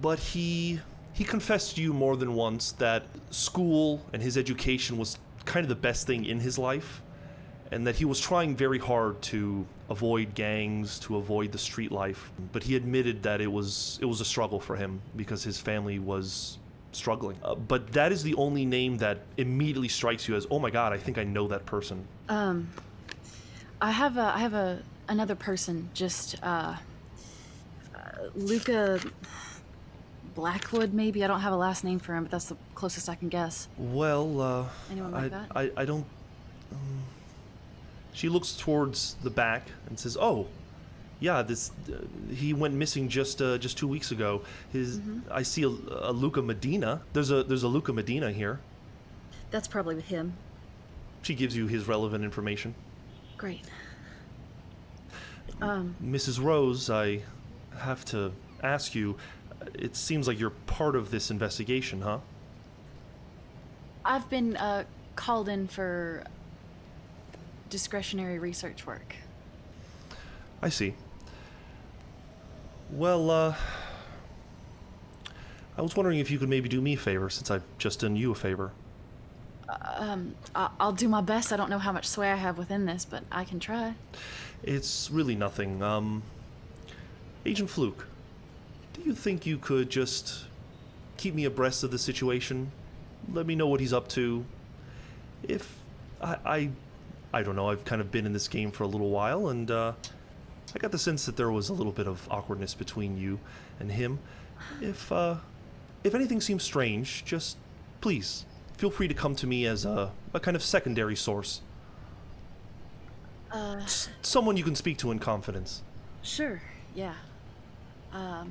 but he confessed to you more than once that school and his education was kind of the best thing in his life, and that he was trying very hard to avoid gangs, to avoid the street life. But he admitted that it was a struggle for him because his family was struggling. But that is the only name that immediately strikes you as, oh my god, I think I know that person. I have another person, just Luca Blackwood, maybe? I don't have a last name for him, but that's the closest I can guess. Well, Anyone like that? I don't... She looks towards the back and says, "Oh, yeah, this he went missing just 2 weeks ago. I see a Luca Medina. There's a Luca Medina here." That's probably with him. She gives you his relevant information. Great. Mrs. Rose, I have to ask you, it seems like you're part of this investigation, huh? I've been called in for discretionary research work. I see. Well, I was wondering if you could maybe do me a favor, since I've just done you a favor. I'll do my best. I don't know how much sway I have within this, but I can try. It's really nothing. Agent Fluke, do you think you could just keep me abreast of the situation? Let me know what he's up to. If I don't know, I've kind of been in this game for a little while, and I got the sense that there was a little bit of awkwardness between you and him. If anything seems strange, just please feel free to come to me as a kind of secondary source. Someone you can speak to in confidence. Sure, yeah. Do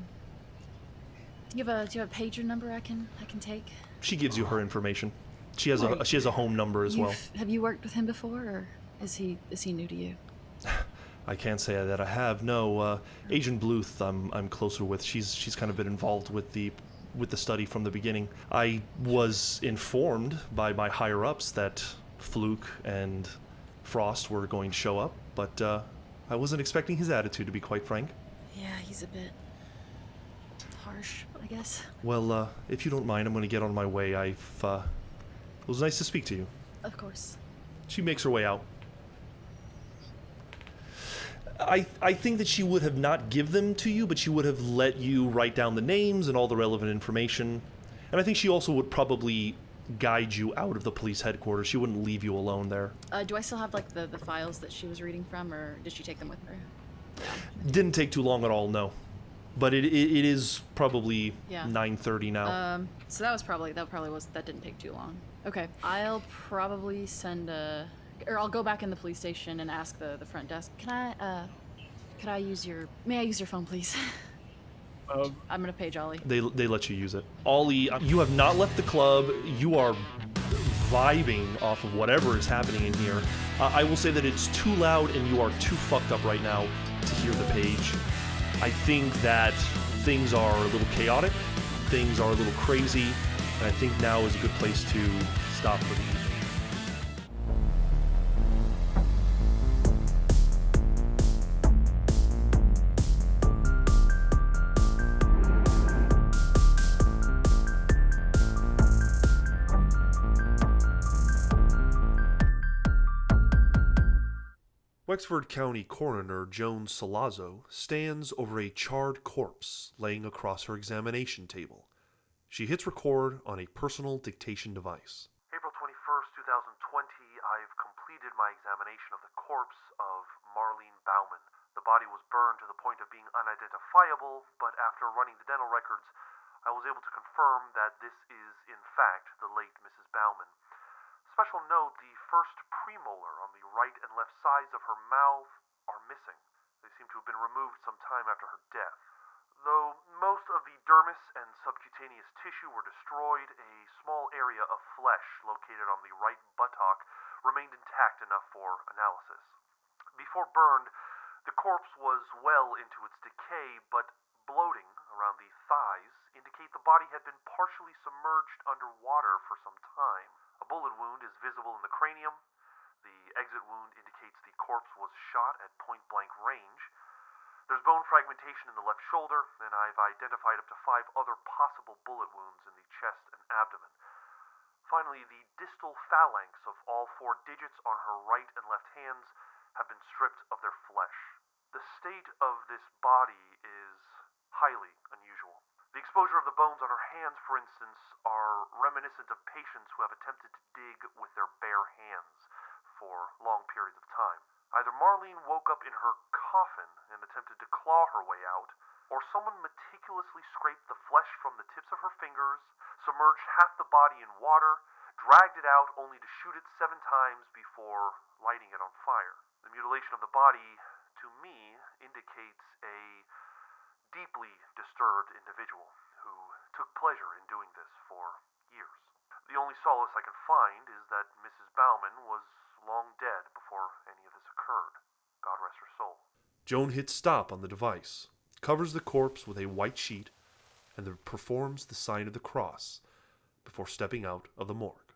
you have a pager number I can take? She gives you her information. She has a home number as well. Have you worked with him before, or is he new to you? I can't say that I have. No, Agent Bluth, I'm closer with. She's kind of been involved with the study from the beginning. I was informed by my higher ups that Fluke and Frost were going to show up, but I wasn't expecting his attitude, to be quite frank. Yeah, he's a bit harsh, I guess. Well, if you don't mind, I'm going to get on my way. It was nice to speak to you. Of course. She makes her way out. I think that she would have not give them to you, but she would have let you write down the names and all the relevant information. And I think she also would probably guide you out of the police headquarters. She wouldn't leave you alone there. Do I still have, like, the files that she was reading from, or did she take them with her? Didn't take too long at all, no. But it is probably 9:30 now. So that didn't take too long. Okay, I'll probably I'll go back in the police station and ask the front desk. May I use your phone, please? I'm gonna page Ollie. They let you use it. Ollie, you have not left the club. You are vibing off of whatever is happening in here. I will say that it's too loud and you are too fucked up right now to hear the page. I think that things are a little chaotic, things are a little crazy, and I think now is a good place to stop for the evening. Wexford County Coroner Joan Salazzo stands over a charred corpse laying across her examination table. She hits record on a personal dictation device. April 21st, 2020, I've completed my examination of the corpse of Marlene Bauman. The body was burned to the point of being unidentifiable, but after running the dental records, I was able to confirm that this is, in fact, the late Mrs. Bauman. Special note, the first premolar on the right and left sides of her mouth are missing. They seem to have been removed some time after her death. Though most of the dermis and subcutaneous tissue were destroyed, a small area of flesh located on the right buttock remained intact enough for analysis. Before burned, the corpse was well into its decay, but bloating around the thighs indicate the body had been partially submerged under water for some time. A bullet wound is visible in the cranium. The exit wound indicates the corpse was shot at point-blank range. There's bone fragmentation in the left shoulder, and I've identified up to 5 other possible bullet wounds in the chest and abdomen. Finally, the distal phalanx of all 4 digits on her right and left hands have been stripped of their flesh. The state of this body is highly unusual. The exposure of the bones on her hands, for instance, are reminiscent of patients who have attempted to dig with their bare hands for long periods of time. Either Marlene woke up in her coffin and attempted to claw her way out, or someone meticulously scraped the flesh from the tips of her fingers, submerged half the body in water, dragged it out only to shoot it 7 times before lighting it on fire. The mutilation of the body, to me, indicates a deeply disturbed individual who took pleasure in doing this for years. The only solace I can find is that Mrs. Bauman was long dead before any of this occurred. God rest her soul. Joan hits stop on the device, covers the corpse with a white sheet, and then performs the sign of the cross before stepping out of the morgue.